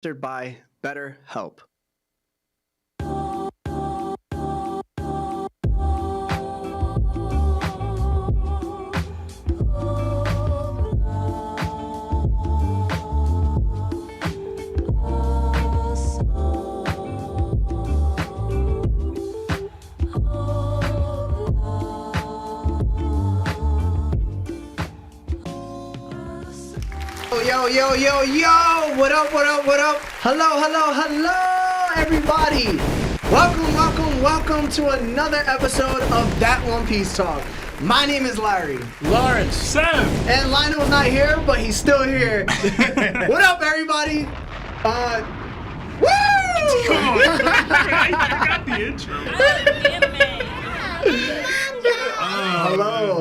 Sponsored by BetterHelp. Yo, what up? Hello, everybody. Welcome to another episode of That One Piece Talk. My name is Larry. Lawrence. Sam. And Lionel's not here, but he's still here. What up, everybody? Woo! Come on. I got the intro.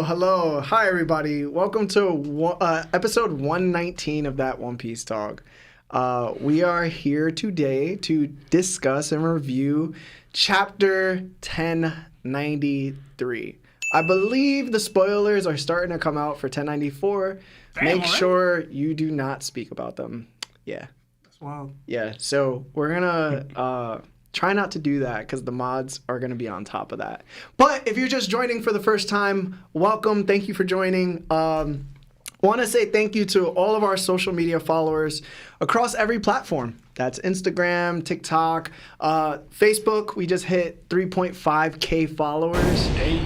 Hello. Hi, everybody. Welcome to episode 119 of That One Piece Talk. We are here today to discuss and review chapter 1093. I believe the spoilers are starting to come out for 1094. Make sure you do not speak about them. Yeah. That's wild. Yeah, so we're gonna try not to do that because the mods are going to be on top of that. But if you're just joining for the first time, welcome. Thank you for joining. I want to say thank you to all of our social media followers across every platform. That's Instagram, TikTok, Facebook. We just hit 3.5K followers. Hey.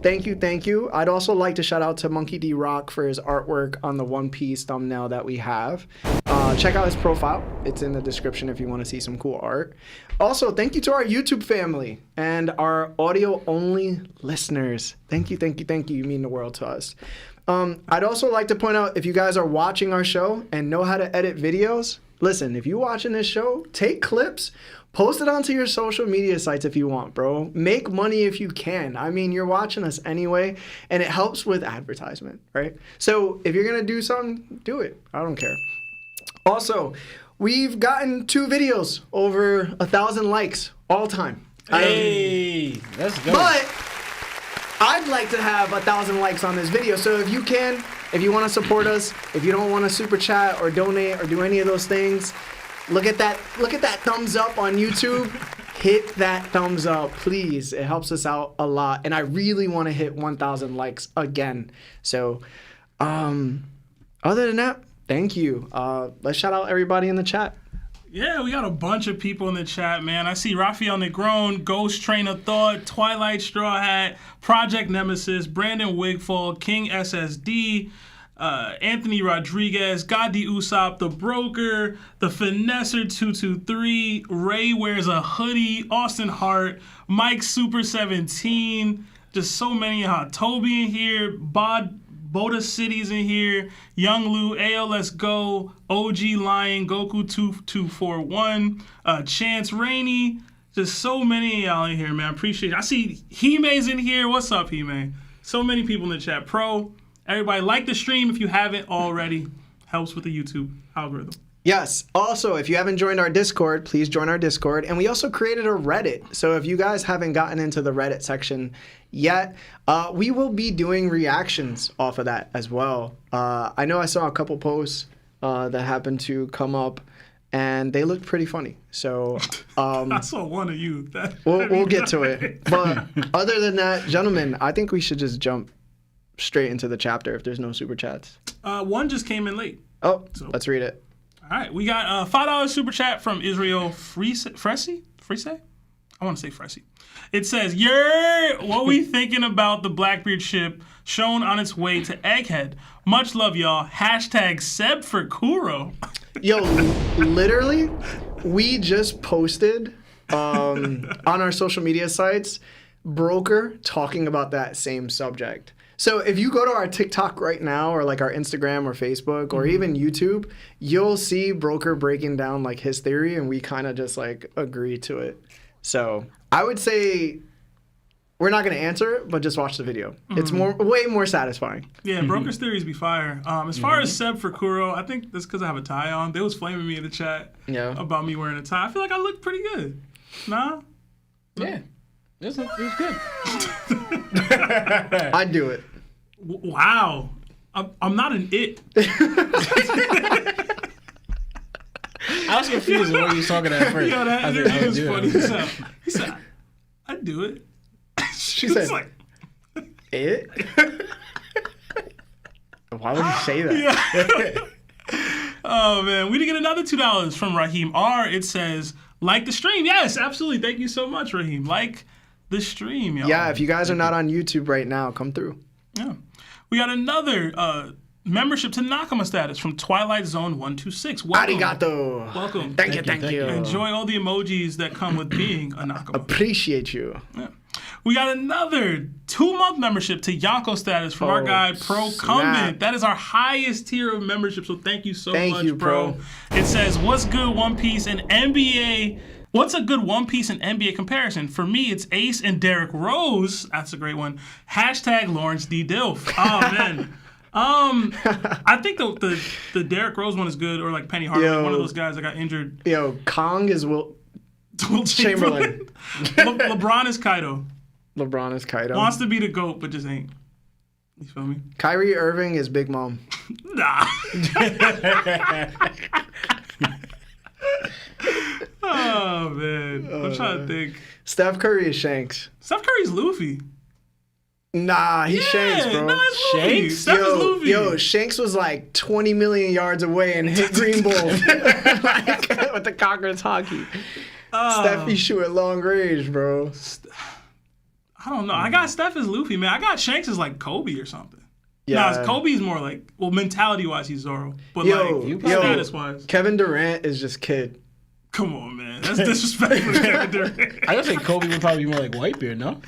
Thank you. I'd also like to shout out to Monkey D. Rock for his artwork on the One Piece thumbnail that we have. Check out his profile. It's in the description if you want to see some cool art. Also, thank you to our YouTube family and our audio-only listeners. Thank you. You mean the world to us. I'd also like to point out, if you guys are watching our show and know how to edit videos, listen, if you're watching this show, take clips, post it onto your social media sites if you want, bro. Make money if you can. I mean, you're watching us anyway, and it helps with advertisement, right? So if you're going to do something, do it. I don't care. Also, we've gotten 2 videos over 1,000 likes all time. Hey, that's good. But I'd like to have 1,000 likes on this video. So if you can, if you want to support us, if you don't want to super chat or donate or do any of those things, look at that thumbs up on YouTube. Hit that thumbs up, please. It helps us out a lot. And I really want to hit 1,000 likes again. So other than that, thank you. Let's shout out everybody in the chat. Yeah, we got a bunch of people in the chat, man. I see Rafael Negron, Ghost Train of Thought, Twilight Straw Hat, Project Nemesis, Brandon Wigfall, King SSD, Anthony Rodriguez, Gadi Usopp, The Broker, The Finesser 223, Ray Wears a Hoodie, Austin Hart, Mike Super 17, just so many. Toby in here, Boda City's in here, Young Lou, AL Let's Go, OG Lion, Goku 2241, Chance Rainey, just so many of y'all in here, man. I appreciate it. I see Hime's in here. What's up, Hime? So many people in the chat. Everybody like the stream if you haven't already. Helps with the YouTube algorithm. Yes. Also, if you haven't joined our Discord, please join our Discord. And we also created a Reddit. So if you guys haven't gotten into the Reddit section yet, we will be doing reactions off of that as well. I know I saw a couple posts that happened to come up, and they looked pretty funny. So I saw one of you. We'll get to it. But other than that, gentlemen, I think we should just jump straight into the chapter if there's no super chats. One just came in late. Oh, so let's read it. All right, we got $5 super chat from Israel Frese? I want to say Frese. It says, what we thinking about the Blackbeard ship shown on its way to Egghead? Much love, y'all. #Seb for Kuro. Yo, literally, we just posted on our social media sites, Broker talking about that same subject. So if you go to our TikTok right now, or like our Instagram or Facebook or even YouTube, you'll see Broker breaking down like his theory, and we kind of just like agree to it. So I would say we're not going to answer it, but just watch the video. It's way more satisfying. Yeah, Broker's theories be fire. As far as Seb for Kuro, I think that's because I have a tie on. They was flaming me in the chat about me wearing a tie. I feel like I look pretty good. Nah? Yeah. It was good. I'd do it. Wow. I'm not an it. I was confused when you was talking at first. Yo, that interview was funny. He said, I'd do it. She said, like, it? Why would you say that? Yeah. Oh, man. We did get another $2 from Raheem R. It says, like the stream. Yes, absolutely. Thank you so much, Raheem. Like the stream, y'all. Yeah, if you guys are not on YouTube right now, come through. Yeah. We got another membership to Nakama status from Twilight Zone 126. Welcome. Arigato. Welcome. Thank you. Enjoy all the emojis that come with being a Nakama. Appreciate you. Yeah. We got another 2-month membership to Yako status from our guy Pro Cumbent. That is our highest tier of membership, so thank you so much, Pro. It says, what's good One Piece and NBA? What's a good One Piece and NBA comparison? For me, it's Ace and Derrick Rose. That's a great one. Hashtag Lawrence D. Dilf. Oh, man. I think the Derrick Rose one is good, or like Penny Hardaway, one of those guys that got injured. Yo, Kong is Will Chamberlain. LeBron is Kaido. LeBron is Kaido. Wants to be the GOAT, but just ain't. You feel me? Kyrie Irving is Big Mom. Nah. Oh, man. I'm trying to think. Steph Curry is Shanks. Steph Curry's Luffy. Nah, he's Shanks, bro. No, it's Luffy. Shanks? Steph is Luffy. Yo, Shanks was like 20 million yards away and hit Green Bull like, with the Conference hockey. Steph be shooting long range, bro. I don't know. I got Steph as Luffy, man. I got Shanks as like Kobe or something. Yeah. Nah, Kobe's more like, well, mentality-wise, he's Zoro. But status-wise. Kevin Durant is just Kid. Come on, man. That's disrespectful to Kevin Durant. I would say Kobe would probably be more like Whitebeard, no?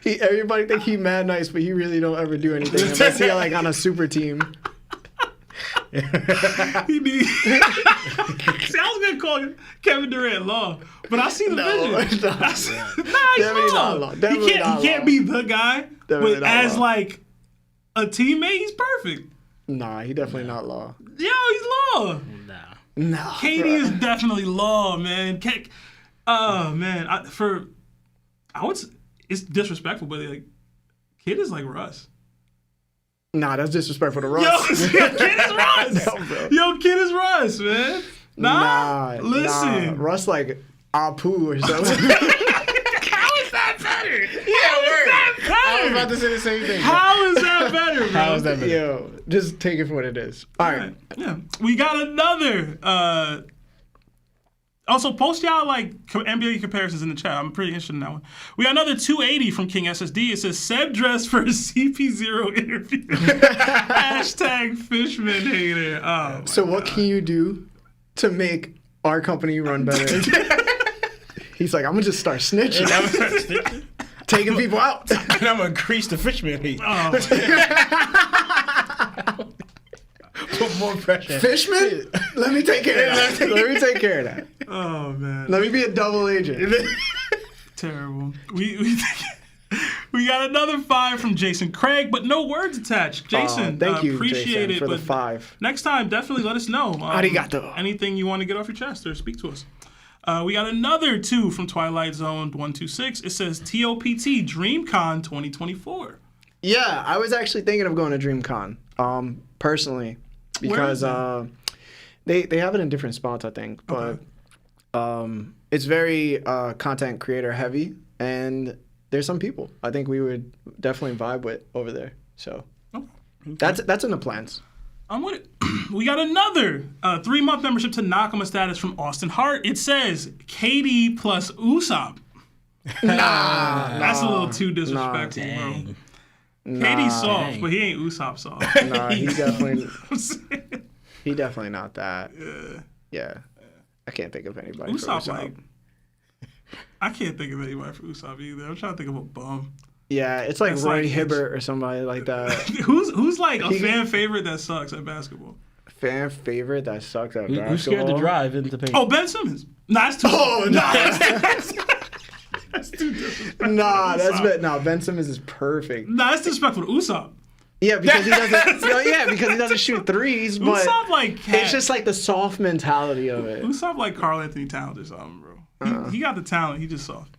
Everybody think he mad nice, but he really don't ever do anything unless he like on a super team. He need. See, I was gonna call Kevin Durant Law, but I see the vision. Nah, He's Law. He can't be the guy, but as like a teammate, he's perfect. Nah, he definitely not Law. Yo, he's Law. Nah. Katie is definitely Law, man. Man, it's disrespectful, but like, Kid is like Russ. Nah, that's disrespectful to Russ. Yo, Kid is Russ. No, Kid is Russ, man. Nah, listen. Nah. Russ like Apu or something. How is that better? I was about to say the same thing. How is that better, bro? How is that better? Yo, just take it for what it is. All right. Yeah. We got another. Also, post y'all like NBA comparisons in the chat. I'm pretty interested in that one. We got another 280 from King SSD. It says Seb dressed for a CP0 interview. Hashtag Fishman hater. Oh, so what can you do to make our company run better? He's like, I'm gonna just start snitching. Taking people out. And I'm gonna increase the Fishman heat. Oh, Put more pressure. Fishman? Let me take care of that. Let me take care of that. Oh, man. Let me be a double agent. Terrible. We got another 5 from Jason Craig, but no words attached. Jason, thank you, appreciate Jason, it. for but the 5. Next time, definitely let us know. Arigato. Anything you want to get off your chest or speak to us. We got another 2 from Twilight Zone 126. It says TOPT DreamCon 2024. Yeah, I was actually thinking of going to DreamCon, personally, because they have it in different spots, I think. But it's very content creator heavy, and there's some people I think we would definitely vibe with over there. So that's in the plans. I'm with it. We got another 3-month membership to Nakama status from Austin Hart. It says KD plus Usopp. That's a little too disrespectful, bro. KD's soft, but he ain't Usopp soft. Nah, he definitely not that. Yeah. I can't think of anybody Usopp, for Usopp. like, I can't think of anybody for Usopp either. I'm trying to think of a bum. Yeah, it's like That's Roy like Hibbert or somebody like that. Who's like a fan favorite that sucks at basketball? Fan favorite that sucks at basketball? Who's scared to drive into the paint? Oh, Ben Simmons. Nah, that's too. That's too disrespectful. Ben Simmons is perfect. Nah, that's disrespectful to Usopp. Yeah, because he doesn't. Because he doesn't shoot threes. But Usopp it's just like the soft mentality of it. Usopp like Karl Anthony Towns or something, bro. He got the talent. He just soft.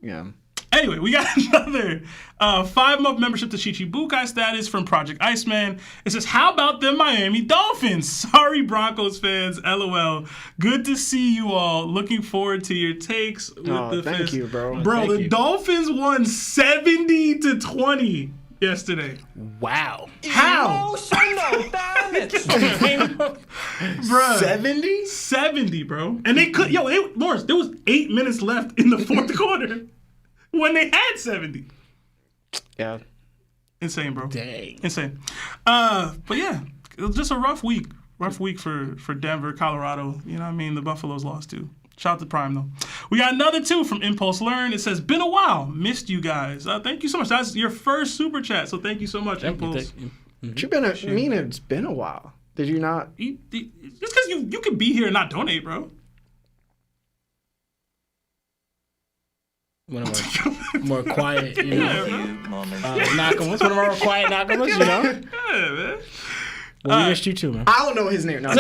Yeah. Anyway, we got another 5-month membership to Chichibukai status from Project Iceman. It says, how about them Miami Dolphins? Sorry, Broncos fans. LOL. Good to see you all. Looking forward to your takes with the thank fist. you, bro. Bro, Thank the you. Dolphins won 70-20 yesterday. Wow. How? Bruh. 70? 70, bro. And they could, Lawrence, there was 8 minutes left in the fourth quarter when they had 70. Yeah. Insane, bro. Dang. Insane. But yeah, it was just a rough week. Rough week for Denver, Colorado. You know what I mean? The Buffaloes lost too. Shout out to Prime, though. We got another 2 from Impulse Learn. It says, been a while. Missed you guys. Thank you so much. That's your first super chat, so thank you so much, Impulse. But you've been it's been a while. Did you not? Just because you can be here and not donate, bro. One of our more quiet, you know, Yeah, man. Nakamas. One of our quiet Nakamas, you know. Yeah, man. Well, we missed you too, man. I don't know his name. No,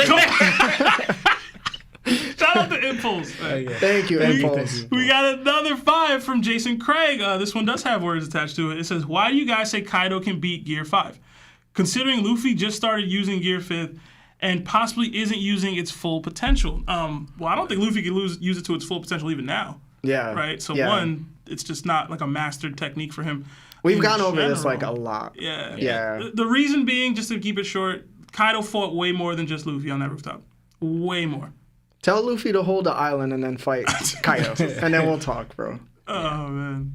Shout out to Impulse. thank you, Impulse. We got another 5 from Jason Craig. This one does have words attached to it. It says, why do you guys say Kaido can beat Gear 5? Considering Luffy just started using Gear 5 and possibly isn't using its full potential. Well, I don't think Luffy can use it to its full potential even now. Yeah. Right? So yeah. one, it's just not like a mastered technique for him. We've in gone over this general. like a lot. Yeah. Yeah. The reason being, just to keep it short, Kaido fought way more than just Luffy on that rooftop. Way more. Tell Luffy to hold the island and then fight Kaido, and then we'll talk, bro. Oh, man.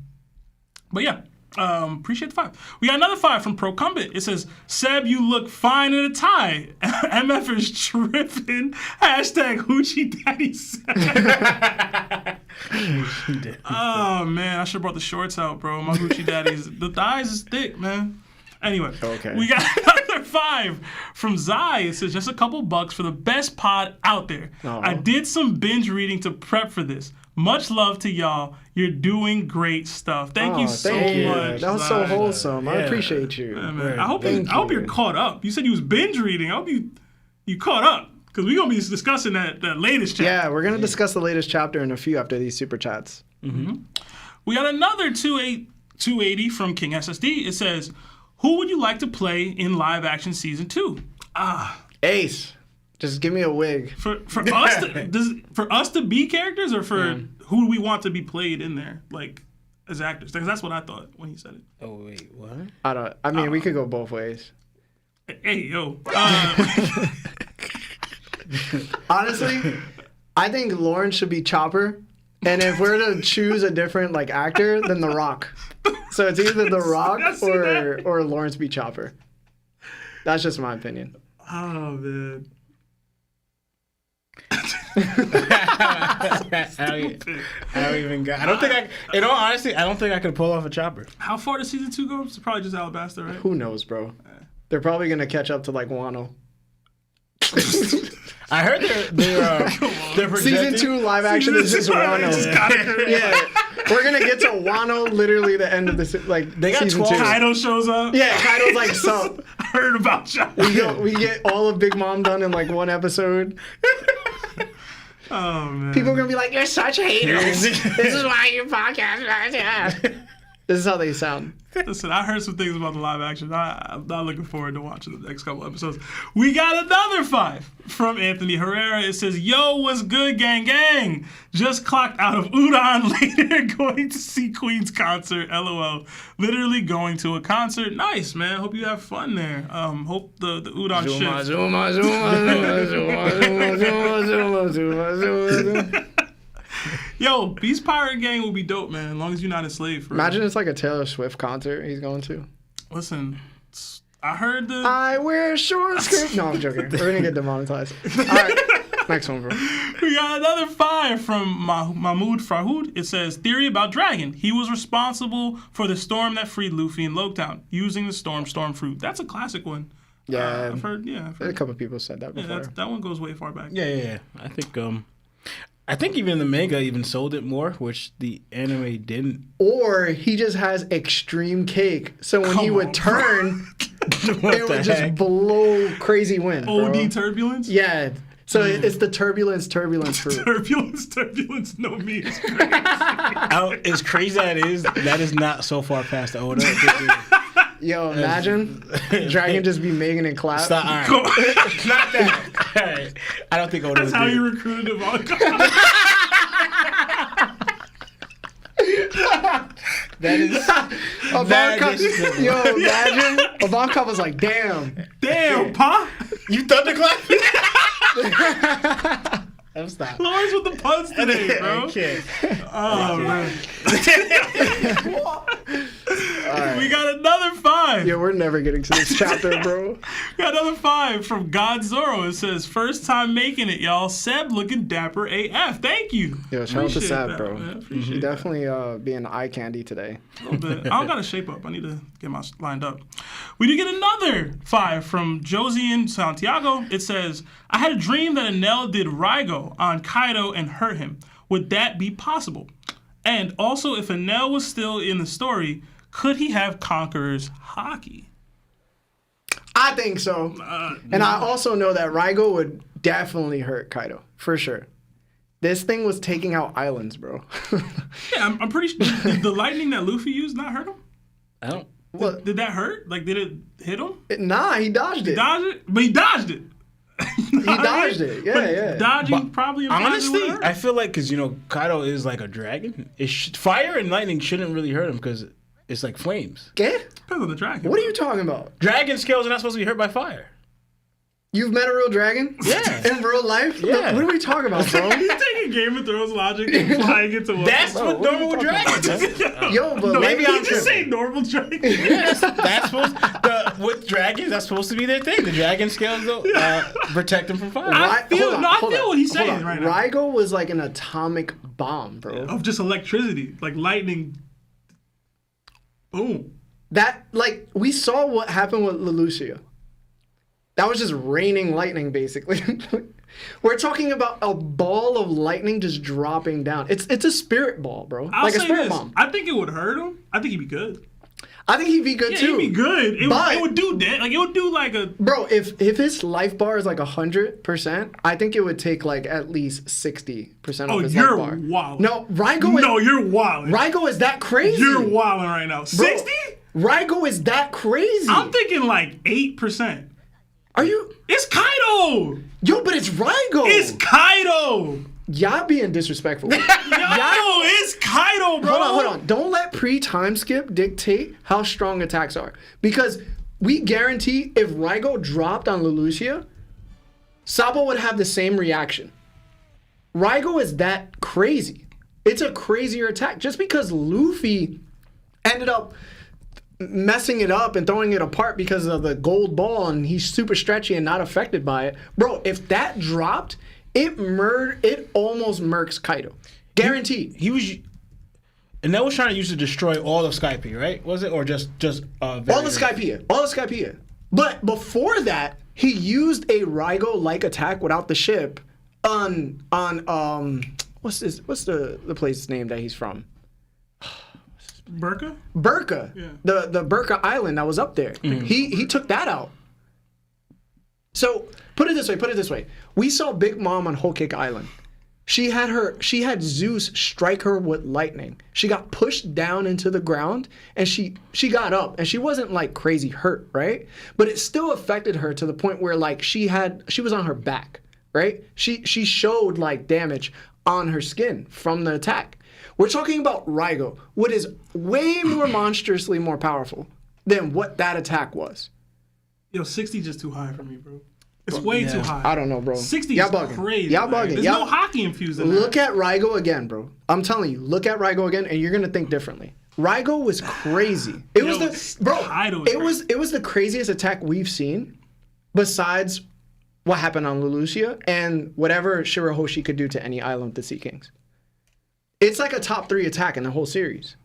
But yeah, appreciate the 5. We got another 5 from Procumbent. It says, Seb, you look fine in a tie. MF is tripping. Hashtag Hoochie Daddy Seb. Oh, man. I should have brought the shorts out, bro. My Hoochie Daddy's, the thighs is thick, man. Anyway, Okay. we got another 5 from Zai. It says, just a couple bucks for the best pod out there. Aw. I did some binge reading to prep for this. Much love to y'all. You're doing great stuff. Thank you so much. That was so Zai. wholesome. I Yeah. appreciate you. Yeah, man. I hope Thank you're you. caught up. You said you was binge reading. I hope you caught up. Because we're going to be discussing that latest chapter. Yeah, we're going to discuss the latest chapter in a few after these super chats. We got another 280 from King SSD. It says, who would you like to play in live action season 2? Ace, just give me a wig. For us to be characters, or for who do we want to be played in there, like as actors? Because that's what I thought when he said it. Oh wait, what? I mean, we could go both ways. Hey, yo. Honestly, I think Lauren should be Chopper. And if we're to choose a different like actor, then The Rock. So it's either The Rock or Lawrence B. Chopper. That's just my opinion. Oh, man. I don't even got. I don't think I. In all honesty, I don't think I could pull off a chopper. How far does season 2 go? It's probably just Alabasta, right? Who knows, bro? They're probably gonna catch up to like Wano. I heard they're Season projecting. 2 live action is just Wano. Yeah, we're gonna get to Wano literally the end of the They got season 12 2. Kaido shows up. Yeah, Kaido's like, sup. I heard about you. We get all of Big Mom done in like one episode. Oh, man. People are gonna be like, "You're such haters. This is why your podcast." This is how they sound. Listen, I heard some things about the live action. I'm not looking forward to watching the next couple episodes. We got another 5 from Anthony Herrera. It says, yo, what's good, gang, gang? Just clocked out of Udon later, going to see Queen's concert, LOL. Literally going to a concert. Nice, man. Hope you have fun there. Hope the Udon shifts. Yo, Beast Pirate Gang will be dope, man, as long as you're not enslaved. For Imagine it's like a Taylor Swift concert he's going to. Listen, I heard the... I wear short skirts. No, I'm joking. We're gonna get demonetized. All right, next one, bro. We got another 5 from Mahmoud Farhoud. It says, theory about Dragon. He was responsible for the storm that freed Luffy in Loketown, using the storm fruit. That's a classic one. Yeah, I've heard. a couple people said that before. That one goes way far back. Yeah. I think even the manga even sold it more, which the anime didn't. Or he just has extreme cake, so when he would turn, it would just blow crazy wind. Oh, bro. OD turbulence? Yeah, So it's the turbulence fruit. Turbulence, no me. It's crazy. As crazy that is not so far past the Oda. Yo, imagine Dragon just be making it clap. Stop. All right. Not that. All right. I don't think Oda That's would how do you it. recruited him. That is. Yo, imagine Ivankov was like, damn, Pa. You thunderclap? I'm stop. Lawrence with the puns today, bro. Okay. Oh, man. We got another 5. Yo, we're never getting to this chapter, bro. We got another 5 from God Zoro. It says, first time making it, y'all. Seb looking dapper AF. Thank you. Yo, shout out to Appreciate Seb, that, bro. man. Appreciate Definitely being eye candy today. a little bit. I don't got to shape up. I need to get my lined up. We did get another 5 from Josie and Santiago. It says, I had a dream that Enel did Raigo on Kaido and hurt him. Would that be possible? And also, if Enel was still in the story, could he have Conqueror's Haki? I think so. And I also know that Raigo would definitely hurt Kaido, for sure. This thing was taking out islands, bro. Yeah, I'm pretty sure. Did the lightning that Luffy used not hurt him? I don't. What? Did that hurt? Like, did it hit him? Nah, he dodged it. Dodged it? But he dodged it. He dodged it. Yeah, yeah. Dodging probably implies Honestly, it would hurt. I feel like because Kaido is like a dragon. Fire and lightning shouldn't really hurt him because it's like flames. ¿Qué? Depends on the dragon. What are you talking about? Dragon scales are not supposed to be hurt by fire. You've met a real dragon? Yeah. In real life? Yeah. What are we talking about, bro? He's taking Game of Thrones logic and applying it to what? That's Bro, what what are you normal talking dragons. Yo, but maybe Did I'm you just say tripping. normal dragon? Yes, that's supposed. With dragons, that's supposed to be their thing. The dragon scales though protect them from fire. I feel hold what he's hold saying on. right now. Raigo was like an atomic bomb, bro. Of just electricity, like lightning. Boom. That, like, we saw what happened with Lelouchia. That was just raining lightning, basically. We're talking about a ball of lightning just dropping down. It's a spirit ball, bro. I'll like a say spirit this. bomb. I think it would hurt him. I think he'd be good. I think he'd be good Yeah, too. he'd be good. It would do that. Like, it would do like a... Bro, if his life bar is like 100%, I think it would take like at least 60% of his life you're bar. wild. No, Raigo is... No, you're wild. Raigo is that crazy. You're wilding right now. 60? Raigo is that crazy. I'm thinking like 8%. Are you... It's Kaido! Yo, but it's Raigo. It's Kaido! Y'all being disrespectful. Yo, it's Kaido, bro! Hold on. Don't let pre-time skip dictate how strong attacks are. Because we guarantee if Raigo dropped on Lelouchia, Sabo would have the same reaction. Raigo is that crazy. It's a crazier attack. Just because Luffy ended up messing it up and throwing it apart because of the gold ball and he's super stretchy and not affected by it. Bro, if that dropped, it almost murks Kaido. Guaranteed. He was, and that was trying to use to destroy all of Skype, right? Was it or just all of Skypiea. But before that, he used a Raigo-like attack without the ship on what's the place name that he's from? Burka. Yeah. The Burka Island that was up there. Mm-hmm. He took that out. So put it this way. We saw Big Mom on Whole Cake Island. She had Zeus strike her with lightning. She got pushed down into the ground and she got up and she wasn't like crazy hurt, right? But it still affected her to the point where like she was on her back, right? She showed like damage on her skin from the attack. We're talking about Raigo, what is way more monstrously more powerful than what that attack was. Yo, 60 just too high for me, bro. It's way too high. I don't know, bro. 60 Y'all is bugging. crazy. Y'all man. bugging. There's no hockey infused in Look that. at Raigo again, bro. I'm telling you, look at Raigo again, and you're gonna think differently. Raigo was crazy. It was the craziest attack we've seen, besides what happened on Lelouchia and whatever Shirahoshi could do to any island with the Sea Kings. It's like a top 3 attack in the whole series.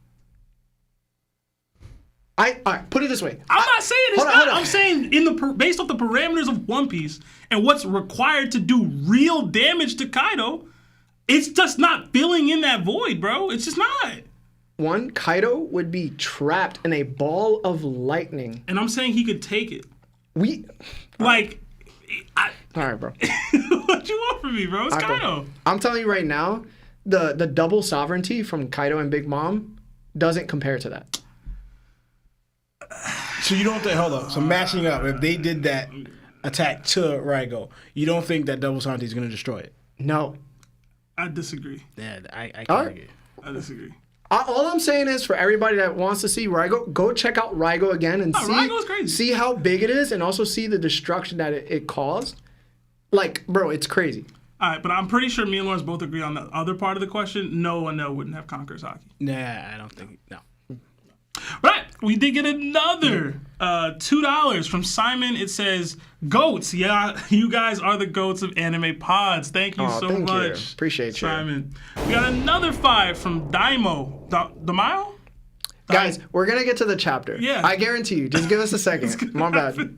All right, put it this way. I'm not saying it's hold not. on. I'm saying based off the parameters of One Piece and what's required to do real damage to Kaido, it's just not filling in that void, bro. It's just not. One, Kaido would be trapped in a ball of lightning. And I'm saying he could take it. Hold All right, bro. What you want from me, bro? It's Kaido. I'm telling you right now, the double sovereignty from Kaido and Big Mom doesn't compare to that. So you don't think, hold on. So matching up, if they did that attack to Raigo, you don't think that double sovereignty is going to destroy it? No. I disagree. Yeah, I can't agree. I disagree. All I'm saying is for everybody that wants to see Raigo, go check out Raigo again and Raigo's crazy. see how big it is and also see the destruction that it caused. Like, bro, it's crazy. All right, but I'm pretty sure me and Lawrence both agree on the other part of the question. No, Enel wouldn't have conquered Haki. Nah, I don't think, no. Right, we did get another $2 from Simon. It says, "Goats, yeah, you guys are the goats of anime pods. Thank you so thank much, you. Appreciate you, Simon." We got another 5 from Daimo. Guys, we're gonna get to the chapter. Yeah, I guarantee you. Just give us a second. My bad.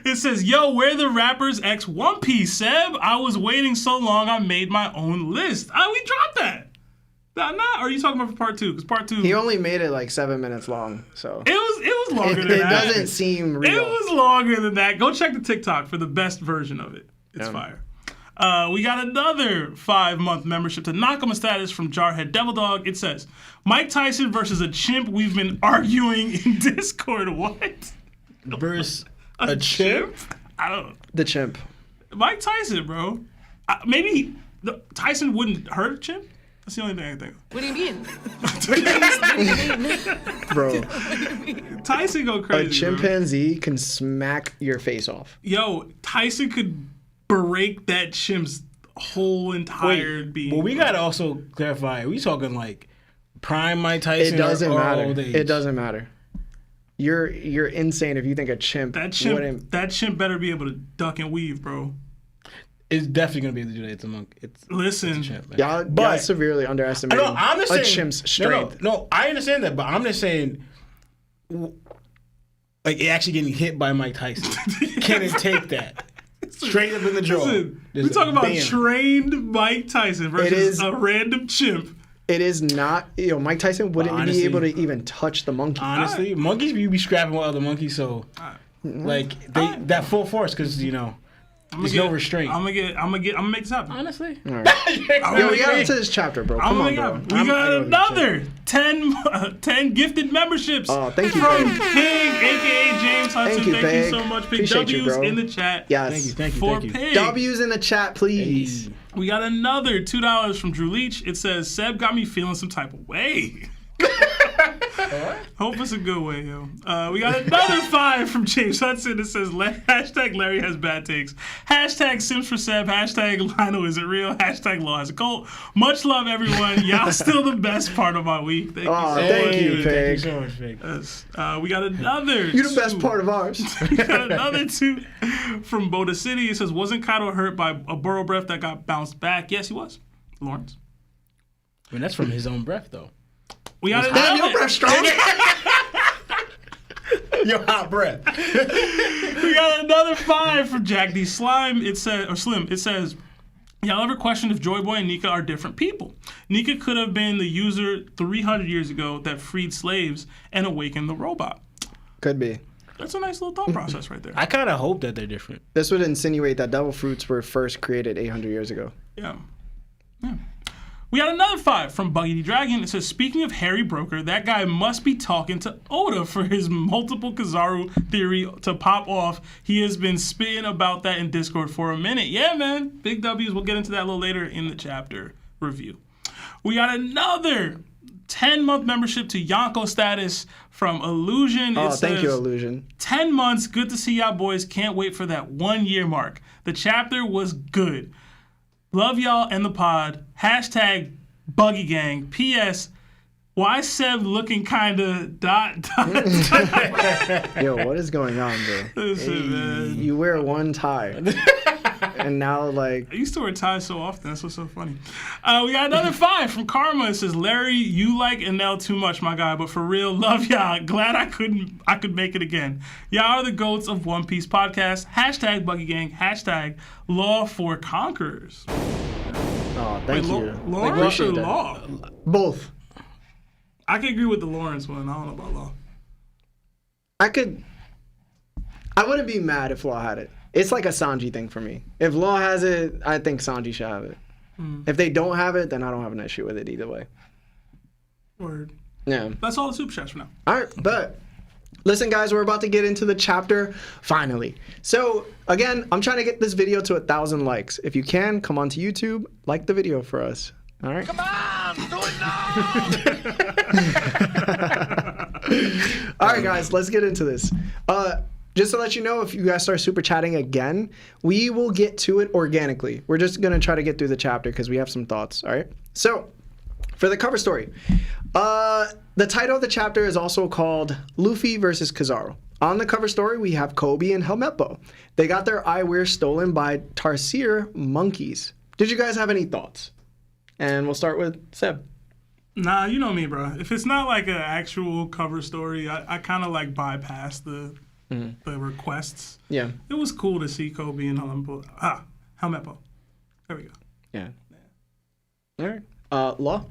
It says, "Yo, where the rappers X One Piece, Seb? I was waiting so long, I made my own list." We dropped that. Or are you talking about for part 2? Because part 2, He only made it like 7 minutes long, so it was longer than it that. doesn't seem real. It was longer than that. Go check the TikTok for the best version of it. It's fire. We got another 5-month membership to Nakama status from Jarhead Devil Dog. It says, "Mike Tyson versus a chimp. We've been arguing in Discord." What? Versus a chimp? I don't know. The chimp. Mike Tyson, bro. Maybe Tyson wouldn't hurt a chimp. That's the only thing I think. What do you mean? Bro, Tyson go crazy. a chimpanzee can smack your face off. Yo, Tyson could break that chimp's whole entire being. Well, we gotta also clarify. Are we talking like prime Mike Tyson? It doesn't or matter. old age? It doesn't matter. You're insane if you think a chimp wouldn't. That chimp better be able to duck and weave, bro. It's definitely gonna be able to do that. It's a monk. Listen, it's a chimp, man. Y'all severely underestimating a chimp's strength. No, I understand that, but I'm just saying, like, it actually getting hit by Mike Tyson. Can it take that? Straight up in the jaw. Listen, we talking about trained Mike Tyson versus a random chimp. It is not. Mike Tyson wouldn't be able to even touch the monkey. Honestly, monkeys you be scrapping with other monkeys, so like that full force because there's no restraint. I'm gonna make this happen. Honestly, right. Yo, we got into this chapter, bro. Come on, bro. We got another 10 gifted memberships. Oh, thank you, from Pig. Pig, aka James Hudson. Thank you so much, Pig. Appreciate W's you, bro. in the chat. Yes, thank you. For Pig. W's in the chat, please. Hey. We got another $2 from Drew Leach. It says, "Seb got me feeling some type of way." Hope it's a good way, yo. We got another 5 from James Hudson. It says, hashtag Larry has bad takes. Hashtag Sims for Seb. Hashtag Lionel isn't real. Hashtag Law has a cult. Much love, everyone. Y'all still the best part of my week. Thank you so much. Thank you, Pig. Thank you so much, Pig. Yes. We got another You're the best part of ours. We got another 2 from Boda City. It says, "Wasn't Kaido hurt by a burrow breath that got bounced back?" Yes, he was. Lawrence. I mean, that's from his own breath, though. We got Damn, your another. breath strong. Your hot breath. We got another 5 from Jack D Slime. It says, or Slim. It says, "Y'all ever questioned if Joy Boy and Nika are different people? Nika could have been the user 300 years ago that freed slaves and awakened the robot." Could be. That's a nice little thought process right there. I kind of hope that they're different. This would insinuate that devil fruits were first created 800 years ago. Yeah. We got another 5 from Buggy the Dragon. It says, "Speaking of Harry Broker, that guy must be talking to Oda for his multiple Kizaru theory to pop off. He has been spitting about that in Discord for a minute." Yeah, man. Big W's. We'll get into that a little later in the chapter review. We got another 10-month membership to Yonko status from Illusion. Oh, thank you, Illusion. 10 months. Good to see y'all boys. Can't wait for that 1-year mark. The chapter was good. Love y'all and the pod. Hashtag Buggy Gang. P.S. Why Seb looking kinda ... Yo, what is going on, bro? Listen, man. You wear one tie. And now, like... I used to wear ties so often. That's what's so funny. We got another 5 from Karma. It says, "Larry, you like Enel too much, my guy, but for real, love y'all. Glad I could make it again. Y'all are the goats of One Piece podcast. Hashtag Buggy Gang. Hashtag Law for Conquerors." Oh, thank you. Lawrence or Appreciate that. Law? Both. I can agree with the Lawrence one. I don't know about Law. I wouldn't be mad if Law had it. It's like a Sanji thing for me. If Law has it, I think Sanji should have it. If they don't have it, then I don't have an issue with it either way. Word. Yeah. That's all the super chats for now. All right, but listen, guys, we're about to get into the chapter finally. So again, I'm trying to get this video to 1,000 likes. If you can, come onto YouTube, like the video for us. All right. Come on, do it now! All right, guys, let's get into this. Just to let you know, if you guys start super chatting again, we will get to it organically. We're just going to try to get through the chapter because we have some thoughts, all right? So, for the cover story, the title of the chapter is also called Luffy versus Kizaru. On the cover story, we have Kobe and 𝗏𝐿. They got their eyewear stolen by Tarsier monkeys. Did you guys have any thoughts? And we'll start with Seb. Nah, you know me, bro. If it's not like an actual cover story, I kind of like bypass the requests. Yeah. It was cool to see Kobe and 𝗏𝐿. There we go. Yeah. All right. Law?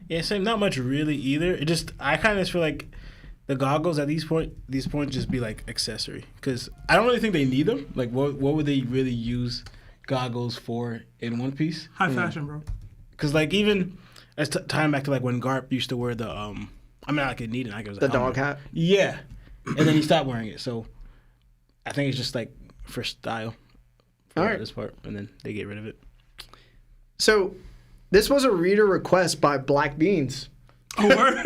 Yeah, same. Not much really either. It just, I kind of feel like the goggles at these points just be like accessory, because I don't really think they need them. Like, what would they really use goggles for in One Piece? High fashion, bro. Because like even as time back to like when Garp used to wear the I mean, not like it needed, like it was The dog hat? Yeah, and then he stopped wearing it. So I think it's just like for style. For All right. this part, and then they get rid of it. So, this was a reader request by Black Beans. Oh, word?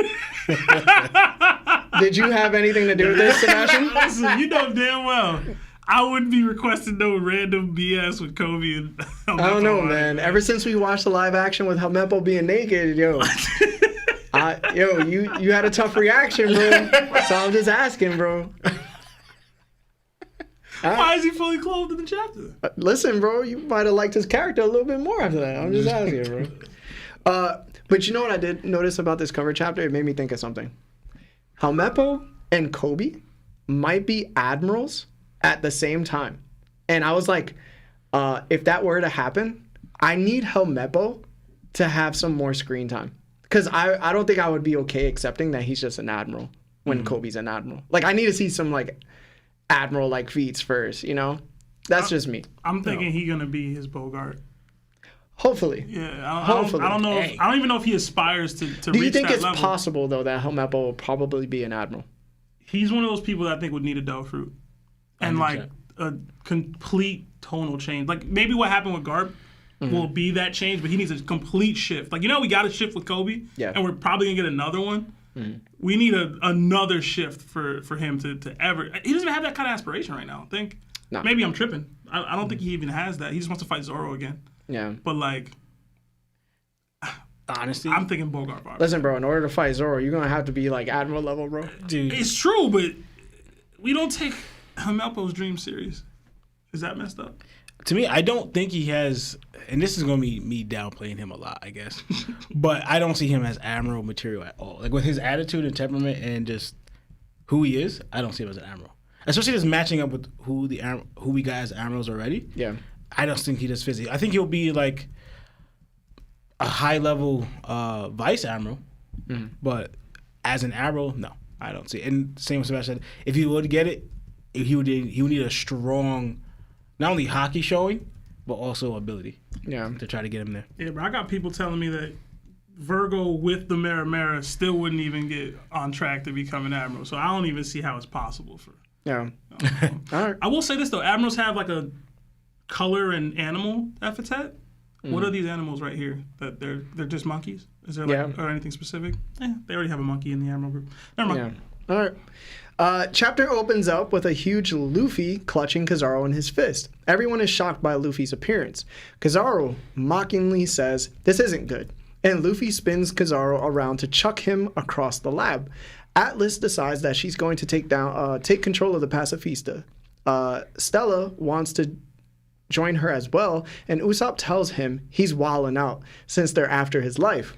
Did you have anything to do with this, Sebastian? Listen, you know damn well I wouldn't be requesting no random BS with Kobe and 𝗏𝐿. I don't know, man. Ever since we watched the live action with 𝗏𝐿 being naked, yo, you had a tough reaction, bro. So I'm just asking, bro. Why is he fully clothed in the chapter? Listen, bro, you might have liked his character a little bit more after that. I'm just asking, bro. But you know what I did notice about this cover chapter? It made me think of something. 𝗏𝐿 and Kobe might be admirals at the same time. And I was like, if that were to happen, I need 𝗏𝐿 to have some more screen time. Because I don't think I would be okay accepting that he's just an admiral when Kobe's an admiral. Like, I need to see some, like, admiral-like feats first, you know? That's just me. I'm thinking he's going to be his Bogart. Hopefully. Yeah, Hopefully. I don't know. I don't even know if he aspires to reach that level. Do you think it's possible, though, that 𝗏𝐿 will probably be an admiral? He's one of those people that I think would need a Dell fruit. And, 100%. like, a complete tonal change. Like, maybe what happened with Garp will be that change, but he needs a complete shift. Like, you know, we got a shift with Kobe, and we're probably going to get another one. We need another shift for him to ever... He doesn't even have that kind of aspiration right now, I think. No. Maybe I'm tripping. I don't think he even has that. He just wants to fight Zoro again. Yeah. But, like... Honestly, I'm thinking Bogart Bar. Listen, bro, in order to fight Zoro, you're going to have to be, like, admiral level, bro. dude. It's true, but we don't take 𝗏𝐿's dream serious. Is that messed up? To me, I don't think he has, and this is going to be me downplaying him a lot, I guess, but I don't see him as admiral material at all. Like, with his attitude and temperament and just who he is, I don't see him as an admiral. Especially just matching up with who we got as admirals already. Yeah. I don't think he does physically. I think he'll be like a high-level vice admiral, but as an admiral, no, I don't see it. And same with Sebastian. If he would get it, he would need a strong, not only Haki showing, but also ability. Yeah. To try to get him there. Yeah, but I got people telling me that Virgo with the Mera still wouldn't even get on track to become an admiral. So I don't even see how it's possible for. Yeah. All right. I will say this though: admirals have like a color and animal epithet. What are these animals right here? That they're just monkeys? Is there like or anything specific? They already have a monkey in the admiral group. Never mind. Yeah. All right. Chapter opens up with a huge Luffy clutching Kizaru in his fist. Everyone is shocked by Luffy's appearance. Kizaru mockingly says, "This isn't good." And Luffy spins Kizaru around to chuck him across the lab. Atlas decides that she's going to take control of the Pacifista. Stella wants to join her as well, and Usopp tells him he's wilding out since they're after his life.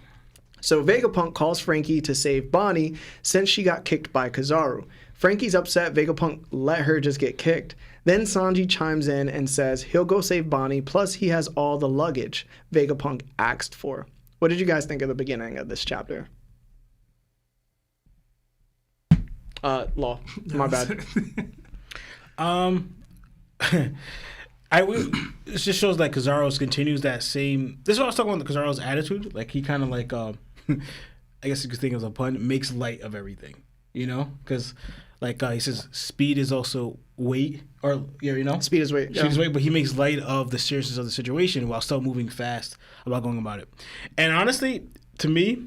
So Vegapunk calls Frankie to save Bonnie since she got kicked by Kizaru. Frankie's upset Vegapunk let her just get kicked. Then Sanji chimes in and says he'll go save Bonnie, plus he has all the luggage Vegapunk asked for. What did you guys think of the beginning of this chapter? Uh, Law. My bad. It just shows like Kizaru continues that same. This is what I was talking about, Kizaru's attitude. Like he kind of like, I guess you could think of as a pun, makes light of everything. You know, because like he says, speed is also weight, or you know, Speed is weight. speed is weight. But he makes light of the seriousness of the situation while still moving fast about going about it. And honestly, to me,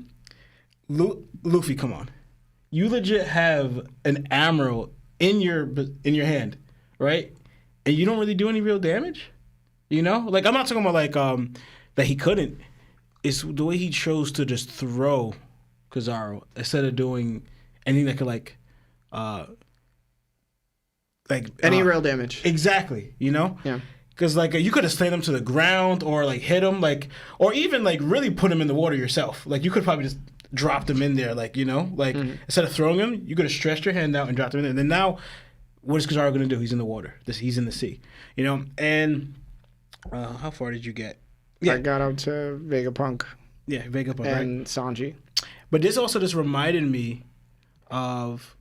Luffy, come on, you legit have an emerald in your hand, right? And you don't really do any real damage, you know? Like, I'm not talking about, like, that he couldn't. It's the way he chose to just throw Kizaru instead of doing anything that could, like any real damage. Exactly, you know? Yeah. Because, like, you could have slammed him to the ground or, like, hit him, like, or even, like, really put him in the water yourself. Like, you could probably just dropped him in there, like, you know? Like, instead of throwing him, you could have stretched your hand out and dropped him in there. And then now, what is Kizaru going to do? He's in the water. He's in the sea, you know? And how far did you get? I got up to Vegapunk. Yeah, Vegapunk, and right? Sanji. But this also just reminded me of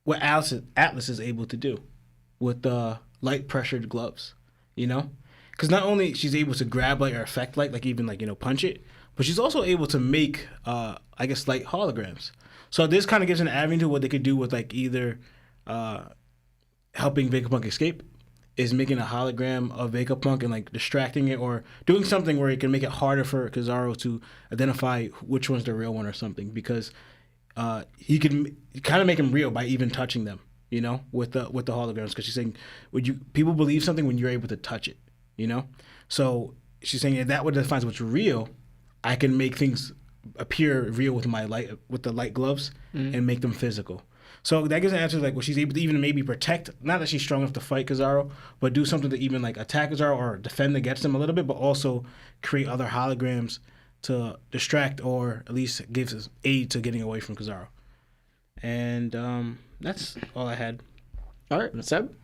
what Atlas is able to do with the light pressured gloves, you know? Because not only she's able to grab light or affect light, like even like, you know, punch it, but she's also able to make, I guess, light holograms. So this kind of gives an avenue to what they could do with like either helping Vegapunk escape, is making a hologram of Vegapunk and like distracting it, or doing something where it can make it harder for Kizaru to identify which one's the real one or something, because he can kind of make him real by even touching them, you know, with the holograms. Because she's saying, people believe something when you're able to touch it, you know? So she's saying if that what defines what's real, I can make things appear real with the light gloves and make them physical. So that gives an answer like, well, she's able to even maybe protect, not that she's strong enough to fight Kizaru, but do something to even like attack Kizaru or defend against him a little bit, but also create other holograms to distract or at least gives aid to getting away from Kizaru. And that's all I had. All right, Seb?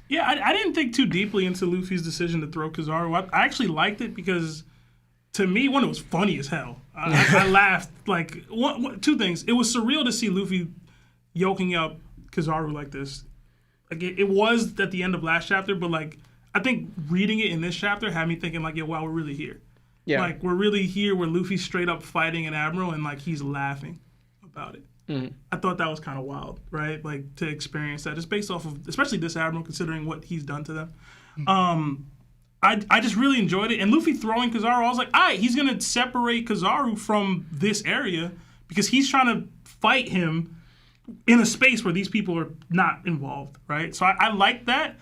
Yeah, I didn't think too deeply into Luffy's decision to throw Kizaru. I actually liked it because, to me, one, it was funny as hell. I laughed. Like, two things. It was surreal to see Luffy yoking up Kizaru like this. Like, it was at the end of last chapter, but, like, I think reading it in this chapter had me thinking, like, yeah, wow, we're really here. Yeah. Like, we're really here where Luffy's straight up fighting an admiral and, like, he's laughing about it. I thought that was kind of wild, right? Like, to experience that, just based off of, especially this admiral, considering what he's done to them. I just really enjoyed it. And Luffy throwing Kizaru, I was like, all right, he's going to separate Kizaru from this area because he's trying to fight him in a space where these people are not involved, right? So I liked that.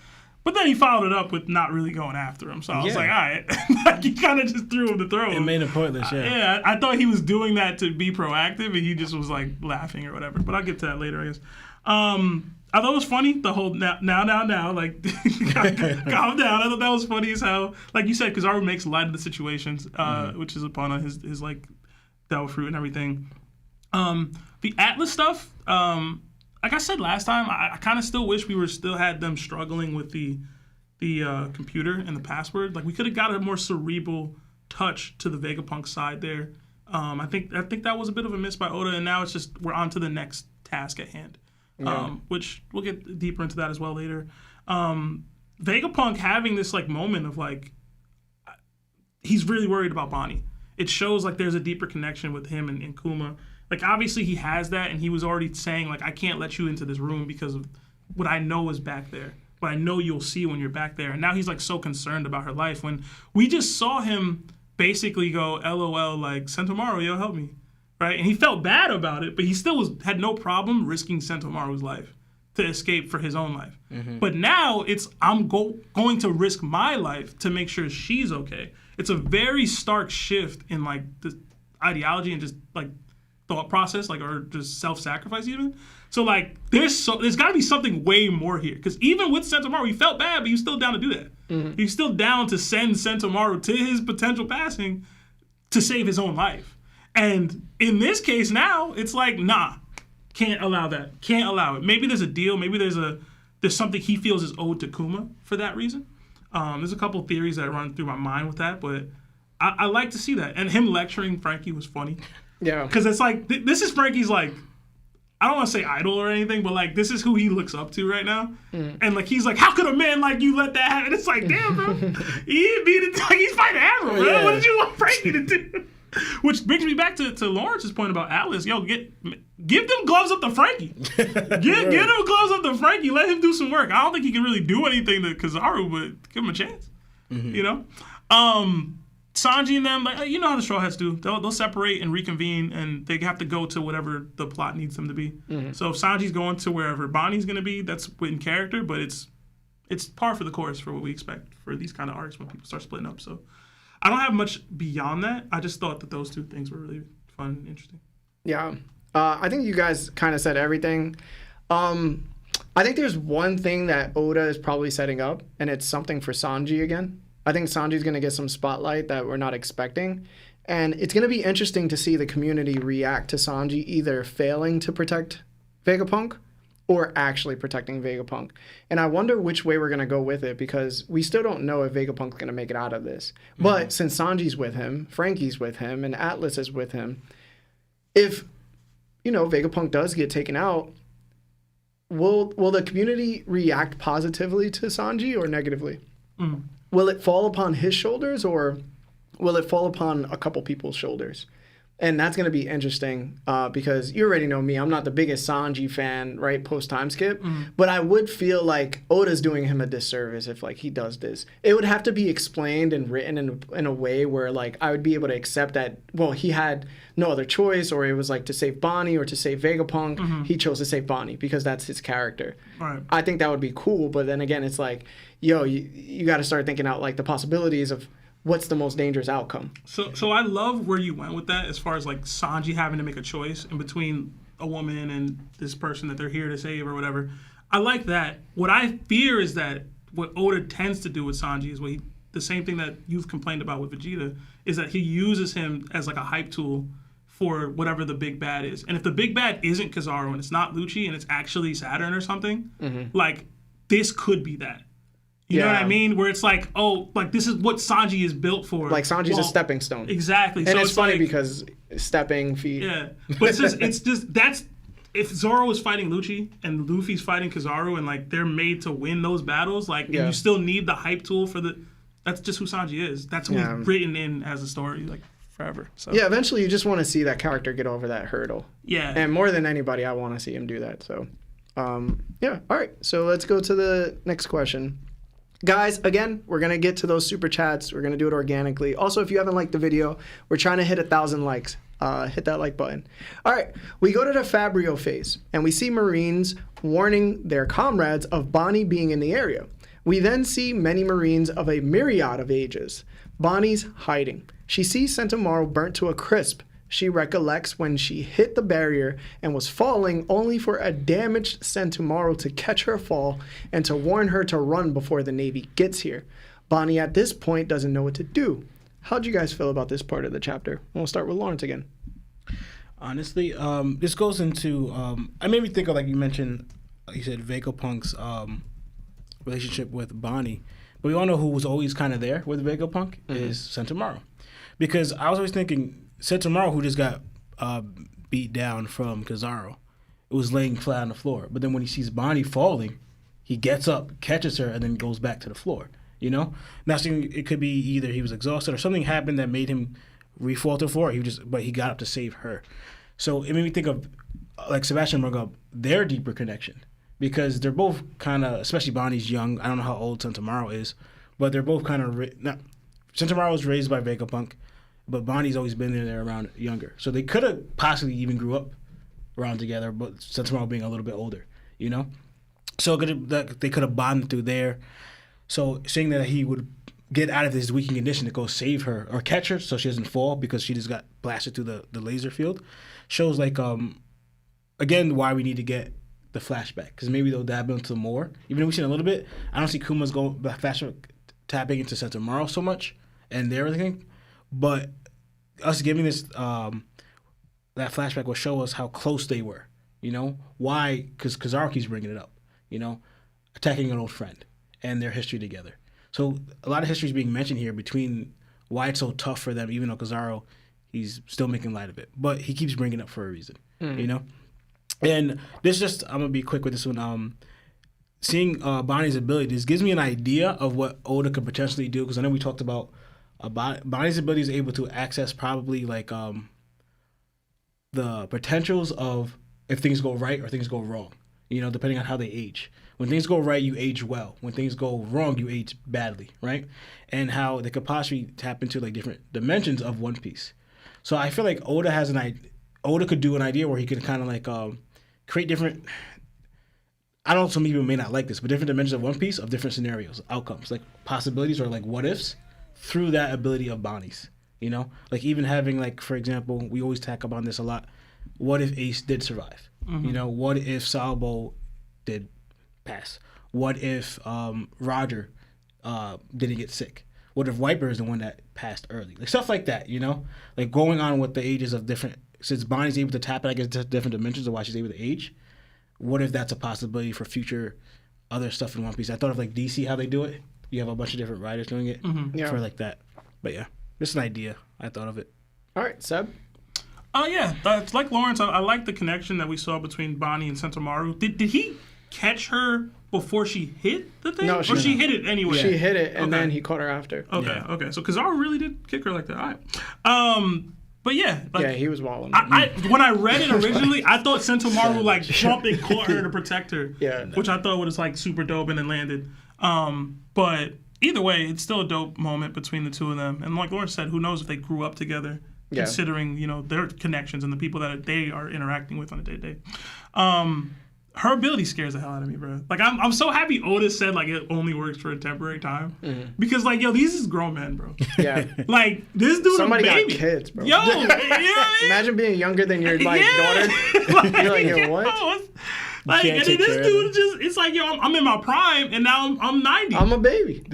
But then he followed it up with not really going after him. So I was like, all right. Like, he kind of just threw him to throw him. It made him pointless, yeah. Yeah, I thought he was doing that to be proactive, and he just was, like, laughing or whatever. But I'll get to that later, I guess. I thought it was funny, the whole now, like, calm down. I thought that was funny as hell. Like you said, Kizaru makes light of the situations, which is upon his like, devil fruit and everything. The Atlas stuff, like I said last time, I kind of still wish we still had them struggling with the computer and the password. Like, we could have got a more cerebral touch to the Vegapunk side there. I think that was a bit of a miss by Oda, and now it's just we're on to the next task at hand, which we'll get deeper into that as well later. Vegapunk having this like moment of like he's really worried about Bonney. It shows like there's a deeper connection with him and Kuma. Like, obviously he has that, and he was already saying, like, I can't let you into this room because of what I know is back there. What I know you'll see when you're back there. And now he's, like, so concerned about her life. When we just saw him basically go, LOL, like, Sentoumaru, yo, help me. Right? And he felt bad about it, but he still had no problem risking Sentoumaru's life to escape for his own life. But now it's, I'm going to risk my life to make sure she's okay. It's a very stark shift in, like, the ideology and just, like, thought process, like, or just self-sacrifice even. So, like, there's got to be something way more here. Because even with Sentoumaru, he felt bad, but he was still down to do that. He's still down to send Sentoumaru to his potential passing to save his own life. And in this case now, it's like, nah, can't allow that. Can't allow it. Maybe there's a deal. Maybe there's something he feels is owed to Kuma for that reason. There's a couple theories that run through my mind with that, but I like to see that. And him lecturing Frankie was funny. Yeah. Because it's like, this is Frankie's like, I don't want to say idol or anything, but like this is who he looks up to right now. And like he's like, how could a man like you let that happen? It's like, damn, bro, he beat it. Like, he's fighting Arrow, bro. Yeah. What did you want Frankie to do? Which brings me back to Lawrence's point about Atlas. Yo, give them gloves up to Frankie. Give them gloves up to Frankie. Let him do some work. I don't think he can really do anything to Kizaru, but give him a chance. You know, Sanji and them, like, you know how the Straw Hats do. They'll separate and reconvene, and they have to go to whatever the plot needs them to be. So if Sanji's going to wherever Bonnie's going to be, that's in character, but it's par for the course for what we expect for these kind of arcs when people start splitting up. So I don't have much beyond that. I just thought that those two things were really fun and interesting. Yeah. I think you guys kind of said everything. I think there's one thing that Oda is probably setting up, and it's something for Sanji again. I think Sanji's going to get some spotlight that we're not expecting. And it's going to be interesting to see the community react to Sanji either failing to protect Vegapunk or actually protecting Vegapunk. And I wonder which way we're going to go with it, because we still don't know if Vegapunk's going to make it out of this. But since Sanji's with him, Frankie's with him, and Atlas is with him, if, Vegapunk does get taken out, will the community react positively to Sanji or negatively? Will it fall upon his shoulders, or will it fall upon a couple people's shoulders? And that's going to be interesting because you already know me. I'm not the biggest Sanji fan, right, post-time skip. But I would feel like Oda's doing him a disservice if, like, he does this. It would have to be explained and written in a way where, like, I would be able to accept that, well, he had no other choice, or it was, like, to save Bonnie or to save Vegapunk. He chose to save Bonnie because that's his character. Right. I think that would be cool. But then again, it's like, yo, you got to start thinking out, like, the possibilities of what's the most dangerous outcome. So I love where you went with that, as far as like Sanji having to make a choice in between a woman and this person that they're here to save or whatever. I like that. What I fear is that what Oda tends to do with Sanji is the same thing that you've complained about with Vegeta, is that he uses him as like a hype tool for whatever the big bad is. And if the big bad isn't Kizaru and it's not 𝘠𝐵 and it's actually Saturn or something, like this could be that. You know what I mean? Where it's like, oh, like this is what Sanji is built for. Like Sanji's a stepping stone. Exactly. And so it's funny like, because stepping feet. Yeah. But it's just that's, if Zoro is fighting 𝘠𝐵 and Luffy's fighting Kizaru and like they're made to win those battles, like and you still need the hype tool for that's just who Sanji is. That's who he's written in as a story, like forever. So yeah, eventually you just want to see that character get over that hurdle. Yeah. And more than anybody, I want to see him do that. So yeah. All right. So let's go to the next question. Guys, again, we're going to get to those super chats. We're going to do it organically. Also, if you haven't liked the video, we're trying to hit 1,000 likes. Hit that like button. All right, we go to the Fabrio phase, and we see Marines warning their comrades of Bonnie being in the area. We then see many Marines of a myriad of ages. Bonnie's hiding. She sees Sentoumaru burnt to a crisp. She recollects when she hit the barrier and was falling, only for a damaged Sentoumaru to catch her fall and to warn her to run before the Navy gets here. Bonnie at this point doesn't know what to do. How'd you guys feel about this part of the chapter? We'll start with Lawrence again. Honestly, this goes into, I made me think of, like you mentioned, you said Vegapunk's relationship with Bonnie. But we all know who was always kind of there with Vegapunk is Sentoumaru. Because I was always thinking, Sentoumaru, who just got beat down from Kizaru, it was laying flat on the floor. But then when he sees Bonnie falling, he gets up, catches her, and then goes back to the floor. You know? Now, it could be either he was exhausted or something happened that made him re-fall to the floor. But he got up to save her. So it made me think of, like Sebastian brought up, their deeper connection. Because they're both kind of, especially Bonnie's young. I don't know how old Sentoumaru is. But they're both kind of, Sentoumaru was raised by Vegapunk. But Bonnie's always been there around younger. So they could have possibly even grew up around together, but Sentoumaru being a little bit older, you know? So they could have bonded through there. So saying that he would get out of this weakened condition to go save her or catch her so she doesn't fall because she just got blasted through the laser field shows, like, again, why we need to get the flashback. Because maybe they'll dab into more. Even though we've seen a little bit, I don't see Kuma's tapping into Sentoumaru so much and everything. But us giving this, that flashback will show us how close they were, you know? Why? Because Kizaru keeps bringing it up, you know? Attacking an old friend and their history together. So a lot of history is being mentioned here between why it's so tough for them, even though Kizaru, he's still making light of it. But he keeps bringing it up for a reason, you know? And this just, I'm gonna be quick with this one. Seeing Bonnie's ability, this gives me an idea of what Oda could potentially do, because I know we talked about Bonnie's ability is able to access probably like the potentials of if things go right or things go wrong, depending on how they age. When things go right, you age well. When things go wrong, you age badly, right? And how they could possibly tap into like different dimensions of One Piece. So I feel like Oda could do an idea where he could kind of like create different, I don't know, some people may not like this, but different dimensions of One Piece of different scenarios, outcomes, like possibilities or like what ifs through that ability of Bonnie's, Like even having like, for example, we always tack up on this a lot. What if Ace did survive? What if Salvo did pass? What if Roger didn't get sick? What if Viper is the one that passed early? Like stuff like that, Like going on with the ages of different, since Bonnie's able to tap it, I guess, to different dimensions of why she's able to age. What if that's a possibility for future other stuff in One Piece? I thought of like DC, how they do it. You have a bunch of different writers doing it for like that. But yeah, just an idea. I thought of it. All right, Seb? Yeah, it's like Lawrence. I like the connection that we saw between Bonnie and Sentoumaru. Did he catch her before she hit the thing? No, she hit it anyway. She hit it, and then he caught her after. Okay. So Zoro really did kick her like that. All right. But yeah, like, he was walling. When I read it originally, I thought Sentoumaru like jumped and caught her to protect her. Which I thought was like super dope and then landed. But either way, it's still a dope moment between the two of them. And like Lawrence said, who knows if they grew up together, considering their connections and the people that they are interacting with on a day-to-day. Her ability scares the hell out of me, bro. Like, I'm so happy Oda said, like, it only works for a temporary time. Because, like, these is grown men, bro. Yeah. Like, this dude Somebody a baby. got kids, bro. Yo, you know what I mean? Imagine being younger than your, like, daughter. You're like, yo, what? Like, and then this dude it's like, yo, I'm in my prime, and now I'm 90. I'm a baby.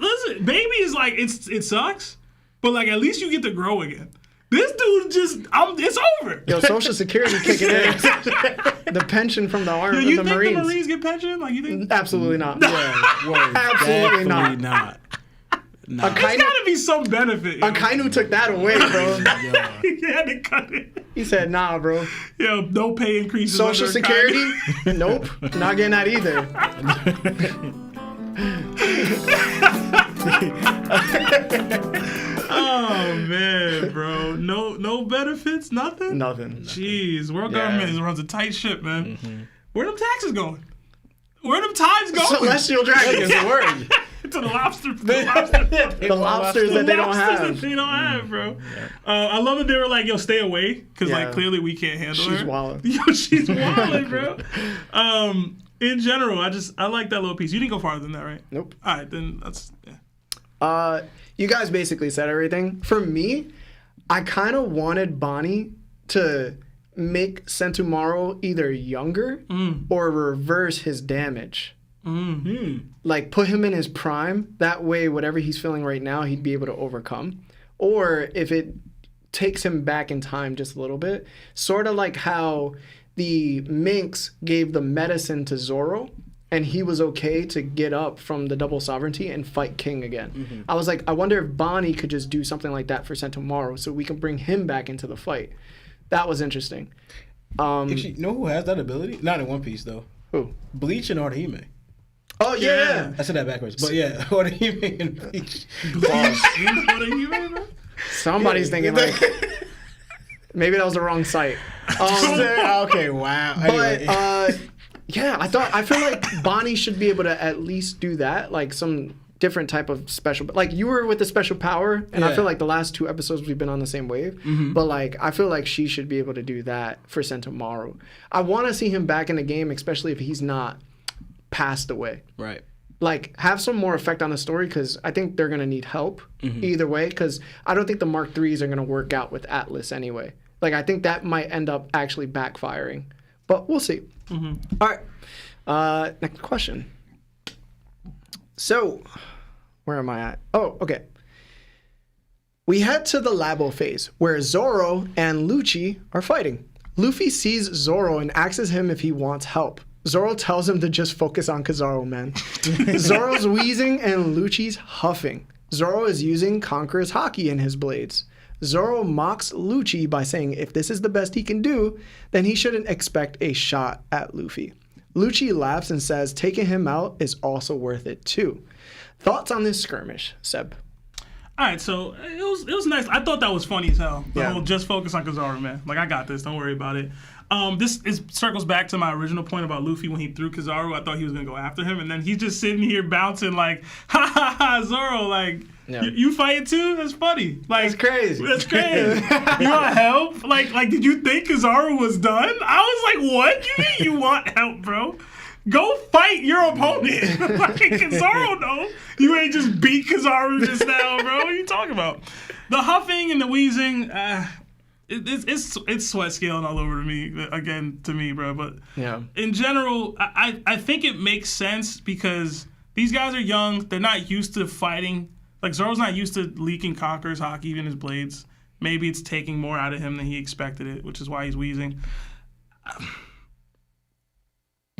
Listen, baby is like, it sucks, but, like, at least you get to grow again. This dude it's over. Yo, Social Security kicking in. The pension from the Army, you the think Marines. the Marines get pension? Like, you think? Absolutely not. Yeah, Absolutely not. Nah. There's gotta be some benefit. Akainu took that away, bro. He had to cut it. He said, nah, bro. Yo, no pay increases. Social under Security? Nope. Not getting that either. Oh man, bro. No benefits, nothing? Nothing. Jeez, world government runs a tight ship, man. Where them taxes going? Where them tithes going? Celestial dragons, the word. To the lobsters. The lobsters that they don't have. That they don't have, bro. I love that they were like, yo, stay away. Because like clearly we can't handle her. She's wildin'. Yo, she's wildin', bro. In general, I like that little piece. You didn't go farther than that, right? Nope. All right, then that's yeah. You guys basically said everything. For me, I kind of wanted Bonnie to make Sentoumaru either younger or reverse his damage. Like put him in his prime. That way, whatever he's feeling right now, he'd be able to overcome. Or if it takes him back in time just a little bit, sort of like how the Minx gave the medicine to Zoro, and he was okay to get up from the double sovereignty and fight King again. I was like, I wonder if Bonnie could just do something like that for Sentoumaru so we can bring him back into the fight. That was interesting. Actually, you know who has that ability? Not in One Piece, though. Who? Bleach and _ʍ𝗓𝗓. Oh, yeah. I said that backwards. But yeah, _ʍ𝗓𝗓 and Bleach. Somebody's thinking like, maybe that was the wrong site. Okay, wow. Anyway. But, yeah, I feel like Bonnie should be able to at least do that, like some different type of special, like you were with the special power, and I feel like the last 2 episodes we've been on the same wave, but like I feel like she should be able to do that for Sentoumaru. I want to see him back in the game, especially if he's not passed away. Right. Like have some more effect on the story, because I think they're gonna need help either way, because I don't think the Mark IIIs are gonna work out with Atlas anyway. Like I think that might end up actually backfiring, but we'll see. All right. Next question. So, where am I at? Oh, okay. We head to the Labo phase, where Zoro and 𝘠𝐶𝐿 are fighting. Luffy sees Zoro and asks him if he wants help. Zoro tells him to just focus on Kizaru, man. Zoro's wheezing and 𝘠𝐶𝐿's huffing. Zoro is using Conqueror's Haki in his blades. Zoro mocks 𝘠𝐵 by saying if this is the best he can do, then he shouldn't expect a shot at Luffy. 𝘠𝐵 laughs and says taking him out is also worth it too. Thoughts on this skirmish, Seb? All right, so it was nice. I thought that was funny as hell. The Yeah. whole just focus on Kizaru, man. Like, I got this. Don't worry about it. This circles back to my original point about Luffy when he threw Kizaru. I thought he was going to go after him, and then he's just sitting here bouncing like, ha, ha, ha, Zoro, like, Yeah. you fight too? That's funny. Like, That's crazy. That's crazy. You want help? Like, did you think Kizaru was done? I was like, what? You mean you want help, bro? Go fight your opponent. Like, Kizaru, no. You ain't just beat Kizaru just now, bro. What are you talking about? The huffing and the wheezing, it's sweat scaling all over to me, bro. But Yeah. in general, I think it makes sense because these guys are young. They're not used to fighting. Like, Zoro's not used to leaking Conqueror's Haki, even his blades. Maybe it's taking more out of him than he expected it, which is why he's wheezing.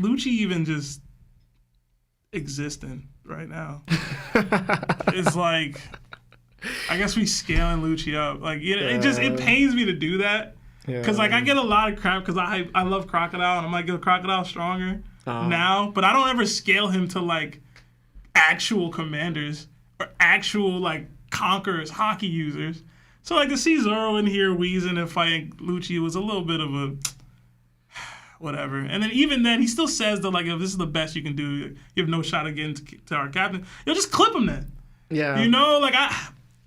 𝘠𝐵 even just existing right now. It's like, I guess we scaling 𝘠𝐵 up. Like, it pains me to do that. Because, like, I get a lot of crap because I love Crocodile and I'm like, yo, Crocodile stronger now. But I don't ever scale him to, like, actual commanders or actual, like, Conqueror's Haki users. So, like, to see Zoro in here wheezing and fighting 𝘠𝐵 was a little bit of a whatever. And then even then, he still says that, like, if this is the best you can do, you have no shot at getting to our captain. You'll just clip him then. Yeah. You know, like,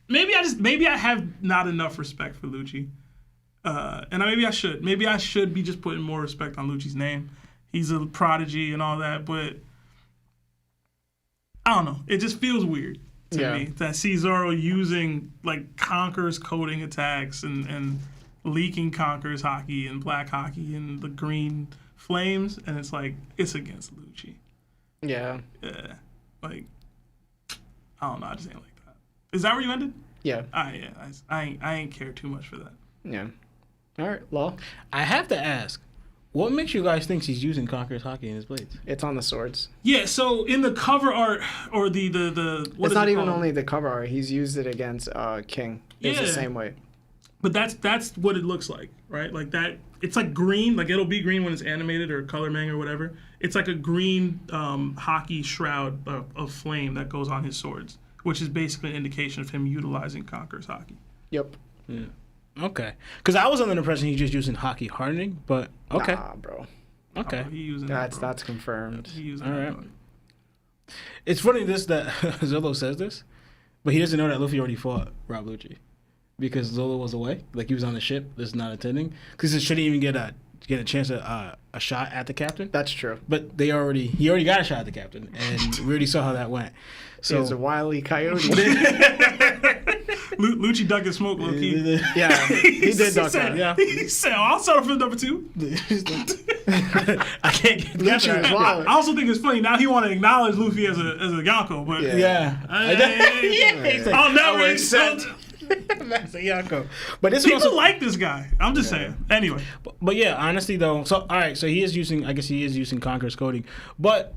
maybe I have not enough respect for 𝘠𝐵. And maybe I should. Maybe I should be just putting more respect on 𝘠𝐵's name. He's a prodigy and all that, but I don't know. It just feels weird to me that see Zoro using, like, Conqueror's coding attacks and leaking Conqueror's Haki and Black Haki and the green flames, and it's like, it's against 𝘠𝐵. Yeah. Yeah. Like, I don't know. I just ain't like that. Is that where you ended? Yeah. I ain't care too much for that. Yeah. All right, Law. I have to ask, what makes you guys think he's using Conqueror's Haki in his blades? It's on the swords. Yeah, so in the cover art, or the what It's is not it even called? only the cover art. He's used it against King. It's the Yeah. same way. But that's what it looks like, right? Like that, it's like green, like it'll be green when it's animated or color manga or whatever. It's like a green Haki shroud of flame that goes on his swords, which is basically an indication of him utilizing Conqueror's Haki. Yep. Yeah. Okay. Because I was under the impression he's just using Haki hardening, but okay. Nah, bro. Okay. Oh, he using That's that, bro. that's confirmed. He using All that, right. bro. It's funny that Zolo says this, but he doesn't know that Luffy already fought Rob Lucci. Because Zolo was away, like he was on the ship, just not attending. Because he shouldn't even get a chance at a shot at the captain. That's true. But he already got a shot at the captain, and we already saw how that went. So He's a wily coyote. 𝘠𝐵 ducked his smoke, low key. Yeah, he did duck said, that. Yeah. He said, I'll settle for number 2. I can't get Lucci was I wild. also think it's funny, now he want to acknowledge Luffy as a Yonko, but Yeah. I'll never accept. That's a Yonko. But this People also, like this guy. I'm just saying. Anyway. but yeah, honestly though, so all right, so he is using Conqueror's coding, but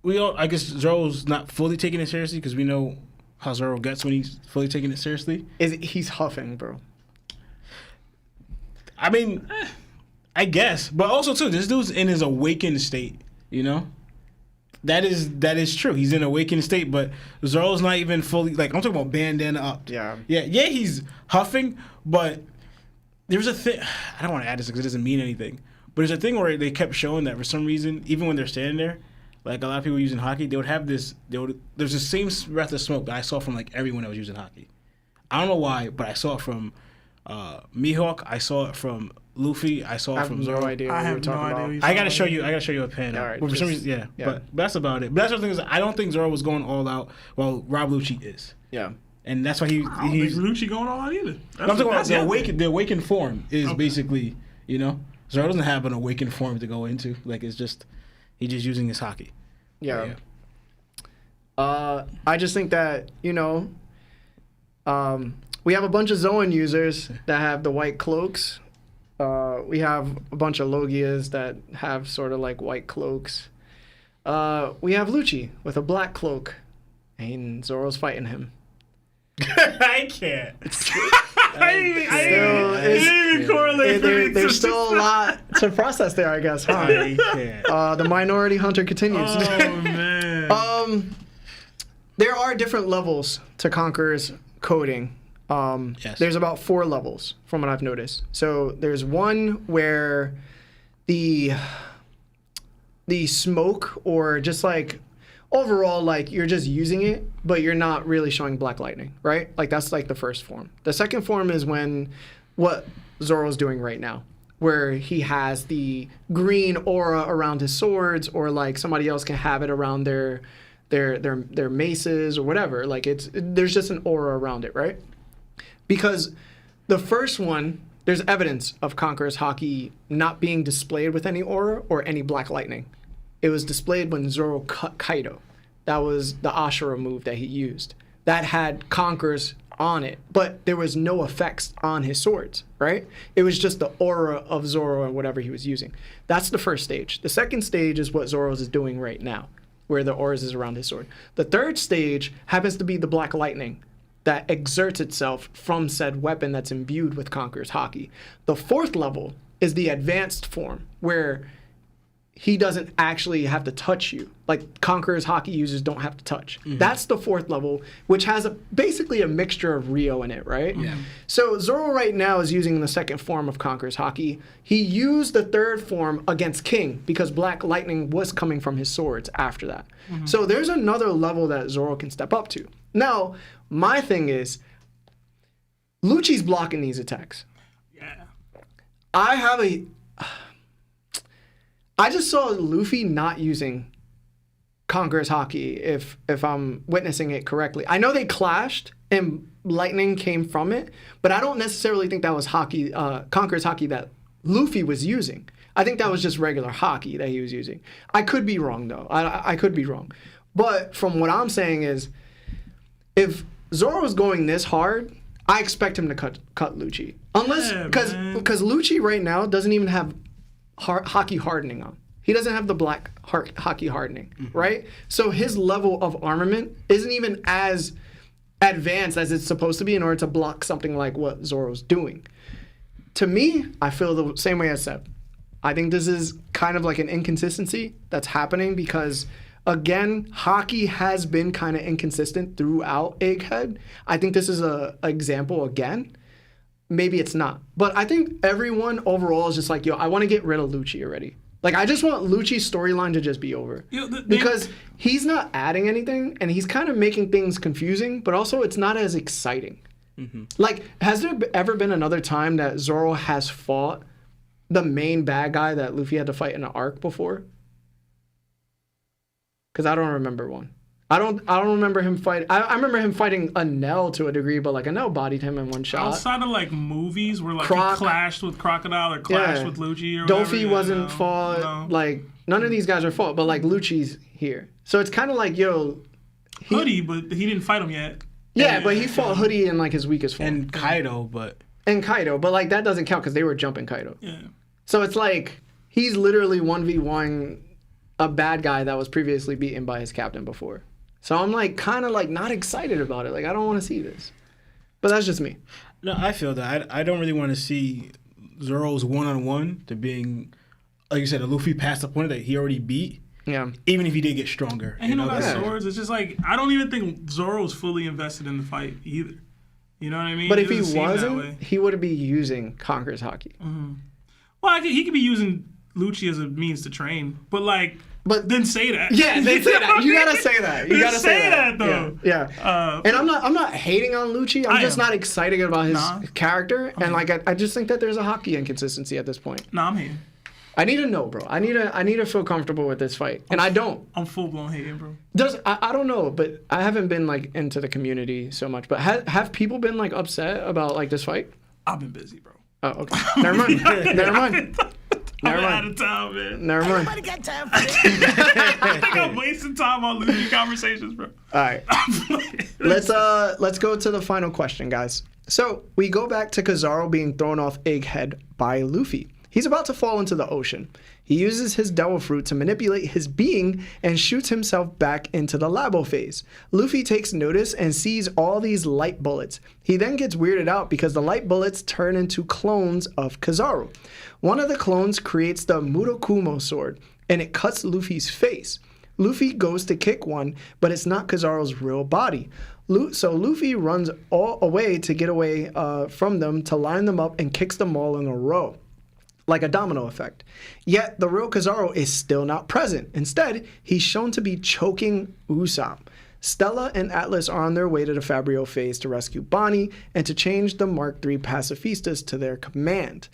I guess Zoro's not fully taking it seriously because we know how Zoro gets when he's fully taking it seriously. He's huffing, bro. I mean, I guess, but also too, this dude's in his awakened state. You know, that is true. He's in an awakened state, but Zoro's not even fully. Like I'm talking about bandana up. Yeah. Yeah. He's huffing, but there's a thing. I don't want to add this because it doesn't mean anything. But there's a thing where they kept showing that for some reason, even when they're standing there, like a lot of people using Haki, they would have this. There's the same breath of smoke that I saw from like everyone that was using Haki. I don't know why, but I saw it from Mihawk. I saw it from Luffy. I saw I it have from no Zoro. idea I what have you're no talking idea. about. what you're I gotta talking show you a pen. All right, but for some just- reason, yeah. But that's about it. But that's the thing is, I don't think Zoro was going all out. Well, Rob Lucci is, Yeah. and that's why I don't he's. think Lucci going all out either. I'm talking about the awakened. awakened form is Okay. basically, you know, Zoro doesn't have an awakened form to go into. Like it's just, he's just using his Haki. Yeah. I just think that, you know, we have a bunch of Zoan users that have the white cloaks. We have a bunch of Logias that have sort of like white cloaks. We have Lucci with a black cloak, and Zoro's fighting him. I can't. didn't even correlate. There's still a lot to process there, I guess, huh? The minority hunter continues. Oh, man. There are different levels to Conqueror's coding. Yes. There's about 4 levels from what I've noticed. So there's one where the smoke, or just like overall, like you're just using it, but you're not really showing black lightning, right? Like that's like the first form. The second form is when what Zoro's doing right now, where he has the green aura around his swords, or like somebody else can have it around their maces or whatever. Like there's just an aura around it, right? Because the first one, there's evidence of Conqueror's Haki not being displayed with any aura or any black lightning. It was displayed when Zoro cut Kaido. That was the Ashura move that he used. That had Conqueror's on it, but there was no effects on his swords, right? It was just the aura of Zoro and whatever he was using. That's the first stage. The second stage is what Zoro's is doing right now, where the auras is around his sword. The third stage happens to be the black lightning that exerts itself from said weapon that's imbued with Conqueror's Haki. The fourth level is the advanced form, where he doesn't actually have to touch you. Like Conqueror's Haki users don't have to touch. Mm-hmm. That's the fourth level, which has basically a mixture of Rio in it, right? Yeah. So Zoro right now is using the second form of Conqueror's Haki. He used the third form against King because black lightning was coming from his swords after that. Mm-hmm. So there's another level that Zoro can step up to. Now, my thing is, Lucci's blocking these attacks. Yeah. I just saw Luffy not using Conqueror's Haki, if I'm witnessing it correctly. I know they clashed and lightning came from it, but I don't necessarily think that was Conqueror's Haki that Luffy was using. I think that was just regular Haki that he was using. I could be wrong, though. I could be wrong. But from what I'm saying is, if Zoro is going this hard, I expect him to cut Lucci. Unless, because Lucci right now doesn't even have Haki hardening on. He doesn't have the black Haki hardening, right? So his level of armament isn't even as advanced as it's supposed to be in order to block something like what Zoro's doing. To me, I feel the same way as Seb. I think this is kind of like an inconsistency that's happening because, again, Haki has been kind of inconsistent throughout Egghead. I think this is an example again. Maybe it's not. But I think everyone overall is just like, yo, I want to get rid of Lucci already. Like, I just want Lucci's storyline to just be over. Because he's not adding anything, and he's kind of making things confusing, but also it's not as exciting. Mm-hmm. Like, has there ever been another time that Zoro has fought the main bad guy that Luffy had to fight in an arc before? Because I don't remember one. I don't remember him fighting. I remember him fighting Enel to a degree, but like Enel bodied him in one shot. Outside of like movies where like he clashed with Crocodile or clashed with Lucci or whatever. Dofi wasn't fought. No. Like none of these guys are fought, but like Lucci's here. So it's kind of like, yo, Hoodie, but he didn't fight him yet. Yeah, but he fought Hoodie in like his weakest form. And Kaido, but like that doesn't count because they were jumping Kaido. Yeah. So it's like he's literally 1v1 a bad guy that was previously beaten by his captain before. So I'm like kind of like not excited about it. Like I don't want to see this. But that's just me. No, I feel that. I don't really want to see Zoro's one-on-one to being, like you said, a Luffy past opponent that he already beat. Yeah. Even if he did get stronger. And he don't got swords. It's just like, I don't even think Zoro's fully invested in the fight either. You know what I mean? But if he wasn't, he would be using Conqueror's Haki. Mm-hmm. Well, he could be using Lucci as a means to train. But like... But then say that. Yeah, then say that. You gotta say that. You gotta say that though. Yeah. And I'm not hating on Lucci. I'm just not excited about his character. And like I just think that there's a Haki inconsistency at this point. Nah, I'm hating. I need to know, bro. I need to feel comfortable with this fight. And I don't. I'm full blown hating, bro. I don't know, but I haven't been like into the community so much. But have people been like upset about like this fight? I've been busy, bro. Oh, okay. Never mind. I'm out of time, man. Never mind. Nobody got time for this. I think I'm wasting time on losing conversations, bro. All right. Let's go to the final question, guys. So we go back to Kizaru being thrown off Egghead by Luffy. He's about to fall into the ocean. He uses his devil fruit to manipulate his being and shoots himself back into the labo phase. Luffy takes notice and sees all these light bullets. He then gets weirded out because the light bullets turn into clones of Kizaru. One of the clones creates the Murakumo sword, and it cuts Luffy's face. Luffy goes to kick one, but it's not Kizaru's real body. So Luffy runs all away to get away from them to line them up and kicks them all in a row, like a domino effect. Yet the real Kizaru is still not present. Instead, he's shown to be choking Usopp. Stella and Atlas are on their way to the Fabrio phase to rescue Bonnie and to change the Mark III Pacifistas to their command.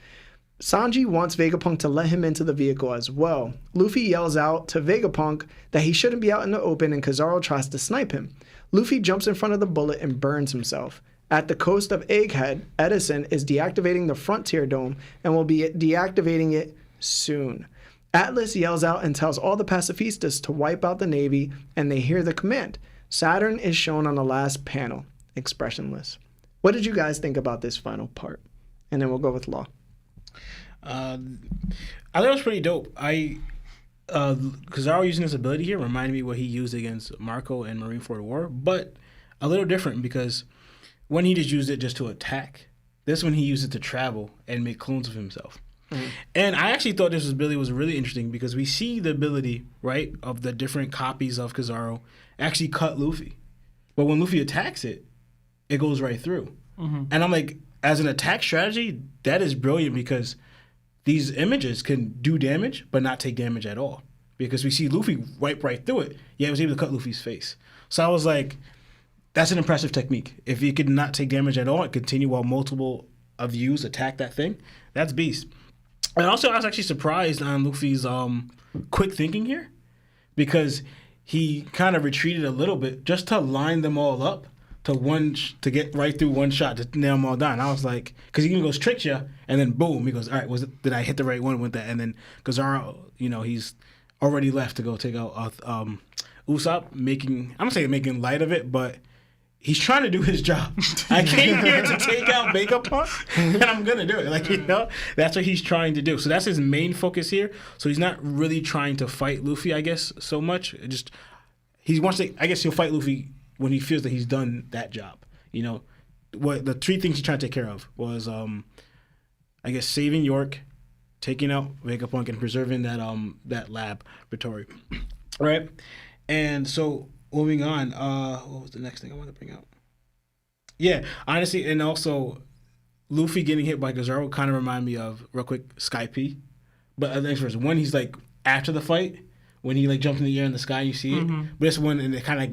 Sanji wants Vegapunk to let him into the vehicle as well. Luffy yells out to Vegapunk that he shouldn't be out in the open, and Kizaru tries to snipe him. Luffy jumps in front of the bullet and burns himself. At the coast of Egghead, Edison is deactivating the Frontier Dome and will be deactivating it soon. Atlas yells out and tells all the Pacifistas to wipe out the Navy, and they hear the command. Saturn is shown on the last panel, expressionless. What did you guys think about this final part? And then we'll go with Law. I thought it was pretty dope. Kizaru using his ability here reminded me what he used against Marco and Marineford War, but a little different because when he just used it just to attack, this one he used it to travel and make clones of himself. Mm-hmm. And I actually thought this ability was really interesting because we see the ability, right, of the different copies of Kizaru actually cut Luffy. But when Luffy attacks it, it goes right through. Mm-hmm. And I'm like, as an attack strategy, that is brilliant because these images can do damage but not take damage at all. Because we see Luffy wipe right through it, yet it was able to cut Luffy's face. So I was like, that's an impressive technique. If you could not take damage at all and continue while multiple of yous attack that thing, that's beast. And also, I was actually surprised on Luffy's quick thinking here because he kind of retreated a little bit just to line them all up to get right through one shot to nail them all down. I was like, because he even goes trick you, and then boom, he goes, all right, did I hit the right one with that? And then Kizaru, he's already left to go take out Usopp, I'm not saying making light of it, but he's trying to do his job. I came here to take out Vegapunk, and I'm going to do it. That's what he's trying to do. So that's his main focus here. So he's not really trying to fight Luffy, I guess, so much. He wants to, I guess he'll fight Luffy when he feels that he's done that job. What the three things he's trying to take care of was, I guess, saving York, taking out Vegapunk, and preserving that laboratory. Right? And so moving on, what was the next thing I wanted to bring up? Yeah, honestly, and also Luffy getting hit by Kizaru kind of reminded me of, real quick, Skype. But I think first, when he's like after the fight, when he like jumped in the air in the sky, you see it. Mm-hmm. But this one, and it kind of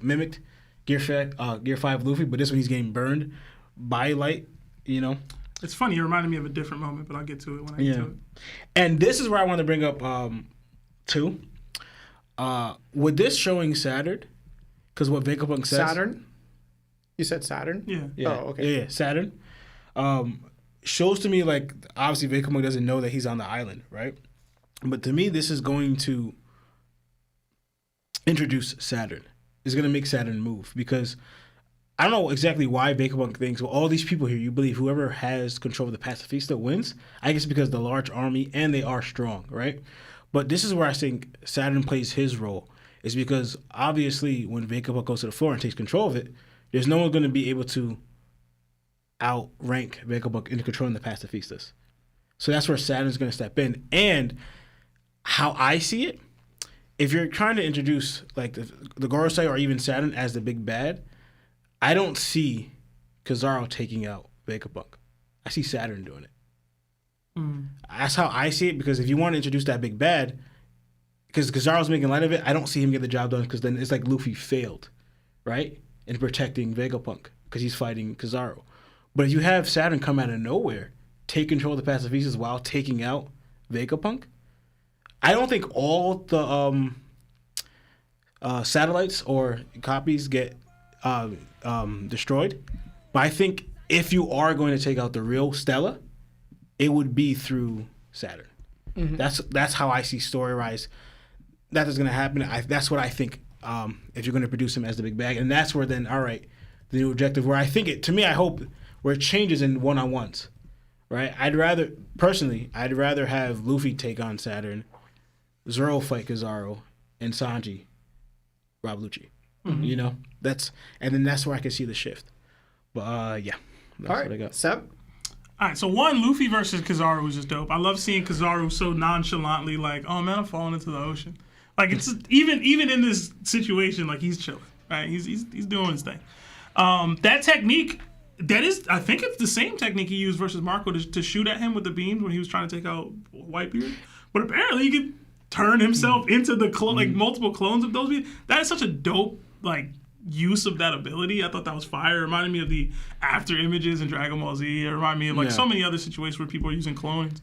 mimicked Gear 5 Luffy, but this one he's getting burned by light, It's funny, it reminded me of a different moment, but I'll get to it when I get to it. And this is where I want to bring up too. With this showing Saturn, because what Vegapunk says... Saturn? You said Saturn? Yeah. Oh, okay. Yeah, Saturn. Shows to me, like, obviously Vegapunk doesn't know that he's on the island, right? But to me, this is going to introduce Saturn. It's going to make Saturn move, because I don't know exactly why Vegapunk thinks, well, all these people here, you believe whoever has control of the Pacifista wins? I guess because of the large army, and they are strong, right? But this is where I think Saturn plays his role, is because obviously when Vegapunk goes to the floor and takes control of it, there's no one going to be able to outrank Vegapunk in controlling the Pacifistas. So that's where Saturn's going to step in. And how I see it, if you're trying to introduce like the Gorosei or even Saturn as the big bad, I don't see Kizaru taking out Vegapunk. I see Saturn doing it. That's how I see it, because if you want to introduce that big bad, because Kizaru's making light of it, I don't see him get the job done, because then it's like Luffy failed, right, in protecting Vegapunk because he's fighting Kizaru. But if you have Saturn come out of nowhere, take control of the Pacifistas while taking out Vegapunk, I don't think all the satellites or copies get destroyed. But I think if you are going to take out the real Stella, it would be through Saturn. Mm-hmm. That's how I see story-wise that is going to happen. That's what I think if you're going to produce him as the big bag. And that's where then, all right, the new objective, where I think it, to me, I hope, where it changes in one-on-ones. right? I'd rather have Luffy take on Saturn, Zoro fight Kizaru, and Sanji rob Lucci. You know, that's where I can see the shift. But yeah, that's All right, what I got. Seb? All right, so one, Luffy versus Kizaru was just dope. I love seeing Kizaru so nonchalantly like, oh man, I'm falling into the ocean. Like it's just, even in this situation, like he's chilling, right? He's doing his thing. That technique, I think it's the same technique he used versus Marco to shoot at him with the beams when he was trying to take out Whitebeard. But apparently he could turn himself into the like multiple clones of those beams. That is such a dope like use of that ability. I thought that was fire. It reminded me of the after images in Dragon Ball Z. It reminded me of like so many other situations where people are using clones.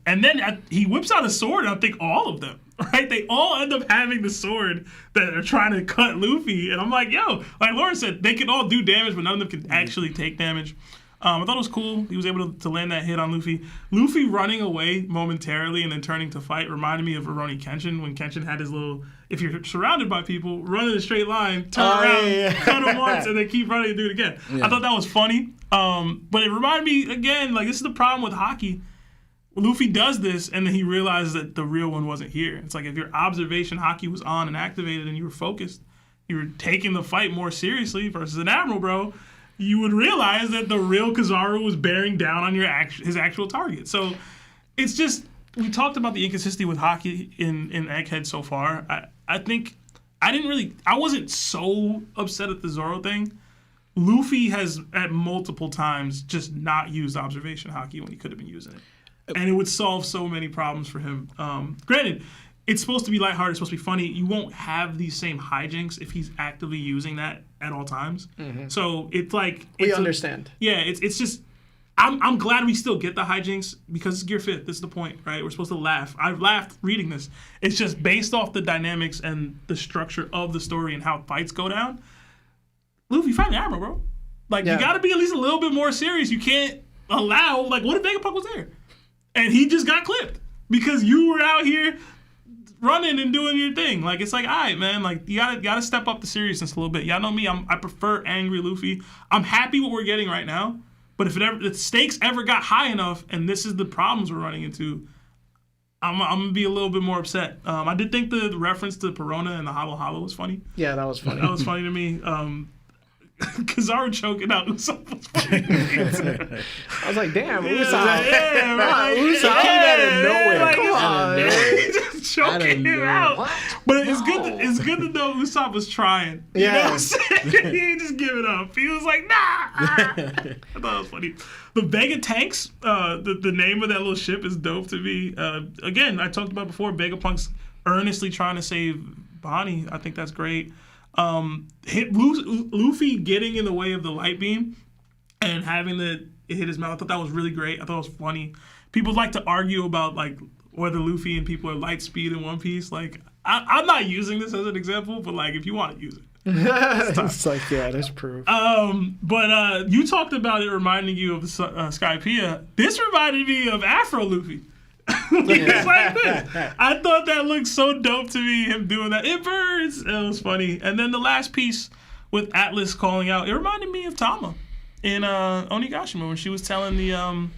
And then he whips out a sword, and I think all of them, right? They all end up having the sword that are trying to cut Luffy. And I'm like, yo, like Lauren said, they can all do damage, but none of them can actually take damage. I thought it was cool. He was able to land that hit on Luffy. Luffy running away momentarily and then turning to fight reminded me of Rurouni Kenshin when Kenshin had his little, if you're surrounded by people, run in a straight line, turn around, cut them once, and then keep running and do it again. I thought that was funny. But it reminded me, again, like this is the problem with Haki. Luffy does this, and then he realizes that the real one wasn't here. It's like if your observation Haki was on and activated and you were focused, you were taking the fight more seriously versus an Admiral, bro, you would realize that the real Kizaru was bearing down on his actual target. So it's just, we talked about the inconsistency with Haki in Egghead so far. I think I wasn't so upset at the Zoro thing. Luffy has at multiple times just not used observation Haki when he could have been using it. And it would solve so many problems for him. Granted, it's supposed to be lighthearted, it's supposed to be funny. You won't have these same hijinks if he's actively using that at all times. So it's like... We understand. It's just... I'm glad we still get the hijinks because it's Gear 5th. This is the point, right? We're supposed to laugh. I've laughed reading this. It's just based off the dynamics and the structure of the story and how fights go down. Luffy, find the Admiral, bro. Like, you got to be at least a little bit more serious. You can't allow... Like, what if Vegapunk was there? And he just got clipped because you were out here running and doing your thing. Like, it's like, all right, man, like, you gotta step up the seriousness a little bit. Y'all know me, I prefer angry Luffy. I'm happy what we're getting right now, but if the stakes ever got high enough and this is the problems we're running into, I'm gonna be a little bit more upset. I did think the reference to Perona and the Hollow Hollow was funny. Yeah, that was funny. That was funny to me. Kizaru choking out Usopp was funny. I was like, damn, Usopp. Yeah, right. Usopp came out of nowhere. Like, Come on, man. just choking him out. What? But it's good to know Usopp was trying. You know what I'm saying? He ain't just giving up. He was like, nah. I thought it was funny. The Vega tanks, the name of that little ship is dope to me. Again, I talked about before, Vegapunk's earnestly trying to save Bonney. I think that's great. Luffy getting in the way of the light beam and having it hit his mouth. I thought that was really great. I thought it was funny. People like to argue about like whether Luffy and people are light speed in One Piece. Like I'm not using this as an example, but like if you want to use it, it's like there's proof. But you talked about it reminding you of Skypiea. This reminded me of Afro Luffy. It's like this. I thought that looked so dope to me, him doing that. It burns. It was funny. And then the last piece with Atlas calling out, it reminded me of Tama in Onigashima when she was telling the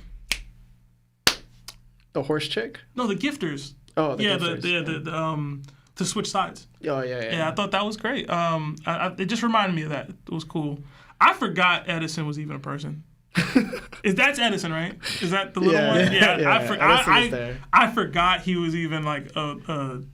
horse chick? No, the gifters. Oh, the gifters. gifters. To switch sides. Oh, yeah. Yeah, I thought that was great. It just reminded me of that. It was cool. I forgot Edison was even a person. That's Edison, right? Is that the little one? Yeah. I forgot he was even like a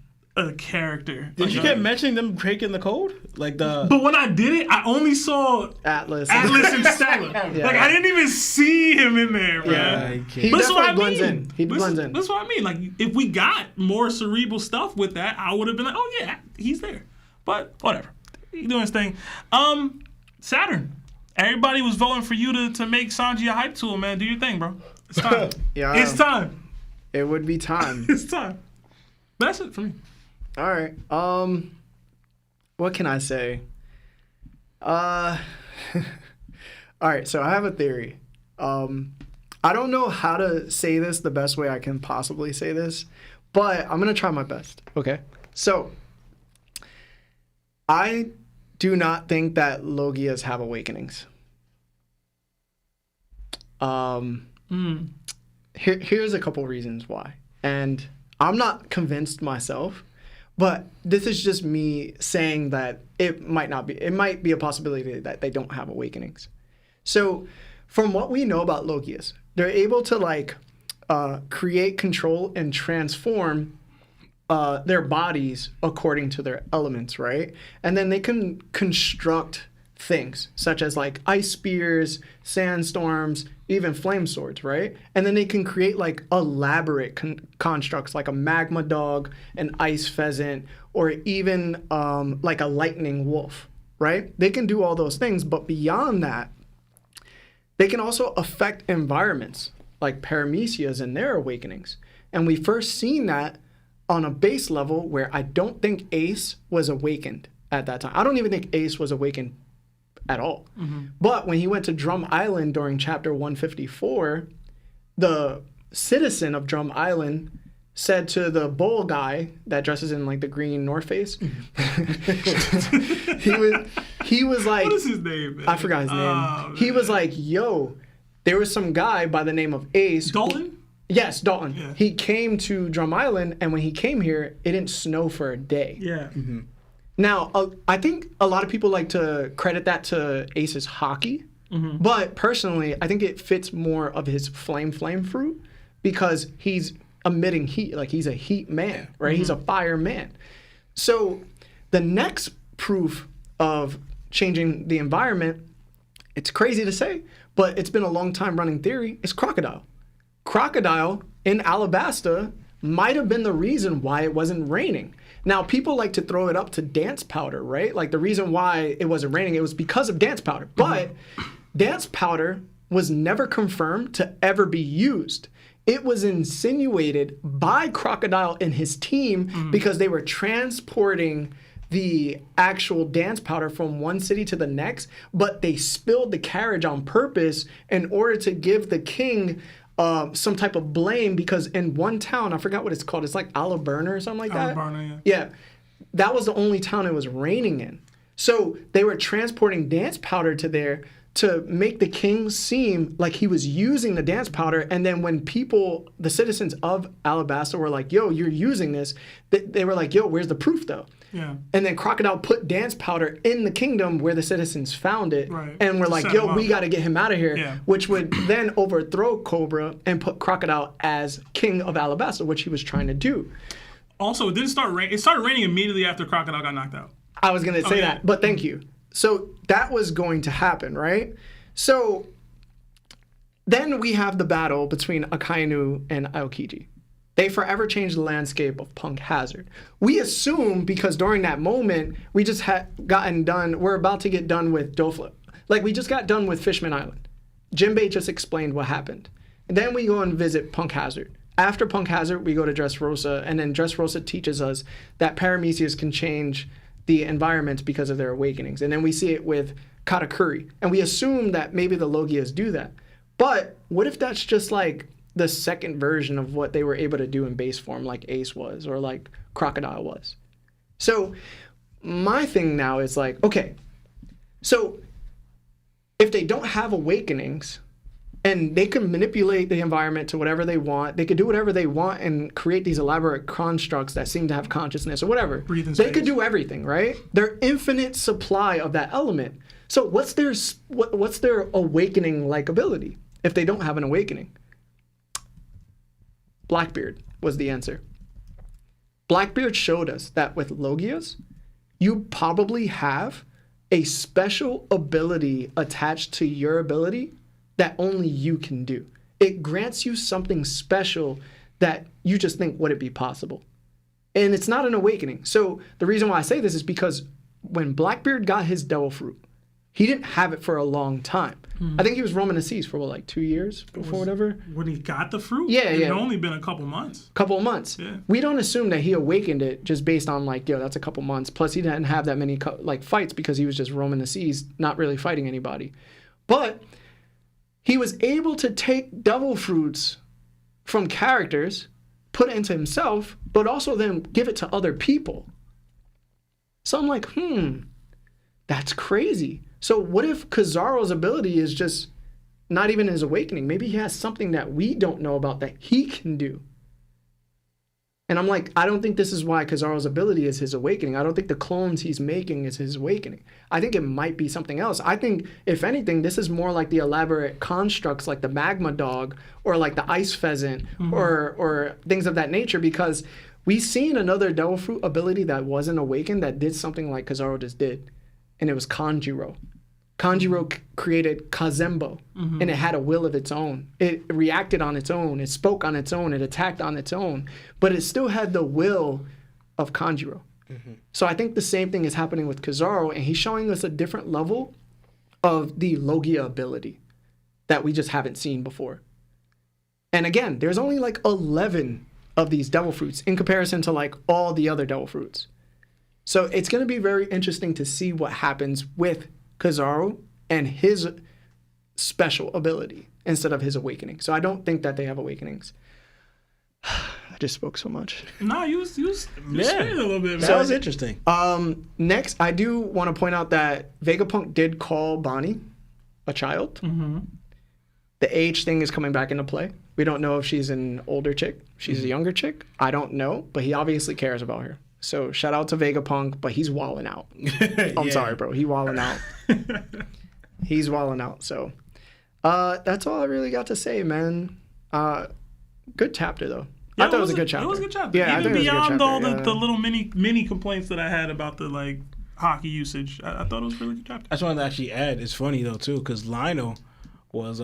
character. Did you get mentioning them breaking the code? But when I did it, I only saw Atlas and Stella. Like I didn't even see him in there, man. Yeah, he definitely blends in. He blends in. That's what I mean. Like if we got more cerebral stuff with that, I would have been like, oh yeah, he's there. But whatever, he's doing his thing. Saturn. Everybody was voting for you to make Sanji a hype tool, man. Do your thing, bro. It's time. It's time. It would be time. It's time. That's it for me. All right. What can I say? All right. So I have a theory. I don't know how to say this the best way I can possibly say this, but I'm gonna try my best. Okay. So I do not think that Logias have awakenings. Here's a couple reasons why. And I'm not convinced myself, but this is just me saying that it might be a possibility that they don't have awakenings. So from what we know about Logias, they're able to like create, control, and transform their bodies according to their elements, right? And then they can construct things such as like ice spears, sandstorms, even flame swords, right? And then they can create like elaborate constructs like a magma dog, an ice pheasant, or even like a lightning wolf, right? They can do all those things, but beyond that, they can also affect environments like Paramecia's and their awakenings. And we first seen that on a base level where I don't think Ace was awakened at that time. I don't even think Ace was awakened at all. But when he went to Drum Island during chapter 154, the citizen of Drum Island said to the bull guy that dresses in like the green North Face, he was like, what is his name, man? I forgot his name. He was like, yo, there was some guy by the name of Ace. Dalton? Yes, Dalton. Yeah. He came to Drum Island, and when he came here, it didn't snow for a day. Yeah. Now, I think a lot of people like to credit that to Ace's Haki, but personally, I think it fits more of his flame fruit because he's emitting heat, like he's a heat man, right? He's a fire man. So the next proof of changing the environment, it's crazy to say, but it's been a long time running theory, is Crocodile. Crocodile in Alabasta might have been the reason why it wasn't raining. Now, people like to throw it up to dance powder, right? Like the reason why it wasn't raining, it was because of dance powder. But dance powder was never confirmed to ever be used. It was insinuated by Crocodile and his team because they were transporting the actual dance powder from one city to the next, but they spilled the carriage on purpose in order to give the king some type of blame, because in one town, I forgot what it's called, it's like Alaburna or something like that. Alaburna, Yeah, that was the only town it was raining in. So they were transporting dance powder to there to make the king seem like he was using the dance powder. And then when people, the citizens of Alabasta were like, yo, you're using this, they were like, yo, where's the proof though? Yeah. And then Crocodile put dance powder in the kingdom where the citizens found it. Right. And we're like, Set yo, him we up. got to get him out of here, Yeah. which would then overthrow Cobra and put Crocodile as king of Alabasta, which he was trying to do. Also, it didn't start raining. It started raining immediately after Crocodile got knocked out. I was going to say yeah. that, but thank you. So that was going to happen, right? So then we have the battle between Akainu and Aokiji. They forever changed the landscape of Punk Hazard. We assume because during that moment, we just had gotten done, we're about to get done with Dofla. Like we just got done with Fishman Island. Jinbei just explained what happened. And then we go and visit Punk Hazard. After Punk Hazard, we go to Dressrosa, and then Dressrosa teaches us that Paramecias can change the environment because of their awakenings. And then we see it with Katakuri. And we assume that maybe the Logias do that. But what if that's just like the second version of what they were able to do in base form, like Ace was, or like Crocodile was? So my thing now is like, okay, so if they don't have awakenings and they can manipulate the environment to whatever they want, they could do whatever they want and create these elaborate constructs that seem to have consciousness or whatever. Breathe in They space. could do everything, right? Their infinite supply of that element. So what's their awakening like ability if they don't have an awakening? Blackbeard was the answer. Blackbeard showed us that with Logias, you probably have a special ability attached to your ability that only you can do. It grants you something special that you just think, would it be possible? And it's not an awakening. So the reason why I say this is because when Blackbeard got his Devil Fruit, he didn't have it for a long time. I think he was roaming the seas for, like 2 years before whatever? When he got the fruit? Yeah, It yeah. had only been a couple months. Couple of months. Yeah. We don't assume that he awakened it just based on like, yo, that's a couple months. Plus he didn't have that many like fights because he was just roaming the seas, not really fighting anybody. But he was able to take devil fruits from characters, put it into himself, but also then give it to other people. So I'm like, that's crazy. So what if Kizaru's ability is just not even his awakening. Maybe he has something that we don't know about that he can do. And I'm like, I don't think this is why Kizaru's ability is his awakening. I don't think the clones he's making is his awakening. I think it might be something else. I think, if anything, this is more like the elaborate constructs like the magma dog or like the ice pheasant or things of that nature, because we've seen another devil fruit ability that wasn't awakened that did something like Kizaru just did. And it was Kanjiro. Kanjiro created Kazembo, and it had a will of its own. It reacted on its own. It spoke on its own. It attacked on its own. But it still had the will of Kanjiro. So I think the same thing is happening with Kizaru, and he's showing us a different level of the Logia ability that we just haven't seen before. And again, there's only like 11 of these devil fruits in comparison to like all the other devil fruits. So it's going to be very interesting to see what happens with Kizaru and his special ability instead of his awakening. So I don't think that they have awakenings. I just spoke so much. Nah, you was saying a little bit. That was interesting. Next, I do want to point out that Vegapunk did call Bonney a child. The age thing is coming back into play. We don't know if she's an older chick. She's a younger chick. I don't know, but he obviously cares about her. So shout out to Vegapunk, but he's walling out. I'm sorry, bro. He walling out. He's walling out. So that's all I really got to say, man. Good chapter, though. Yeah, I thought it was a good chapter. It was a good chapter. Yeah, even beyond all the the little mini complaints that I had about the like hockey usage, I thought it was a really good chapter. I just wanted to actually add, it's funny though too, because Lionel was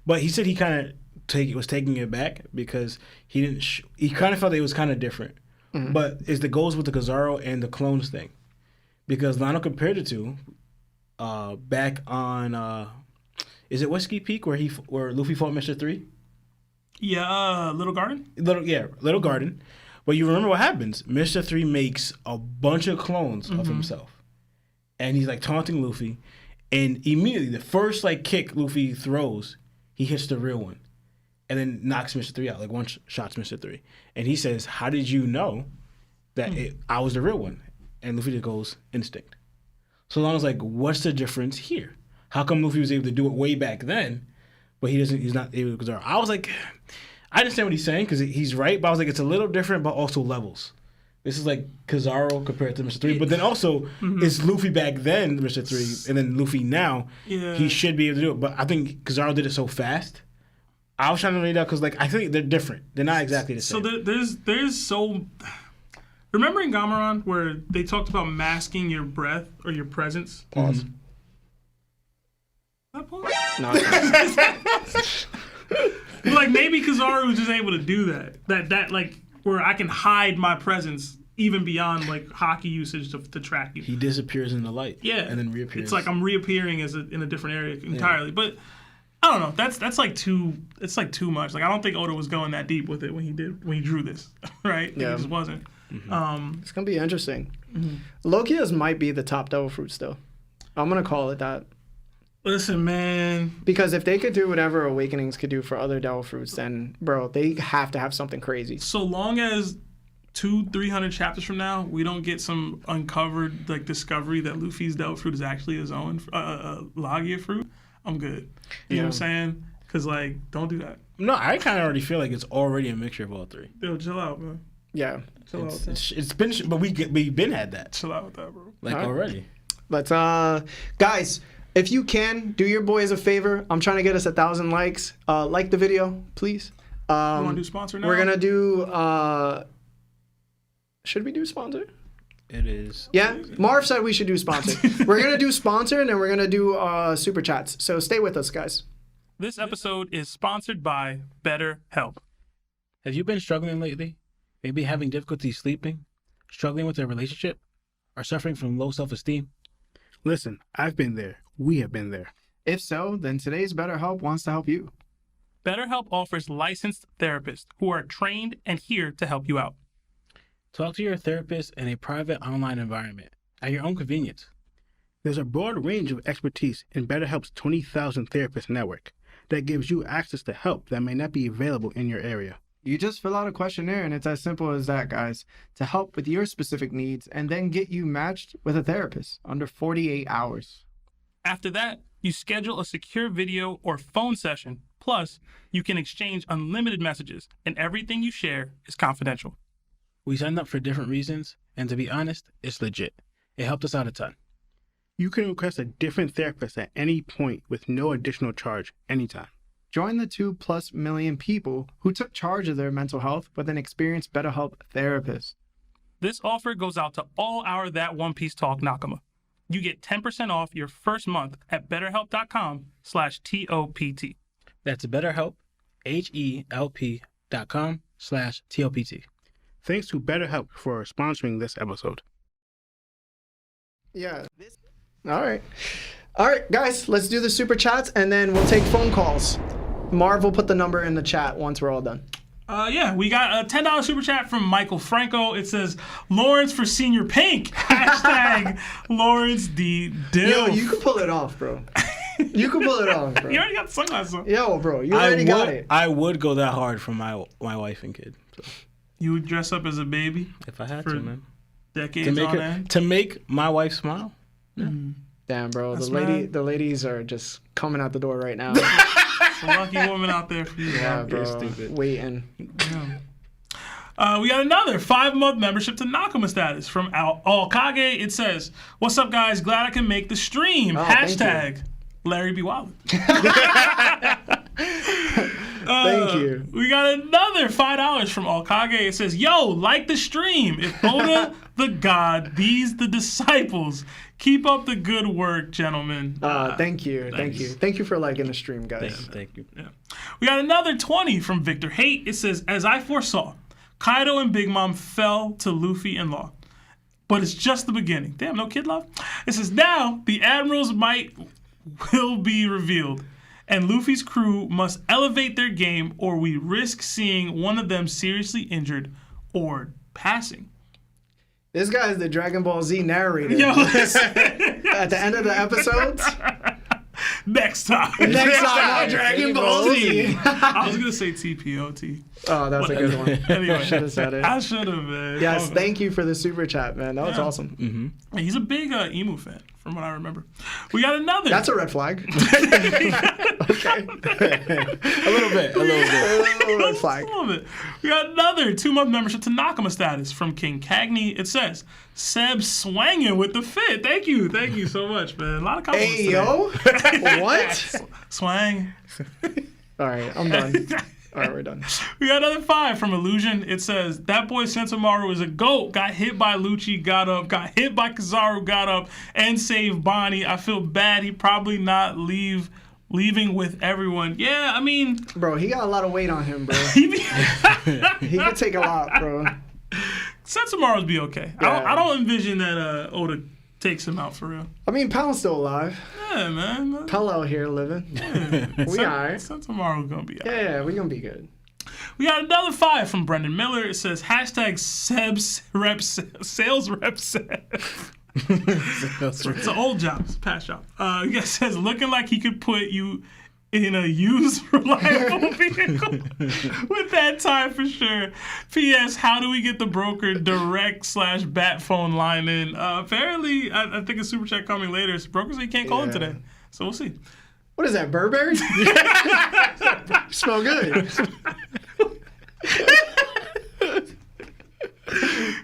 but he said he kind of was taking it back because he didn't he kind of felt it was kind of different. But it's the goes with the Kizaru and the clones thing, because Lionel compared it to back on is it Whiskey Peak where Luffy fought Mr. 3? Yeah, Little Garden. Little Garden. But you remember what happens? Mr. 3 makes a bunch of clones of himself, and he's like taunting Luffy, and immediately the first like kick Luffy throws, he hits the real one, and then knocks Mr. 3 out, like one shots Mr. 3. And he says, how did you know that I was the real one? And Luffy just goes, instinct. So long as like, what's the difference here? How come Luffy was able to do it way back then, but he's not able to? I was like, I understand what he's saying because he's right, but I was like, it's a little different, but also levels. This is like Kizaru compared to Mr. 3, but then also it's Luffy back then, Mr. 3, and then Luffy now. Yeah. He should be able to do it, but I think Kizaru did it so fast. I was trying to read out because, like, I think they're different. They're not exactly the same. So there's so. Remember in Gameron where they talked about masking your breath or your presence? Pause. That pause? No. Like maybe Kizaru was just able to do that. That like where I can hide my presence even beyond like hockey usage to track you. He disappears in the light. Yeah. And then reappears. It's like I'm reappearing in a different area entirely, but. I don't know. That's like too. It's like too much. Like I don't think Oda was going that deep with it when he drew this, right? Yeah, he just wasn't. It's gonna be interesting. Logias might be the top devil fruit still. I'm gonna call it that. Listen, man. Because if they could do whatever Awakenings could do for other devil fruits, then bro, they have to have something crazy. So long as 200-300 chapters from now, we don't get some uncovered like discovery that Luffy's devil fruit is actually his own Logia fruit, I'm good. You know what I'm saying? Because, like, don't do that. No, I kind of already feel like it's already a mixture of all three. Yo, chill out, man. Yeah. Chill out with that. It's been, but we've been had that. Chill out with that, bro. Like, already. But, guys, if you can, do your boys a favor. I'm trying to get us 1,000 likes. Like the video, please. You want to do sponsor now? We're going to do, should we do sponsor? It is. Yeah, Marv said we should do sponsor. We're going to do sponsor, and then we're going to do super chats. So stay with us, guys. This episode is sponsored by BetterHelp. Have you been struggling lately? Maybe having difficulty sleeping, struggling with a relationship, or suffering from low self-esteem? Listen, I've been there. We have been there. If so, then today's BetterHelp wants to help you. BetterHelp offers licensed therapists who are trained and here to help you out. Talk to your therapist in a private online environment at your own convenience. There's a broad range of expertise in BetterHelp's 20,000 therapist network that gives you access to help that may not be available in your area. You just fill out a questionnaire, and it's as simple as that, guys, to help with your specific needs and then get you matched with a therapist under 48 hours. After that, You schedule a secure video or phone session. Plus, you can exchange unlimited messages, and everything you share is confidential. We signed up for different reasons, and to be honest, it's legit. It helped us out a ton. You can request a different therapist at any point with no additional charge anytime. Join the 2+ million people who took charge of their mental health with an experienced BetterHelp therapist. This offer goes out to all our That One Piece Talk Nakama. You get 10% off your first month at betterhelp.com/TOPT. That's BetterHelp, HELP.com/TOPT. Thanks to BetterHelp for sponsoring this episode. Yeah. All right. All right, guys, let's do the super chats and then we'll take phone calls. Marv will put the number in the chat once we're all done. Yeah, we got a $10 super chat from Michael Franco. It says, Lawrence for Senior Pink. Hashtag Lawrence D. Dill. Yo, you can pull it off, bro. You can pull it off, bro. You already got the sunglasses on. Yo, bro, you already got it. I would go that hard for my wife and kid. So. You would dress up as a baby? If I had to, man. Decades on end? To make my wife smile? Yeah. Damn, bro. That's The ladies are just coming out the door right now. Some lucky woman out there for you. Yeah, man. bro. You're stupid. Waiting. Yeah. We got another 5-month membership to Nakama status from 𝐴𝐿𝐼𝐴. It says, what's up, guys? Glad I can make the stream. Oh, Hashtag Larry B. Wallen. Thank you. We got another $5 from 𝐴𝐿𝐼𝐴. It says, yo, like the stream. If Oda the God, these the disciples. Keep up the good work, gentlemen. Thank you. Thanks. Thank you. Thank you for liking the stream, guys. Thank you. Yeah. We got another 20 from Victor Hate. It says, as I foresaw, Kaido and Big Mom fell to Luffy and Law. But it's just the beginning. Damn, no kid love. It says, now the Admiral's might will be revealed. And Luffy's crew must elevate their game or we risk seeing one of them seriously injured or passing. This guy is the Dragon Ball Z narrator. Yo, At the end of the episodes. next time. Next time on Dragon Ball Z. I was going to say TPOT. Oh, that's a good one. Anyway, Should have said it. I should have, man. Yes, thank you for the super chat, man. That was awesome. Mm-hmm. He's a big emu fan, from what I remember. We got another. That's a red flag. Okay. A little bit. A little red flag. I love it. We got another 2-month membership to Nakama status from King Cagney. It says, Seb swanging with the fit. Thank you so much, man. A lot of compliments Hey, today. yo. What? Swang. All right, I'm done. All right, we're done. We got another 5 from Illusion. It says, that boy Sentoumaru is a GOAT. Got hit by Lucci, got up. Got hit by Kizaru, got up. And saved Bonnie. I feel bad. He probably not leaving with everyone. Yeah, I mean. Bro, he got a lot of weight on him, bro. He could take a lot, bro. Sentoumaru's be okay. Yeah. I don't envision that Oda takes him out for real. I mean, Pound's still alive. Yeah, man. Pound out here living. Yeah. We all right. Sentoumaru's gonna be all right. Yeah, we gonna be good. We got another 5 from Brendan Miller. It says, hashtag Seb's rep, sales rep Seb. It's an old job. It's a past job. It says, looking like he could put you in a used reliable vehicle with that time for sure. P.S. How do we get the broker direct/bat phone line in? Apparently, I think a super chat coming later. Brokers, you can't call in today. So we'll see. What is that, Burberry? Smell good.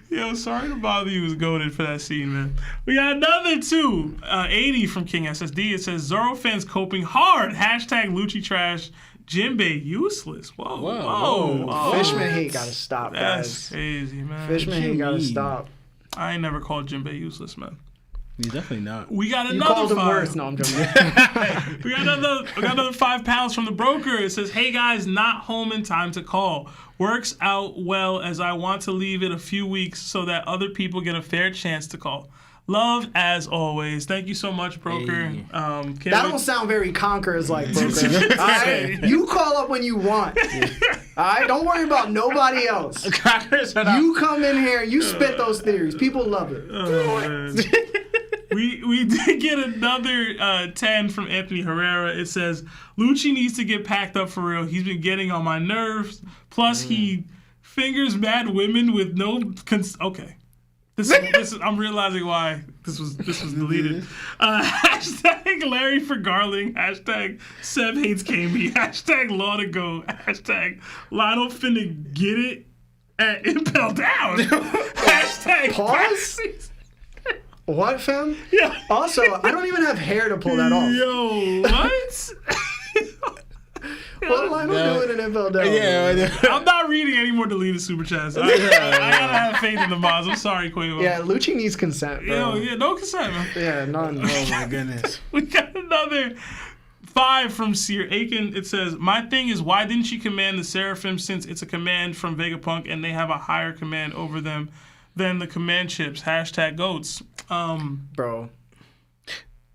Yo, sorry to bother you. Was goated for that scene, man. We got another 2. 80 from King SSD. It says, Zoro fans coping hard. Hashtag Lucci trash. Jinbei useless. Whoa. Fishman hate gotta stop, That's guys. crazy, man. Fishman hate gotta stop. I ain't never called Jinbei useless, man. He's definitely not. We got You another called him 5. worse. No, I'm joking. We got another £5 from the broker. It says, hey guys, not home in time to call. Works out well as I want to leave it a few weeks so that other people get a fair chance to call. Love as always. Thank you so much, broker. Hey. That don't sound very Conquerors like, broker. All right? You call up when you want. All right? Don't worry about nobody else. You come in here, you spit those theories. People love it. We did get another 10 from Anthony Herrera. It says, Lucci needs to get packed up for real. He's been getting on my nerves. Plus, he fingers mad women with no... Okay. This is, I'm realizing why This was deleted. Hashtag Larry for Garling. Hashtag Seb hates KB. Hashtag Law to Go. Hashtag Lionel finna get it at Impel Down. Hashtag Pause? What, fam? Yeah. Also, I don't even have hair to pull that off. Yo, what? What line am doing in NFL Down? Yeah, I'm not reading any more deleted super chats. I gotta have faith in the mods. I'm sorry, Quavo. Yeah, Lucci needs consent, bro. Yo, yeah, no consent, man. Yeah, none. oh my goodness. We got another 5 from Seer Aiken. It says, my thing is, why didn't she command the Seraphim since it's a command from Vegapunk and they have a higher command over them than the command chips? Hashtag goats. Bro,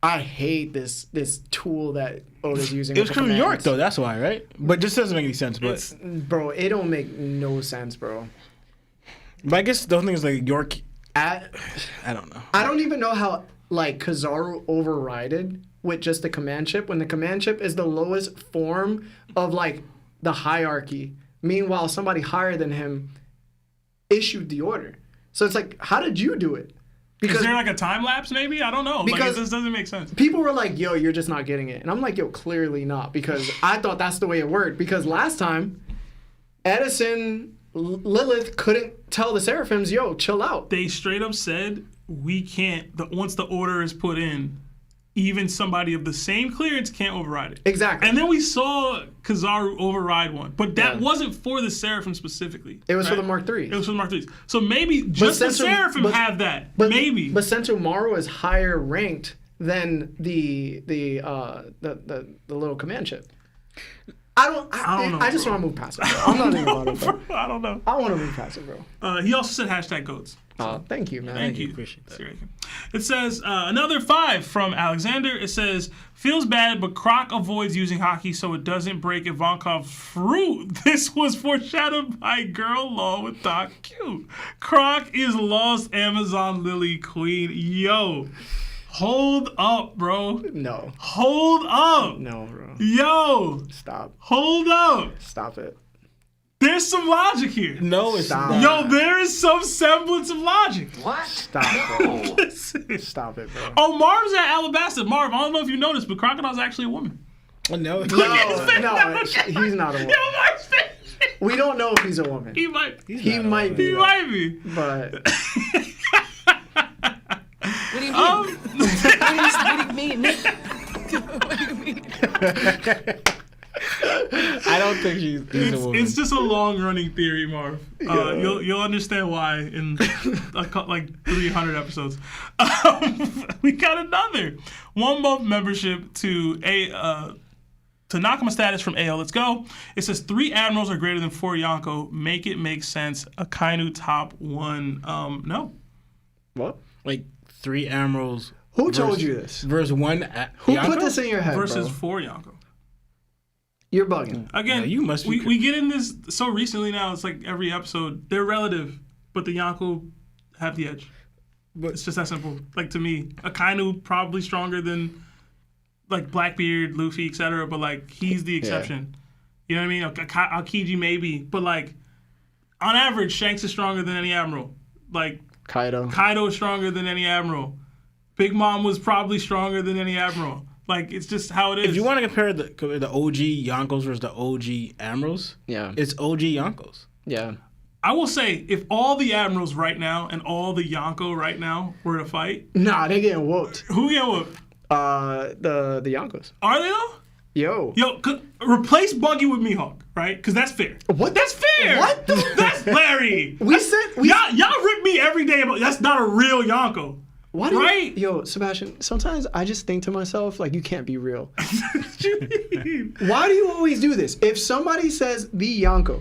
I hate this tool that Oda's using. It was with the from New York commands. though, that's why, right? But this doesn't make any sense. But Bro, it don't make no sense, bro. I guess the whole thing is like York. I don't know. I don't even know how like Kizaru overrided with just the command chip when the command chip is the lowest form of like the hierarchy. Meanwhile, somebody higher than him issued the order. So it's like, how did you do it? Is there like a time lapse maybe? I don't know. Because this doesn't make sense. people were like, yo, you're just not getting it. And I'm like, yo, clearly not. Because I thought that's the way it worked. Because last time, Edison, Lilith couldn't tell the Seraphims, yo, chill out. They straight up said, we can't, once the order is put in, even somebody of the same clearance can't override it. Exactly. And then we saw Kizaru override one. But that Yeah. wasn't for the Seraphim specifically. It was for right? the Mark III. It was for the Mark IIIs. So maybe just the Seraphim have that. Maybe. But Sentoumaru is higher ranked than the little command chip. I don't know. I just want to move past it, bro. I'm not even about it, bro. I don't know. I want to move past it, bro. He also said hashtag goats. Thank you, man. Thank you. Appreciate that. It says, another 5 from Alexander. It says, feels bad, but Croc avoids using Haki so it doesn't break Ivankov's fruit. This was foreshadowed by Girl Law with Doc Q. Croc is lost Amazon Lily Queen. Yo, hold up, bro. No. Hold up. No, bro. Yo, Stop. hold up. Stop it. There's some logic here. No, it's Stop. not. Yo, there is some semblance of logic. What? Stop, bro. Listen. Stop it, bro. Oh, Marv's at Alabasta. Marv, I don't know if you noticed, but Crocodile's actually a woman. No, No, he's not a woman. Yo, Marv's face. We don't know if he's a woman. He might. He might be. He though. might be. But What do you mean? What do you mean? What do you mean? I don't think he's a woman. It's just a long-running theory, Marv. You'll understand why in like 300 episodes. We got another 1 month membership to Nakama status from AO. Let's go. It says 3 admirals are greater than 4 Yonko. Make it make sense. Akainu top 1. No. what? like 3 admirals. Who told you this? Versus 1. Who put this in your head, Versus bro? 4 Yonko. You're bugging. Again, Yeah, you must be we get in this so recently now. It's like every episode they're relative, but the Yonko have the edge. But It's just that simple. Like to me, Akainu probably stronger than like Blackbeard, Luffy, etc. But like he's the exception. You know what I mean? Aokiji maybe, but like on average, Shanks is stronger than any admiral. Like Kaido. Kaido is stronger than any admiral. Big Mom was probably stronger than any admiral. Like it's just how it is. if you want to compare the OG Yonkos versus the OG admirals, Yeah. it's OG Yonkos. Yeah. I will say, if all the admirals right now and all the Yonko right now were to fight, Nah, they getting whooped. who get whooped? The Yonkos. Are they though? Yo. Yo, replace Buggy with Mihawk, right? Because that's fair. What? That's fair. What the- That's Larry. We said Y'all rip me every day about that's not a real Yonko. What do you- Right? Yo, Sebastian, sometimes I just think to myself, like, you can't be real. What you mean? Why do you always do this? If somebody says the Yonko,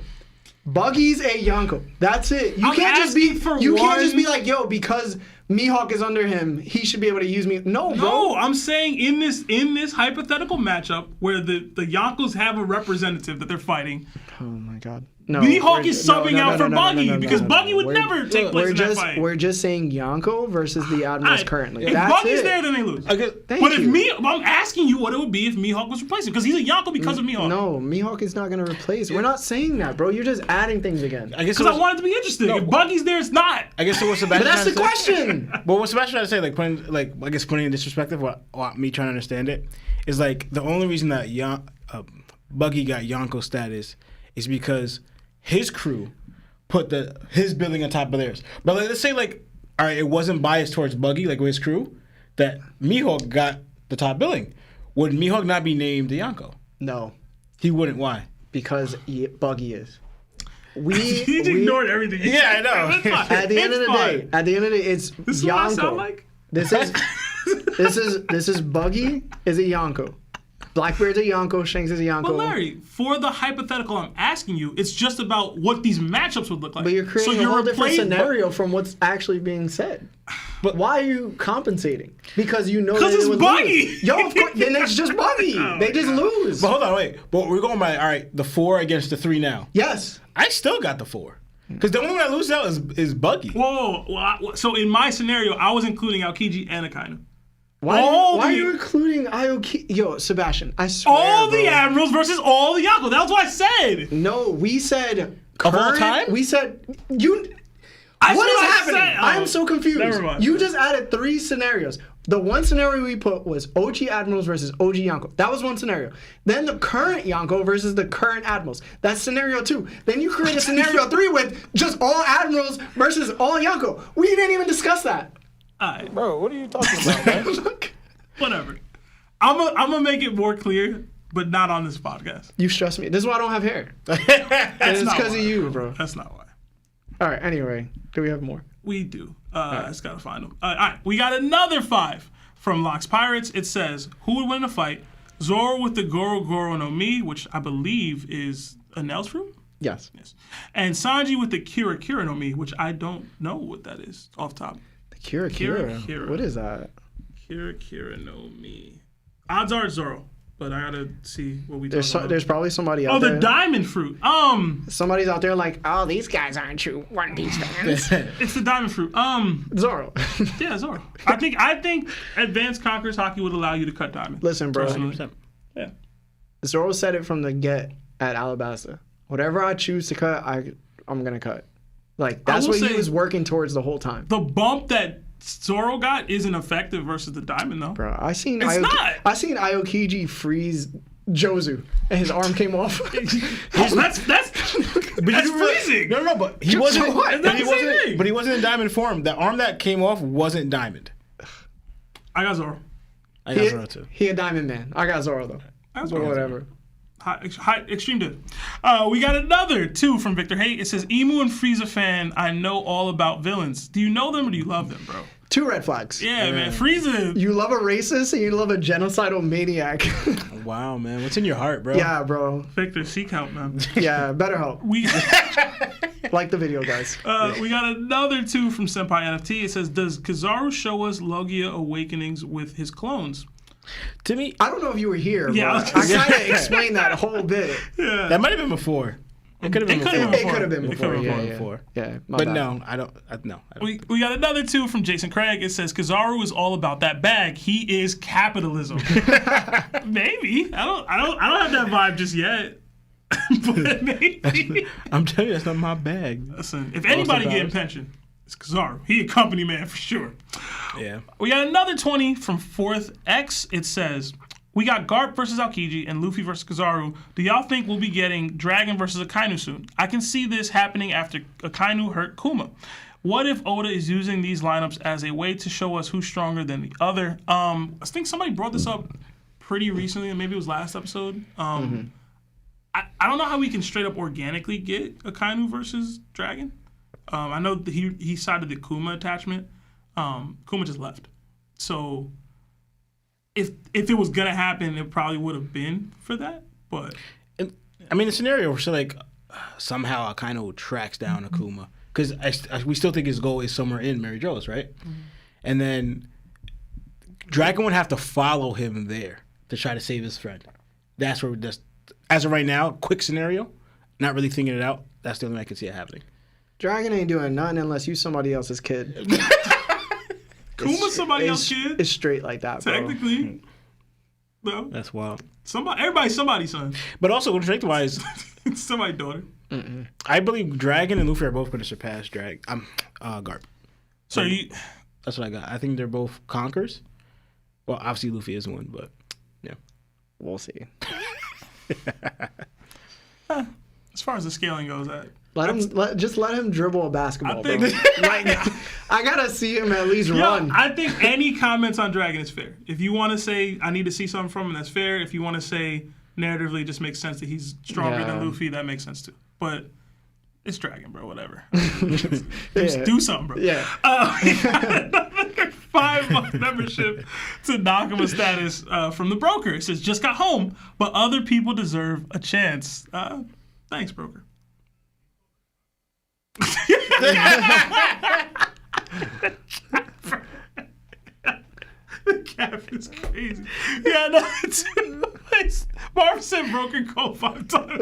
Buggy's a Yonko. That's it. You I'm can't just be asking for you can't one- just be like, yo, because Mihawk is under him, he should be able to use me. No, bro. No, I'm saying in this hypothetical matchup where the Yonkos have a representative that they're fighting, Oh my god. No, Mihawk we're- is no, subbing no, out no, for no, no, Buggy no, no, because no, Buggy no. would We're- never take place in that fight. We're just saying Yonko versus the Admirals Alright, currently. If That's Buggy's it. there, then they lose. Okay. Thank But if you. I'm asking you what it would be if Mihawk was replacing, because he's a Yonko because of Mihawk. No, Mihawk is not going to replace. We're not saying that, bro. You're just adding things again. I guess. Because I want it to be interesting. No, if Buggy's there, it's not. I guess so. What's But Sebastian? that's the trying to say? question. But what Sebastian trying to say, like putting in this perspective, what me trying to understand it, is like the only reason that Buggy got Yonko status is because his crew put his building on top of theirs. But like, let's say like, all right, it wasn't biased towards Buggy, like with his crew, that Mihawk got the top billing. Would Mihawk not be named the Yonko? No, He wouldn't. Why? because Buggy is. He ignored everything. you Yeah, said. I know. It's fine. At the end of the day, it's This is what I Yonko. sound like? This is Buggy is a Yonko. Blackbeard's a Yonko. Shanks is a Yonko. But Larry, for the hypothetical I'm asking you, it's just about what these matchups would look like. But you're creating a whole different scenario from what's actually being said. But why are you compensating? Because you know that 'Cause it's it would Buggy. lose. Yo, of course, then it's just Buggy. They just lose. But hold on, wait. But we're going by all right. The 4 against the 3 now. Yes. I still got the 4 because the only one that loses out is Buggy. Whoa. So in my scenario, I was including Aokiji and Akainu. Why All are the- you including Aoki? Yo, Sebastian, I swear. All the bro. Admirals versus all the Yonko. That's what I said. No, we said Of all current- time? We said you. I What said is I happening? said- I am so confused. Never mind. You just added 3 scenarios. The one scenario we put was OG Admirals versus OG Yonko. That was one scenario. Then the current Yonko versus the current Admirals. That's scenario 2. Then you create a scenario 3 with just all Admirals versus all Yonko. We didn't even discuss that. All right, Bro, what are you talking about, man? whatever. I'm gonna make it more clear, but not on this podcast. You stress me. This is why I don't have hair. That's It's not because why. of you, bro. That's not why. All right, anyway. Do we have more? We do. I just gotta find them. All right, we got another 5 from Locks Pirates. It says, who would win a fight? Zoro with the Goro Goro no Mi, which I believe is Enel's fruit? Yes. Yes. And Sanji with the Kira Kira no Mi, which I don't know what that is off top. Kira. Kira. What is that? Kira Kira no Mi. Odds are it's Zoro, but I gotta see what we There's talking about. there's probably somebody out Oh, there. the diamond fruit. Somebody's out there like, oh, these guys aren't true One Piece fans. It's the diamond fruit. Zoro. Yeah, Zoro. I think Advanced Conquerors Haki would allow you to cut diamond. Listen, bro. Personally. Yeah. Zoro said it from the get at Alabasta. Whatever I choose to cut, I'm gonna cut. Like that's will what he say- was working towards the whole time. The bump that Zoro got isn't effective versus the diamond though. Bro, I seen It's not. Aokiji freeze Jozu and his arm came off. That's freezing. No, but he So wasn't. what? But he That's the same wasn't. thing. But he wasn't in diamond form. The arm that came off wasn't diamond. I got Zoro. I got Zoro too. He a diamond man. I got Zoro though. I got But Zoro. whatever. High, extreme good. We got another 2 from Victor Haight. It says, Emu and Frieza fan, I know all about villains. Do you know them or do you love them, bro? 2 red flags. Yeah, man. Frieza. You love a racist and you love a genocidal maniac. Wow, man, what's in your heart, bro? Yeah, bro. Victor, seek help, man. Yeah, better help. We Like the video, guys. we got another 2 from Senpai NFT. It says, does Kizaru show us Logia awakenings with his clones? To me, I don't know if you were here, Yeah, but I was I gonna kind of explained that whole bit. Yeah. that might have been before. It could have been It before. could've It could have been It before. could've Yeah, been yeah. before. Yeah, my But bad. no, I don't. No. I don't. We got another 2 from Jason Craig. It says Kizaru is all about that bag. He is capitalism. Maybe. I don't have that vibe just yet. But maybe. I'm telling you, that's not my bag. Listen, if anybody getting dollars. pension, it's Kizaru. He a company man for sure. Yeah. We got another 20 from 4th X. It says, we got Garp versus Aokiji and Luffy versus Kizaru. Do y'all think we'll be getting Dragon versus Akainu soon? I can see this happening after Akainu hurt Kuma. What if Oda is using these lineups as a way to show us who's stronger than the other? I think somebody brought this up pretty recently, maybe it was last episode. I don't know how we can straight up organically get Akainu versus Dragon. I know that he sided the Kuma attachment. Kuma just left. So if it was gonna happen, it probably would have been for that. But I mean, the scenario where like somehow Akainu tracks down Akuma because we still think his goal is somewhere in Mary Jo's, right? And then Dragon would have to follow him there to try to save his friend. That's where as of right now, quick scenario, not really thinking it out. That's the only way I can see it happening. Dragon ain't doing nothing unless you somebody else's kid. Kuma's somebody else's kid. It's straight like that, bro. Technically. No. That's wild. Everybody's somebody's son. But also, strength-wise, Somebody's daughter. I believe Dragon and Luffy are both going to surpass Garp. So That's what I got. I think they're both conquerors. Well, obviously Luffy is one, but yeah. We'll see. as far as the scaling goes, Let him dribble a basketball, I think, bro. Like, I gotta see him at least run. I think any comments on Dragon is fair. If you want to say I need to see something from him, that's fair. If you want to say narratively it just makes sense that he's stronger than Luffy, that makes sense too. But it's Dragon, bro. Whatever. Just do something, bro. Yeah. 5-month membership to Nakama status from the broker. It says just got home, but other people deserve a chance. Thanks, broker. The cap is crazy. Yeah, no, it's Marv said broken code 5 times.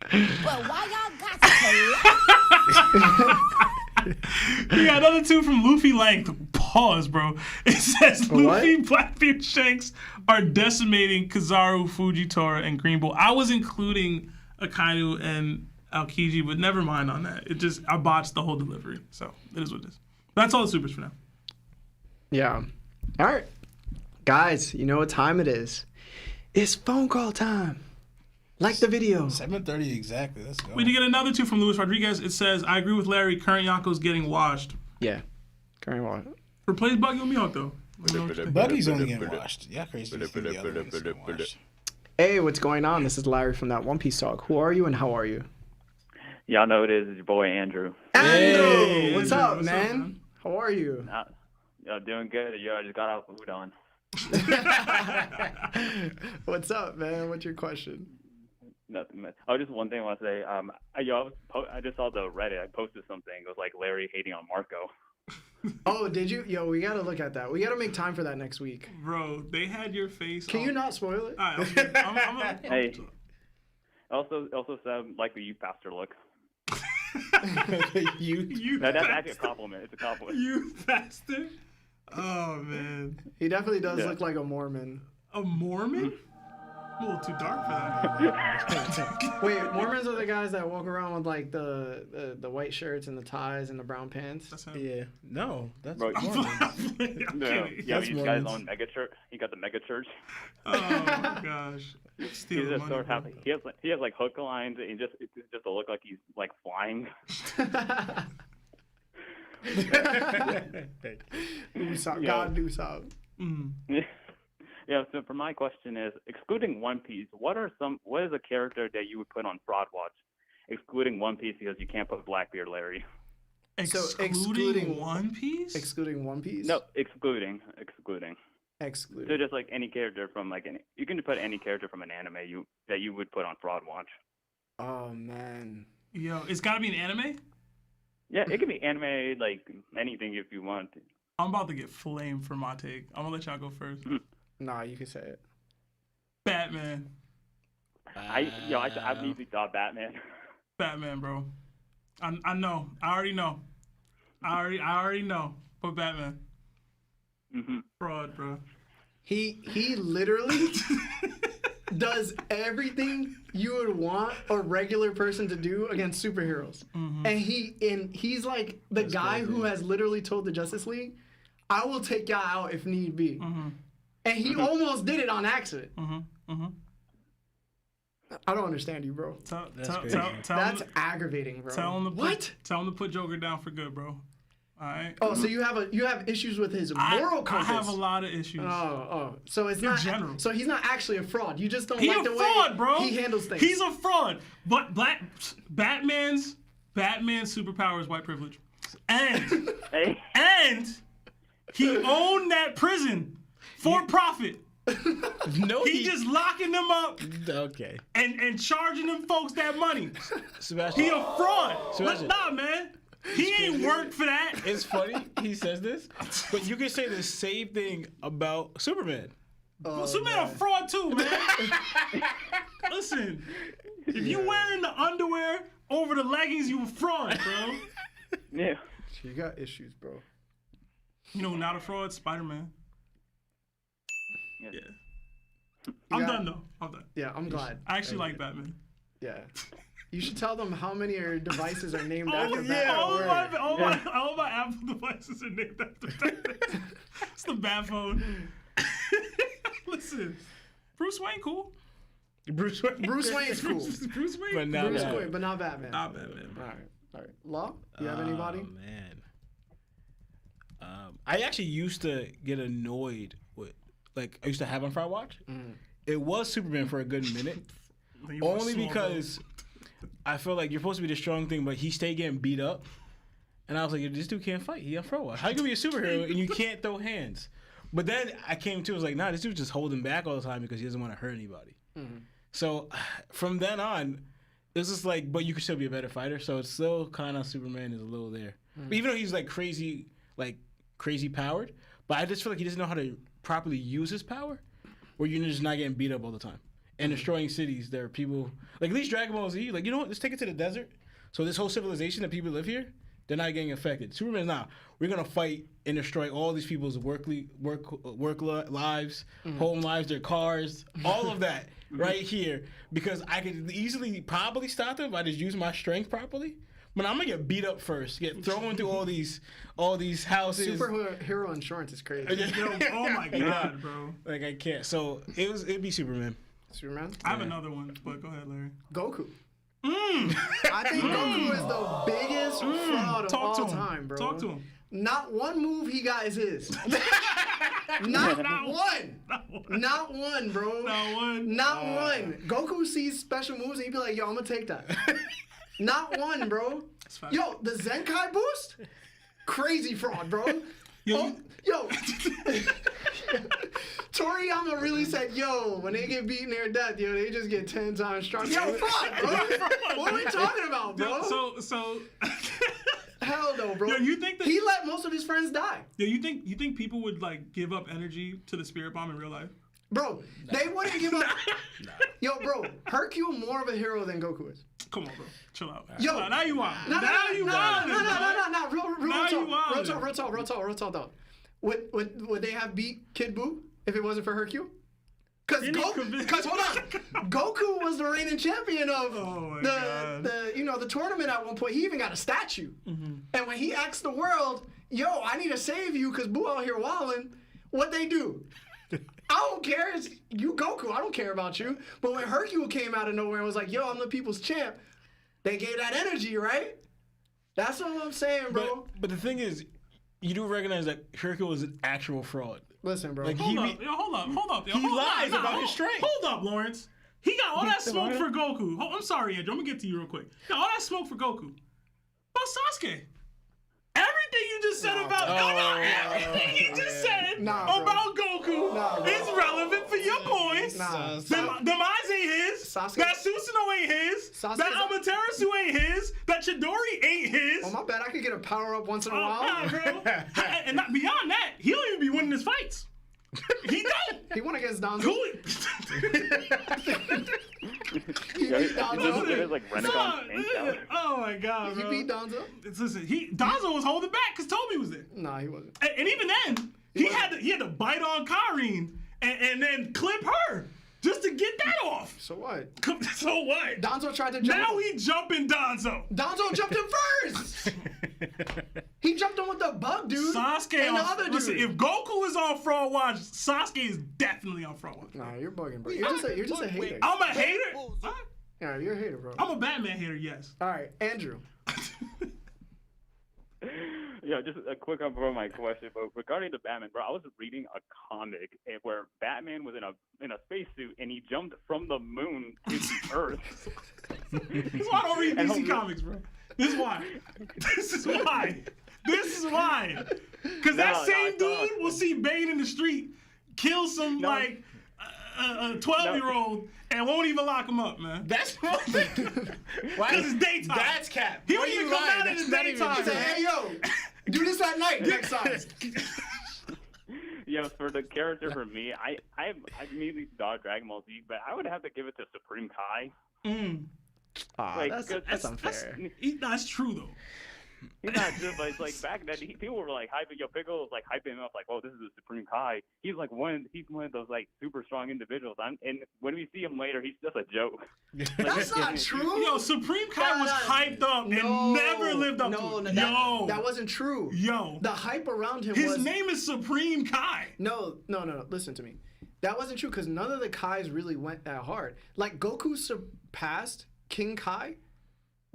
But why y'all got to Yeah, another 2 from Luffy Length. Pause, bro. It says Luffy, Blackbeard, Shanks are decimating Kizaru, Fujitora, and Green Bull. I was including Akainu and Aokiji, but never mind on that. I botched the whole delivery. So it is what it is. That's all the supers for now. Yeah. All right. Guys, you know what time it is. It's phone call time. Like the video. 7:30 exactly. Let's go. We did get another 2 from Luis Rodriguez. It says, I agree with Larry. Current Yonko's getting washed. Yeah. Current what? Replace Buggy with Mihawk, though. Buggy's only getting washed. Yeah, crazy. The other one's getting washed. Hey, what's going on? This is Larry from that One Piece Talk. Who are you and how are you? Y'all know it is. It's your boy Andrew. Andrew! What's up, man? How are you? Y'all doing good. I just got off food on. What's up, man? What's your question? Nothing, man. Oh, just one thing I want to say. I just saw the Reddit. I posted something. It was like Larry hating on Marco. Oh, did you? Yo, we gotta look at that. We gotta make time for that next week. Bro, they had your face. Can you not spoil it? All right, Hey. Also said like the youth pastor look. That's actually a compliment. It's a compliment. You bastard. Oh man. He definitely does look like a Mormon. A Mormon? A little too dark for that. Wait, Mormons are the guys that walk around with like the white shirts and the ties and the brown pants? Yeah. No, that's Bro, Mormon. Yeah, he's got his own mega church. He got the mega church. Oh my gosh. He has like hook lines and just to look like he's like flying. God do something. Yeah, so for my question is, excluding One Piece, what is a character that you would put on Fraud Watch? Excluding One Piece because you can't put Blackbeard Larry. Excluding One Piece? Excluding One Piece? No, excluding. Excluding. So just like any character from you can put any character from an anime that you would put on Fraud Watch. Oh man. Yo, it's gotta be an anime? Yeah, it could be anime, like anything if you want. I'm about to get flamed for my take. I'm gonna let y'all go first. Nah, you can say it. Batman. I immediately thought Batman. Batman, bro. I know. I already know. I already know. But Batman. Fraud, bro. He literally does everything you would want a regular person to do against superheroes. And he's like the guy who has literally told the Justice League, I will take y'all out if need be. And he almost did it on accident. I don't understand you, bro. That's aggravating, bro. Tell him to put Joker down for good, bro. All right. Oh, so you have issues with his moral compass. I have a lot of issues. So it's not general. So he's not actually a fraud. You just don't like the fraud, way bro. he handles things. He's a fraud. But Batman's superpower is white privilege, and he owned that prison for profit. No, he just locking them up. Okay. And charging them folks that money. Sebastian. He a fraud. Sebastian. Nah, man. He ain't worked for that. It's funny he says this, but you can say the same thing about Superman. Superman a fraud too, man. Listen, if you wearing the underwear over the leggings, you a fraud, bro. Yeah. You got issues, bro. You know, not a fraud, Spider-Man. Yeah. Yeah. I'm got- done though. I'm done. Yeah, I'm glad. I actually like Batman. Yeah. You should tell them how many of your devices are named Oh after yeah, Batman. all my Apple devices are named after Batman. It's the bat phone. Listen, Bruce Wayne cool. Bruce Wayne. Bruce Wayne's cool. Bruce Wayne. But not Bruce Batman. Wayne, but not Batman. Not Batman. Bro. All right. Law? You have anybody? Oh, man. I actually used to get annoyed with, like, I used to have on Front Watch. It was Superman for a good minute. You want Only small because I feel like you're supposed to be the strong thing, but he stayed getting beat up. And I was like, this dude can't fight. He on Front Watch. How you gonna be a superhero and you can't throw hands? But then I came to, I was like, nah, this dude's just holding back all the time because he doesn't want to hurt anybody. So from then on, it's just like, but you could still be a better fighter. So it's still kind of Superman is a little there. But even though he's like crazy powered, but I just feel like he doesn't know how to properly use his power, where you're just not getting beat up all the time and destroying cities. There are people like at least Dragon Ball Z, like, you know what? Let's take it to the desert. So this whole civilization that people live here, they're not getting affected. Superman's not. We're gonna fight and destroy all these people's work lives, home lives, their cars, all of that right here. Because I could easily probably stop them if I just use my strength properly. But I'm gonna get beat up first, get thrown through all these houses. Superhero insurance is crazy. Yo, oh my god, bro. Like I can't. So it'd be Superman. Superman? I have another one, but go ahead, Larry. Goku. I think Goku is the biggest fraud of Talk to all him. time, bro. Talk to him. Not one move he got is his. Not one. Not one, bro. Not one. Not one. Goku sees special moves and he'd be like, yo, I'm gonna take that. Not one, bro. fine. Yo, the Zenkai boost? Crazy fraud, bro. Yo. Toriyama really said, yo, when they get beaten near death, yo, they just get 10 times stronger. Yo, fraud, bro. What are we talking about, bro? So Hell no, bro. Yo, you think that he let most of his friends die? Yo, you think people would like give up energy to the spirit bomb in real life? Bro, they wouldn't give up. Yo, bro, Hercule more of a hero than Goku is. Come on, bro. Chill out. Yo, Chill out. Now you out. No, Now you out. No. Real talk, though. Would they have beat Kid Buu if it wasn't for Hercule? Because hold on, Goku was the reigning champion of the tournament at one point. He even got a statue. And when he asked the world, "Yo, I need to save you because Buu out here wilding," what they do? I don't care. It's you, Goku. I don't care about you. But when Hercule came out of nowhere and was like, "Yo, I'm the people's champ," they gave that energy, right? That's what I'm saying, bro. But the thing is, you do recognize that Hercule is an actual fraud. Listen, bro. Like, Hold up. He lies about his strength. Hold up, Lawrence. He got all that smoke for Goku. I'm sorry, Andrew. I'm gonna get to you real quick. He got all that smoke for Goku. But Sasuke. Everything you just said about everything you just said about Goku is relevant for your points. Them eyes ain't his. That Susanoo ain't his. That Amaterasu ain't his. That Chidori ain't his. Oh, my bad. I could get a power up once in a while. Nah, bro. And not beyond that, he don't even be winning his fights. He don't. He won against Danzo. He beat Danzo. Oh my god, bro. He beat Danzo. Listen, Danzo was holding back because Toby was there. Nah, he wasn't. And even then, he had to bite on Karin and then clip her just to get that off. So what? So what? Danzo tried to jump. Now he jumping Danzo. Danzo jumped him first. He jumped him with the bug dude. Sasuke and the other dude. Listen, if Goku is on fraud watch, Sasuke is definitely on fraud watch. Nah, you're bugging, bro. You're just a hater. I'm a hater. Yeah, you're a hater, bro. I'm a Batman hater. Yes. All right, Andrew. Yeah, just a quick one for my question, but regarding the Batman, bro, I was reading a comic where Batman was in a spacesuit and he jumped from the moon to the Earth. This is why I don't read DC Comics, bro. This is why. This is why. Because that same dude will see Bane in the street, kill some a 12-year-old, and won't even lock him up, man. That's wrong. Because it's daytime. That's cap. He don't even come out in the daytime. He said, "Hey, yo, do this at night next time." Yo, for the character for me, I immediately thought Dragon Ball Z, but I would have to give it to Supreme Kai. Like, that's unfair. That's true though. He's not just like back then. People were like hyping. Yo, Piccolo was like hyping him up, like, "Oh, this is the Supreme Kai." He's like one of those like super strong individuals. And when we see him later, he's just a joke. That's not true. Yo, Supreme Kai was hyped up and never lived up to it. That wasn't true. Yo, the hype around him. His name is Supreme Kai. No. Listen to me. That wasn't true because none of the Kais really went that hard. Like Goku surpassed King Kai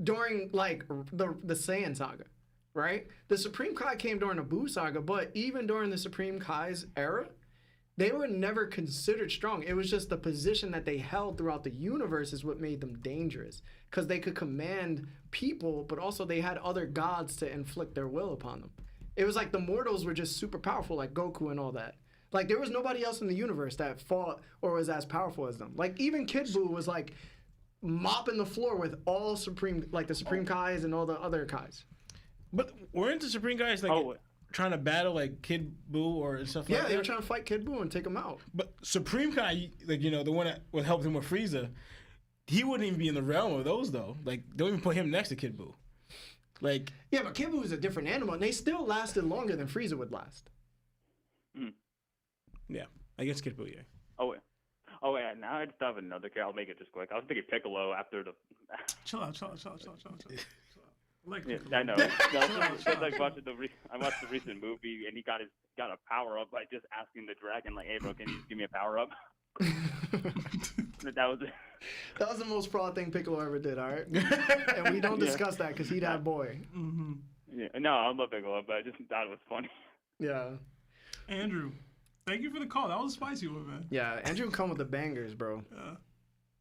during like the Saiyan saga, right? The Supreme Kai came during the Buu saga, but even during the Supreme Kai's era, they were never considered strong. It was just the position that they held throughout the universe is what made them dangerous, because they could command people, but also they had other gods to inflict their will upon them. It was like the mortals were just super powerful, like Goku and all that. Like there was nobody else in the universe that fought or was as powerful as them. Like even Kid Buu was like mopping the floor with all Supreme, like the Supreme Kais and all the other Kais. But weren't the Supreme Kais like trying to battle like Kid Buu or stuff like that? Yeah, they were trying to fight Kid Buu and take him out. But Supreme Kai, like, you know, the one that would help him with Frieza, he wouldn't even be in the realm of those though. Like, don't even put him next to Kid Buu. Like, yeah, but Kid Buu is a different animal, and they still lasted longer than Frieza would last. Yeah, I guess Kid Buu, yeah. Oh yeah, now I just have another character. I'll make it just quick. I was thinking Piccolo after the. Chill out. Like I know. I watched the recent movie, and he got a power up by just asking the dragon, like, "Hey, bro, can you just give me a power up?" That was the most fraud thing Piccolo ever did. All right, and we don't discuss that because he that boy. Mm-hmm. Yeah, no, I love Piccolo, but I just thought it was funny. Yeah. Andrew, thank you for the call. That was a spicy one, man. Yeah, Andrew come with the bangers, bro.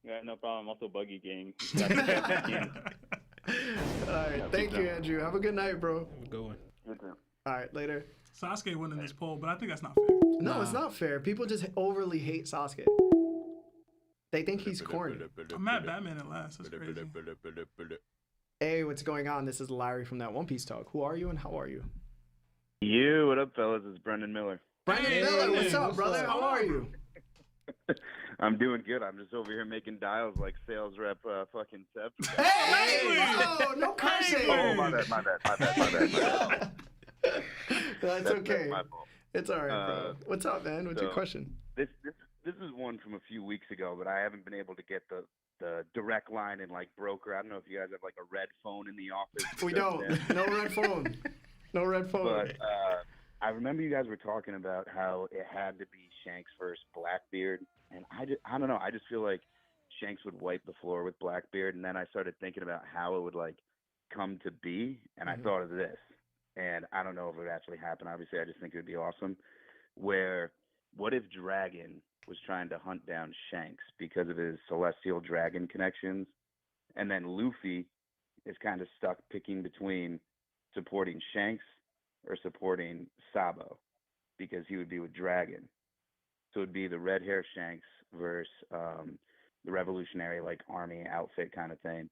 Yeah, no problem. Also, Buggy Gang. All right, thank you, Andrew. Have a good night, bro. Have a good one. All right, later. Sasuke won in this poll, but I think that's not fair. No, it's not fair. People just overly hate Sasuke. They think he's corny. I'm mad Batman at last. That's crazy. Hey, what's going on? This is Larry from that One Piece Talk. Who are you and how are you? What up, fellas? It's Brendan Miller. Brendan Miller, what's up, brother? How are you? I'm doing good. I'm just over here making dials like sales rep fucking Seb. Hey! No cursing! Oh, my bad. That's okay. My fault. It's all right, bro. What's up, man? What's your question? This is one from a few weeks ago, but I haven't been able to get the direct line in like broker. I don't know if you guys have like a red phone in the office. We don't. No red phone. No red phone. But I remember you guys were talking about how it had to be Shanks versus Blackbeard, and I don't know. I just feel like Shanks would wipe the floor with Blackbeard, and then I started thinking about how it would like come to be, and I thought of this, and I don't know if it would actually happen. Obviously, I just think it would be awesome. What if Dragon was trying to hunt down Shanks because of his celestial dragon connections, and then Luffy is kind of stuck picking between supporting Shanks or supporting Sabo because he would be with Dragon. So it would be the red hair Shanks versus the revolutionary like army outfit kind of thing.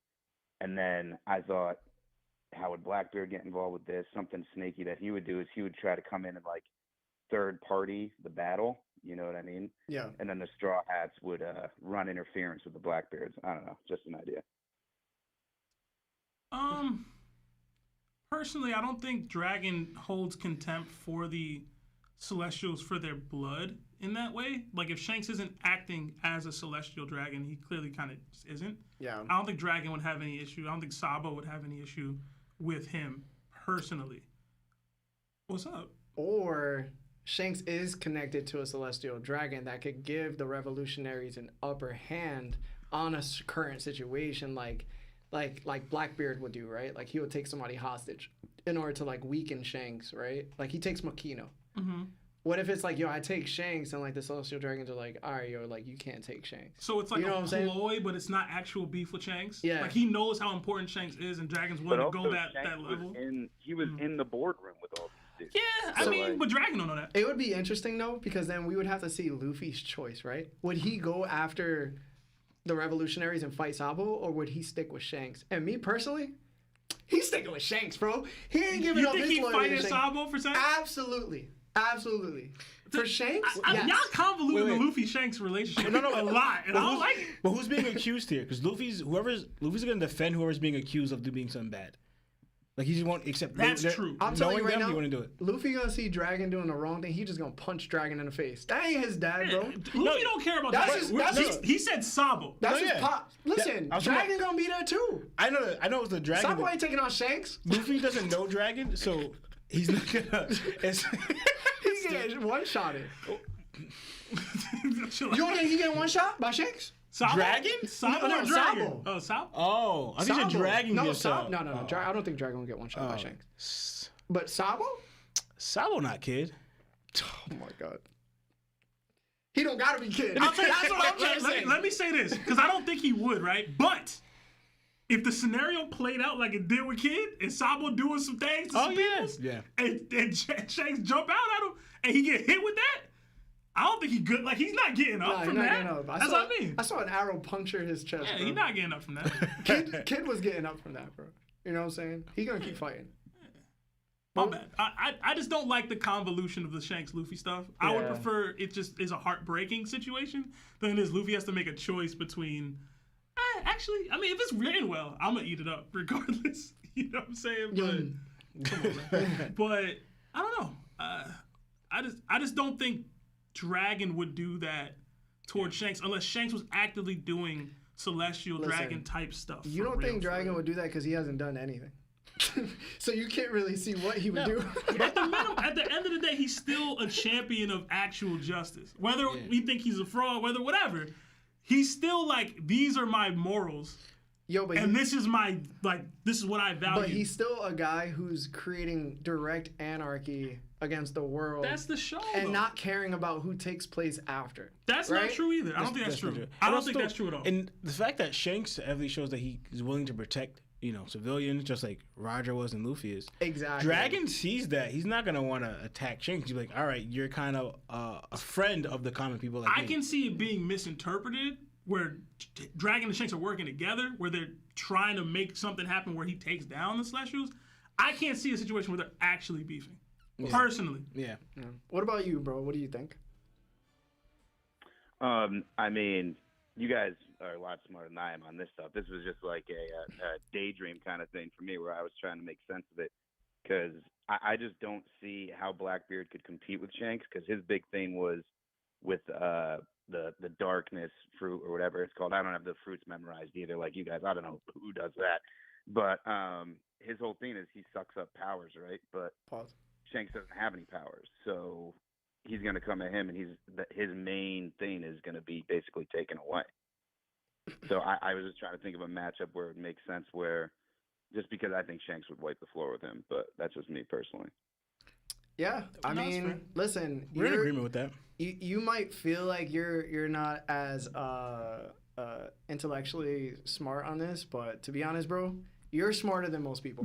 And then I thought, how would Blackbeard get involved with this? Something snaky that he would do is he would try to come in and like third party the battle. You know what I mean? Yeah. And then the Straw Hats would run interference with the Blackbeards. I don't know, just an idea. Personally, I don't think Dragon holds contempt for the Celestials for their blood in that way. Like, if Shanks isn't acting as a Celestial Dragon, he clearly kind of isn't. Yeah. I don't think Dragon would have any issue. I don't think Sabo would have any issue with him, personally. What's up? Or Shanks is connected to a Celestial Dragon that could give the revolutionaries an upper hand on a current situation, like Blackbeard would do, right? Like, he would take somebody hostage in order to, like, weaken Shanks, right? Like, he takes Makino. Mm-hmm. What if it's like, yo, I take Shanks, and, like, the Celestial Dragons are like, all right, yo, like, you can't take Shanks. So it's like you know a ploy, but it's not actual beef with Shanks? Yeah. Like, he knows how important Shanks is, and Dragon's willing to go that level? He was in the boardroom with all these dudes. Yeah, I mean, but Dragon don't know that. It would be interesting, though, because then we would have to see Luffy's choice, right? Would he go after the revolutionaries and fight Sabo, or would he stick with Shanks? And me personally, he's sticking with Shanks, bro. He ain't giving up his loyalty to Shanks. You think he fighting Sabo for Shanks? Absolutely. Absolutely. For Shanks, yes. Y'all convoluting Wait. the Luffy-Shanks relationship No. a lot, and I don't like it. But who's being accused here? Because Luffy's going to defend whoever's being accused of doing something bad. Like he just won't accept. That's true. I'm telling you knowing right them, now, he wouldn't do it. Luffy gonna see Dragon doing the wrong thing. He just gonna punch Dragon in the face. That ain't his dad, bro. Luffy don't care about That's that. his- He said Sabo. That's No, his yeah. pop. Listen, I was Dragon talking gonna be there too. I know it was the Dragon. Sabo ain't taking on Shanks. Luffy doesn't know Dragon, so he's not gonna. He getting one shotted. Chill You out. don't think he getting one shot by Shanks? Sabo? Dragon? Sabo No, or Dragon? Sabo. Oh, Sabo? Oh, I think Sabo. you're Dragon. No, gets, Sabo. No. I don't think Dragon will get one shot by Shanks. But Sabo? Sabo not kid. Oh my god. He don't gotta be kid. I'll tell you- That's what I'm trying to say. Let me say this, because I don't think he would, right? But if the scenario played out like it did with Kid, and Sabo doing some things to some peoples, Yeah. and Shanks jump out at him, and he get hit with that, I don't think he good. Like, he's not getting up from that. That's what I mean. I saw an arrow puncture his chest. Yeah, bro. he's not getting up from that. Kid was getting up from that, bro. You know what I'm saying? He gonna keep fighting. My bad. I just don't like the convolution of the Shanks Luffy stuff. I would Yeah. prefer it just is a heartbreaking situation than it is Luffy has to make a choice between. Actually, I mean, if it's written well, I'm gonna eat it up regardless. You know what I'm saying? But come on, man. But I don't know. I just don't think Dragon would do that towards Shanks unless Shanks was actively doing Celestial Dragon type stuff. You don't think Dragon would do that because he hasn't done anything? So you can't really see what he would do. At the end of the day, he's still a champion of actual justice. Whether we think he's a fraud, whatever, he's still like, these are my morals. Yo, but this is my, this is what I value. But he's still a guy who's creating direct anarchy against the world. That's the show, and though. not caring about who takes place after. That's right? not true either. I don't think that's true. I don't think that's true at all. And the fact that Shanks heavily shows that he is willing to protect, civilians, just like Roger was and Luffy is. Exactly. Dragon sees that. He's not going to want to attack Shanks. He's like, all right, you're kind of a friend of the common people like I me. can see it being misinterpreted where Dragon and Shanks are working together, where they're trying to make something happen where he takes down the Celestials. I can't see a situation where they're actually beefing. Personally. Yeah. What about you, bro? What do you think? I mean, you guys are a lot smarter than I am on this stuff. This was just like a daydream kind of thing for me where I was trying to make sense of it because I just don't see how Blackbeard could compete with Shanks because his big thing was with the darkness fruit or whatever it's called. I don't have the fruits memorized either like you guys. I don't know who does that. But his whole thing is he sucks up powers, right? But Shanks doesn't have any powers. So he's going to come at him and his main thing is going to be basically taken away. So I was just trying to think of a matchup where it makes sense where just because I think Shanks would wipe the floor with him, but that's just me personally. Yeah, I mean, listen, we're in agreement with that. You might feel like you're not as intellectually smart on this, but to be honest, bro, you're smarter than most people.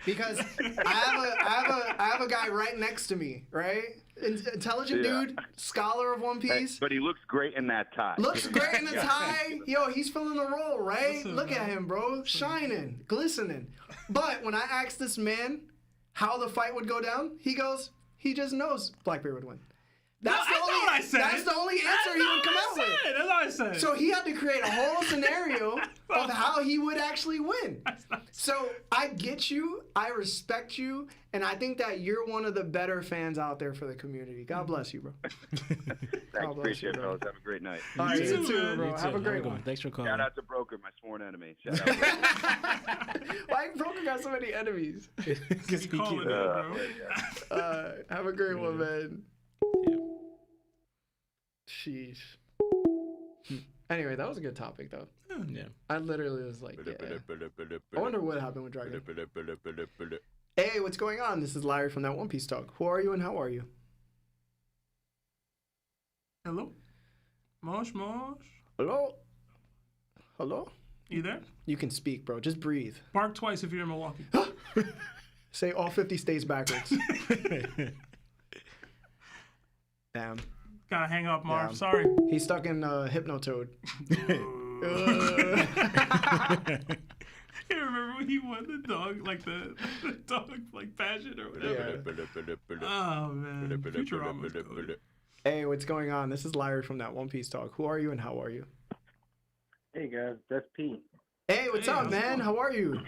Because I have a guy right next to me, right? Intelligent dude, scholar of One Piece. But he looks great in that tie. Looks great in the tie. Yo, he's filling the role, right? Look at him, bro. Shining, glistening. But when I asked this man how the fight would go down, he goes, he just knows Blackbeard would win. That's the only answer he would come out with. That's what I said. So he had to create a whole scenario of how he would actually win. So I get you, I respect you, and I think that you're one of the better fans out there for the community. God bless you, bro. Thanks, appreciate it, fellas. Have a great night. All right, you too, bro. Have a great one. Thanks for calling. Shout out to Broker, my sworn enemy. Shout out. Why Broker got so many enemies? Because he Calling it, bro. Have a great one, man. Sheesh. Anyway, that was a good topic, though. Yeah. I literally was like, yeah. I wonder what happened with Dragon. Hey, what's going on? This is Larry from That One Piece Talk. Who are you and how are you? Hello? Mosh, mosh. Hello? Hello? You there? You can speak, bro. Just breathe. Bark twice if you're in Milwaukee. Say all 50 states backwards. Damn. Gotta hang up, Marv. Yeah. Sorry. He's stuck in Hypnotoad. You remember when he won the dog, like the dog, like passion or whatever. Oh man, Futurama's good. Hey, what's going on? This is Larry from that One Piece Talk. Who are you and how are you? Hey guys, that's Pete. Hey, what's up, man? How are you?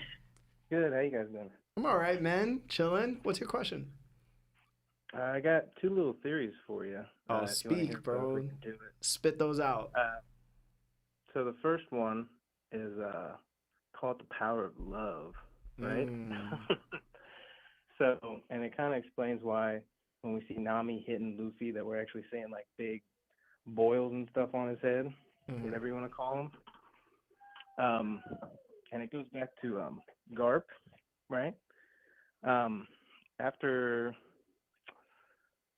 Good. How you guys doing? I'm all right, man. Chilling. What's your question? I got two little theories for you. Oh, if you wanna speak, hear bro. both, we can do it. Spit those out. So the first one is called the power of love, right? So, and it kind of explains why when we see Nami hitting Luffy, that we're actually seeing like big boils and stuff on his head, whatever you want to call them. And it goes back to Garp, right? After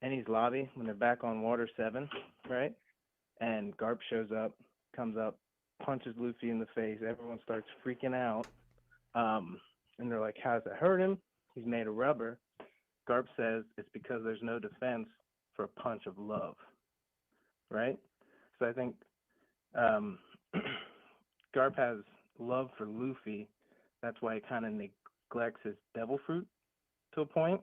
Eni's lobby, when they're back on Water 7, right? And Garp shows up, comes up, punches Luffy in the face. Everyone starts freaking out. And they're like, how does that hurt him? He's made of rubber. Garp says it's because there's no defense for a punch of love, right? So I think Garp has love for Luffy. That's why he kind of neglects his devil fruit to a point.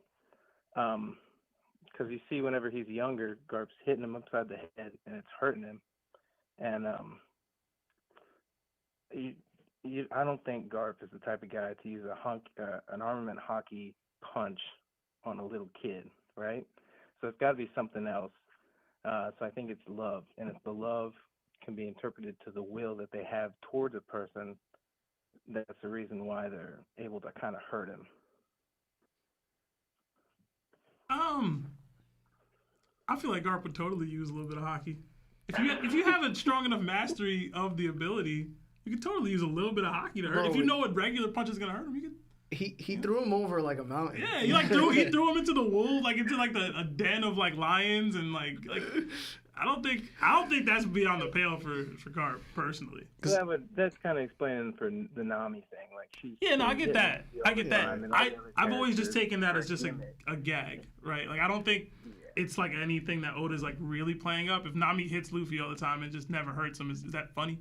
Because you see whenever he's younger, Garp's hitting him upside the head and it's hurting him. And I don't think Garp is the type of guy to use an armament hockey punch on a little kid, right? So it's got to be something else. So I think it's love. And if the love can be interpreted to the will that they have towards a person, that's the reason why they're able to kind of hurt him. I feel like Garp would totally use a little bit of hockey. If you have a strong enough mastery of the ability, you could totally use a little bit of hockey to hurt. Bro, if you know what regular punch is gonna hurt him, you could. He threw him over like a mountain. Yeah, he threw him into the wolves, like into like a den of like lions and like I don't think that's beyond the pale for Garp personally. Yeah, but that's kind of explaining for the Nami thing. Like I get that. I get that. I've always just taken that as just a gag, right? Like I don't think it's like anything that Oda's like really playing up. If Nami hits Luffy all the time and just never hurts him, is that funny?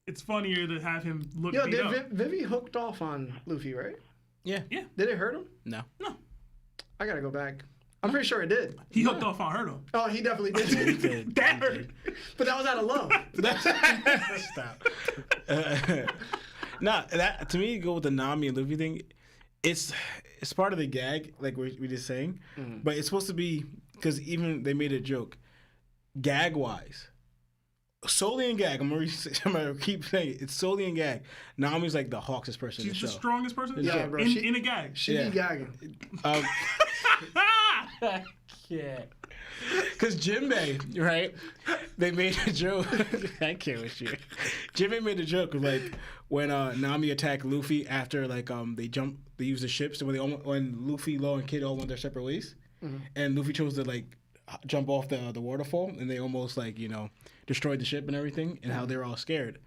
It's funnier to have him look beat up. Vivi hooked off on Luffy, right? Yeah. Did it hurt him? No. I gotta go back. I'm pretty sure it did. He hooked off on her though. Oh, he definitely did. That hurt. But that was out of love. Stop. That to me, go with the Nami and Luffy thing. It's part of the gag, like we just saying, but it's supposed to be because even they made a joke, gag wise. Solely in gag. I'm gonna keep saying it. It's solely in gag. Nami's like the hawkest person in the show. She's the strongest person in the Yeah, show. bro. In a gag. She be gagging. Yeah. Because Jinbei, right? They made a joke. I can't with you. Jinbei made a joke of like when Nami attacked Luffy after like they used the ships, so when Luffy, Law, and Kid all went their separate ways, and Luffy chose to like jump off the waterfall, and they almost like destroyed the ship and everything, and how they were all scared.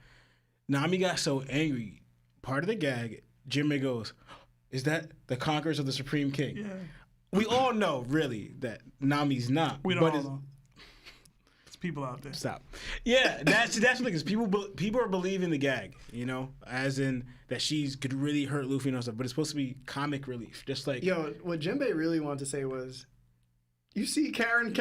Nami got so angry. Part of the gag, Jinbei goes, "Is that the conquerors of the Supreme King?" Yeah. We all know, really, that Nami's not. We don't all know. It's people out there. Stop. Yeah, that's the thing. Is people are believing the gag, as in that she could really hurt Luffy and all stuff, but it's supposed to be comic relief, just like. Yo, what Jinbei really wanted to say was, "You see, Karen."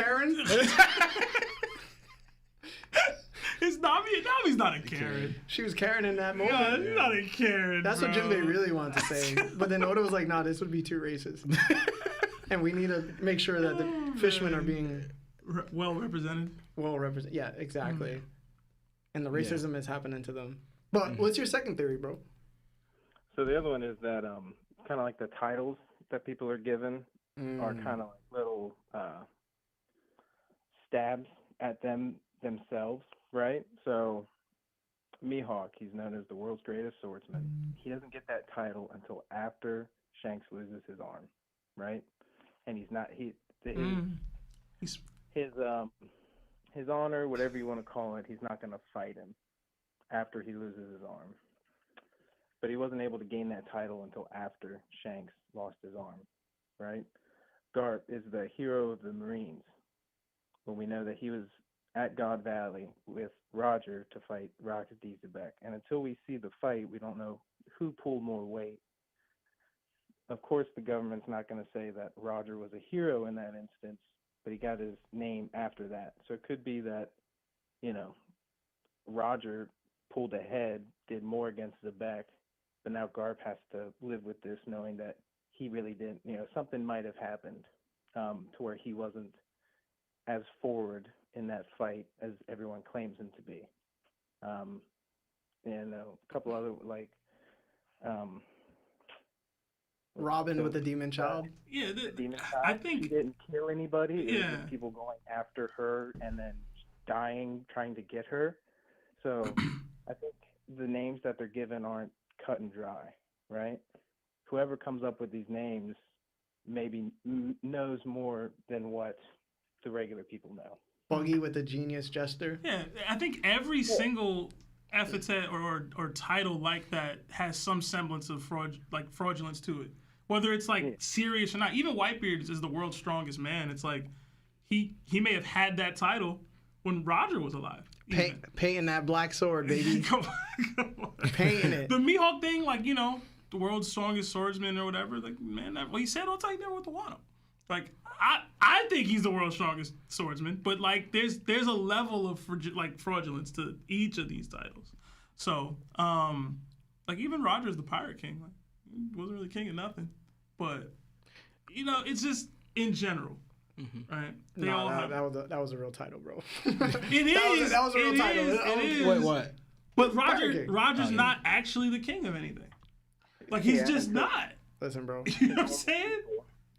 It's Nami's not a Karen. She was Karen in that moment. No, she's not a Karen. That's bro. what Jinbei really wanted to say. But then Oda was like, "Nah, this would be too racist." And we need to make sure that the fishmen are being well represented. Yeah, exactly. And the racism is happening to them. But what's your second theory, bro? So the other one is that kind of like the titles that people are given are kind of like little stabs at themselves, right? So Mihawk, he's known as the world's greatest swordsman. He doesn't get that title until after Shanks loses his arm, right? And he's not his honor, whatever you want to call it, he's not going to fight him after he loses his arm. But he wasn't able to gain that title until after Shanks lost his arm, right? Garp is the hero of the Marines. But we know that he was at God Valley with Roger to fight Rocket D. Zebek. And until we see the fight, we don't know who pulled more weight. Of course, the government's not going to say that Roger was a hero in that instance, but he got his name after that. So it could be that, you know, Roger pulled ahead, did more against Zebek, but now Garp has to live with this, knowing that he really didn't, you know, something might have happened to where he wasn't as forward in that fight as everyone claims him to be. And a couple other, like, Robin with the demon child. Yeah, the demon child. I think she didn't kill anybody. It was Yeah. just people going after her and then dying, trying to get her. So I think the names that they're given aren't cut and dry, right? Whoever comes up with these names maybe knows more than what the regular people know. Buggy with the genius jester. Yeah, I think every single epithet or title like that has some semblance of fraudulence to it. Whether it's like serious or not. Even Whitebeard is the world's strongest man. It's like he may have had that title when Roger was alive. Painting that black sword, baby. Come on. Painting it. The Mihawk thing, like, you know, the world's strongest swordsman or whatever. Like, man, well, he said, "I'll take that with the Wano." Like, I think he's the world's strongest swordsman, but like, there's a level of fraudulence to each of these titles. So, like, even Roger's the Pirate King. Like, he wasn't really king of nothing, but you know, it's just in general. Right? They all have... that was a real title, bro. It is. That was a real title. It is. Wait, what? But Roger's not actually the king of anything. Like, he's just not. Listen, bro. You know what I'm saying?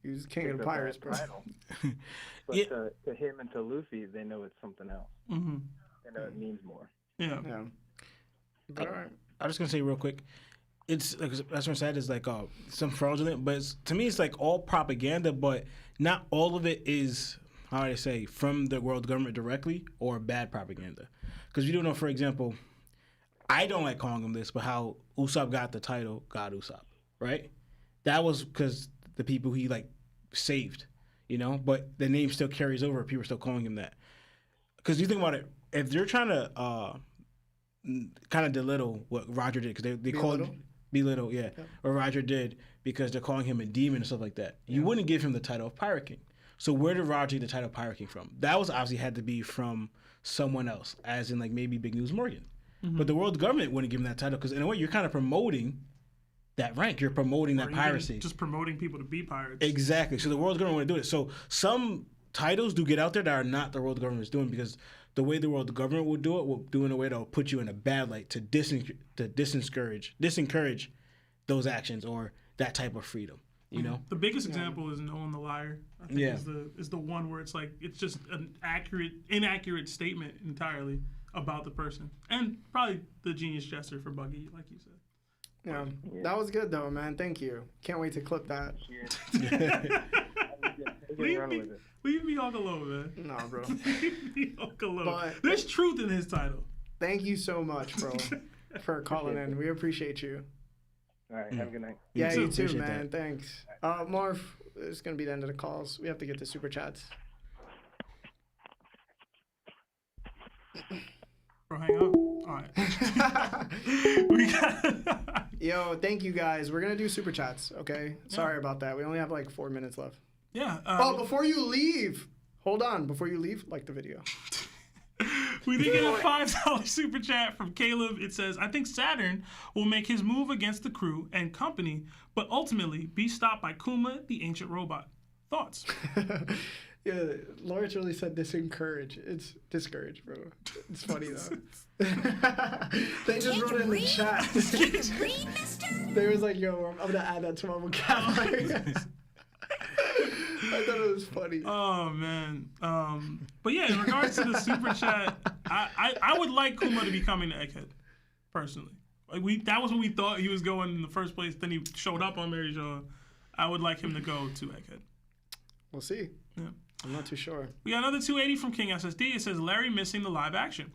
He's king of the pirates, bro. But to him and to Luffy, they know it's something else. Mm-hmm. They know it means more. Yeah. But all right. I'm just gonna say real quick. It's like that's what I said is like some fraudulent, but to me it's like all propaganda, but not all of it is, how do I say, from the world government directly or bad propaganda. Because you do know, for example, I don't like calling him this, but how Usopp got the title God Usopp, right? That was because the people he like saved, you know, but the name still carries over. People are still calling him that. Because you think about it, if they're trying to kind of belittle what Roger did, because they called belittle, yeah, what Roger did because they're calling him a demon and stuff like that. You wouldn't give him the title of Pirate King. So where did Roger get the title of Pirate King from? That was obviously had to be from someone else, as in like maybe Big News Morgan. Mm-hmm. But the world government wouldn't give him that title because in a way you're kind of promoting that rank. You're promoting that piracy. Just promoting people to be pirates. Exactly. So the world government want to do it. So some titles do get out there that are not the world government's doing, because the way the world government will do it will do in a way that will put you in a bad light to disencourage those actions or that type of freedom. You know, the biggest example is Knowing the Liar. I think is the one where it's like it's just an inaccurate statement entirely about the person, and probably the genius gesture for Buggy, like you said. Yeah, that was good though, man. Thank you. Can't wait to clip that. Leave me all alone, man. Nah, bro. Leave me all alone. But there's truth in his title. Thank you so much, bro, for calling in. We appreciate you. All right, have a good night. Yeah, you too, man. That. Thanks. Marv, it's going to be the end of the calls. We have to get the super chats. Bro, hang up. All right. Yo, thank you guys. We're going to do super chats, okay? Sorry about that. We only have like 4 minutes left. Yeah. Before you leave, hold on. Before you leave, like the video. We did get a $5 super chat from Caleb. It says, I think Saturn will make his move against the crew and company, but ultimately be stopped by Kuma, the ancient robot. Thoughts? Yeah, Lawrence really said disencourage. It's discourage, bro. It's funny, though. They just wrote it in the chat. They was like, yo, I'm going to add that to my vocabulary. I thought it was funny. Oh, man. But yeah, in regards to the super chat, I would like Kuma to be coming to Egghead, personally. Like that was what we thought he was going in the first place. Then he showed up on Mary Jo. I would like him to go to Egghead. We'll see. Yeah. I'm not too sure. We got another 280 from King SSD. It says, Larry missing the live action.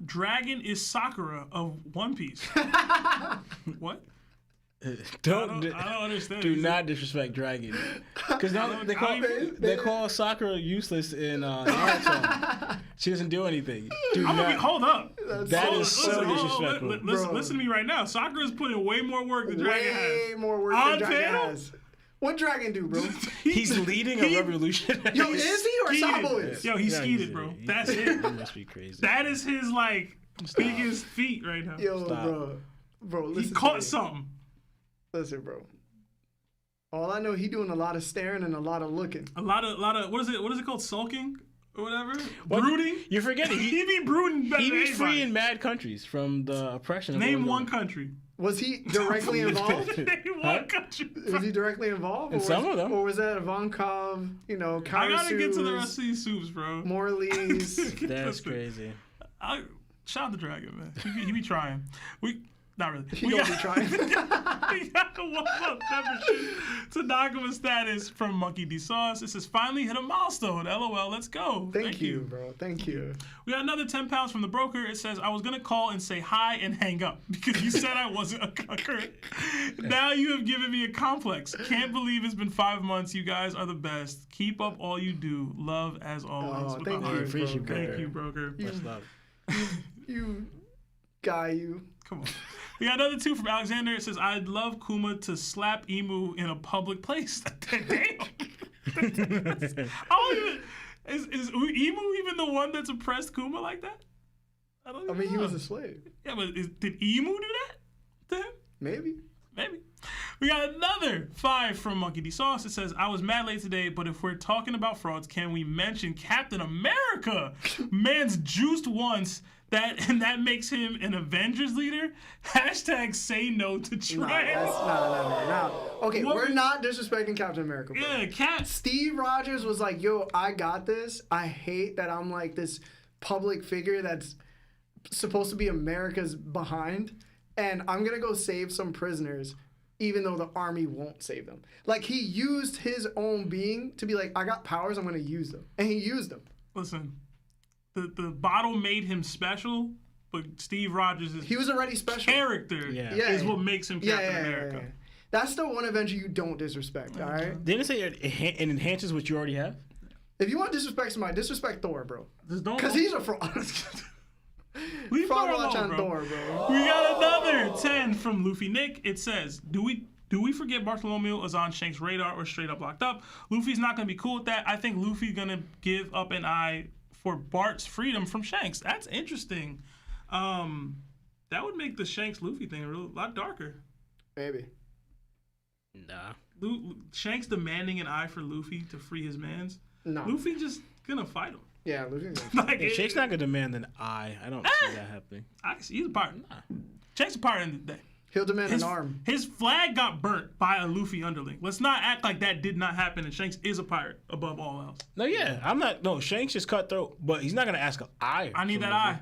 Dragon is Sakura of One Piece. What? I don't understand. Do not disrespect Dragon, because now they call Sakura useless in Naruto. She doesn't do anything. Hold up. That is so disrespectful. Listen to me right now. Sakura's putting way more work than Dragon has. Way more work than Dragon has. What Dragon do, bro? He's leading a revolution. Yo, is he or Sabo is? Yo, he skied, bro. That's it. That must be crazy. That is his biggest feat right now. Yo, bro, listen. He caught something. Listen, bro. All I know, he doing a lot of staring and a lot of looking. A lot of what is it called? Sulking or whatever? Brooding? You're forgetting. He be brooding better He than be anybody. free in mad countries from the oppression. Name one country. Was he directly involved? Name one country. Was he directly involved? In some of them. Or was that 𝗏𝗏𝗏, Karasus, I gotta get to the rest of these soups, bro. Morley's. That's crazy. Shout out to Dragon, man. He be trying. Not really. He don't be trying. We got a 1 month membership to Nakama status from Monkey D Sauce. It says, finally hit a milestone. LOL, let's go. Thank you, bro. Thank you. We got another 10 pounds from the broker. It says, I was going to call and say hi and hang up because you said I wasn't a cucker. Now you have given me a complex. Can't believe it's been 5 months. You guys are the best. Keep up all you do. Love as always. Oh, thank you, appreciate broker. Thank you, broker. Much love. You guy, Come on. We got another 2 from Alexander. It says, I'd love Kuma to slap Emu in a public place. Damn. Is Emu even the one that's oppressed Kuma like that? I mean, he was a slave. Yeah, but did Emu do that to him? Maybe. We got another 5 from Monkey D Sauce. It says, I was mad late today, but if we're talking about frauds, can we mention Captain America? Man's juiced once, and that makes him an Avengers leader? Hashtag say no to trans. No. Okay, we're not disrespecting Captain America, bro. Yeah, Steve Rogers was like, yo, I got this. I hate that I'm like this public figure that's supposed to be America's behind, and I'm going to go save some prisoners even though the army won't save them. Like, he used his own being to be like, I got powers, I'm going to use them. And he used them. Listen, the bottle made him special, but Steve Rogers' he was already special. Character is what makes him Captain America. Yeah. That's the one Avenger you don't disrespect, all right? Didn't it say it enhances what you already have? If you want to disrespect somebody, disrespect Thor, bro. Because he's a fraud. Leave fraud Thor watch alone, on bro. Thor, bro. We got another 10 from Luffy Nick. It says, do we forget Bartholomew is on Shanks' radar or straight up locked up? Luffy's not going to be cool with that. I think Luffy's going to give up an eye for Bart's freedom from Shanks. That's interesting. That would make the Shanks-Luffy thing a lot darker. Maybe. Nah. Shanks demanding an eye for Luffy to free his mans? No. Luffy just going to fight him. Yeah, Luffy's Shanks not going to demand an eye. I don't see that happening. He's a pirate. Shanks a pirate in the day. He'll demand an arm. His flag got burnt by a Luffy underling. Let's not act like that did not happen and Shanks is a pirate above all else. No, yeah. Shanks is cutthroat, but he's not going to ask an eye. I need that eye.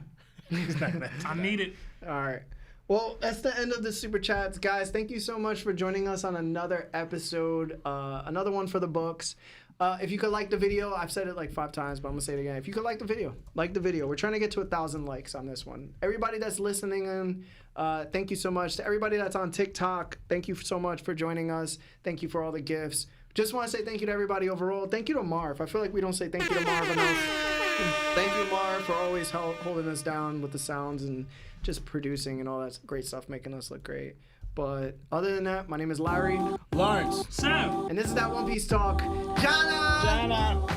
He's not going to ask I need it. All right. Well, that's the end of the Super Chats. Guys, thank you so much for joining us on another episode, another one for the books. If you could like the video, I've said it like 5 times, but I'm gonna say it again. If you could like the video. We're trying to get to 1,000 likes on this one. Everybody that's listening in, thank you so much. To everybody that's on TikTok, thank you so much for joining us. Thank you for all the gifts. Just want to say thank you to everybody overall. Thank you to Marv. I feel like we don't say thank you to Marv enough. Thank you, Marv, for always holding us down with the sounds and just producing and all that great stuff, making us look great. But other than that, my name is Larry. Lawrence. Sam. And this is that One Piece Talk. Jana!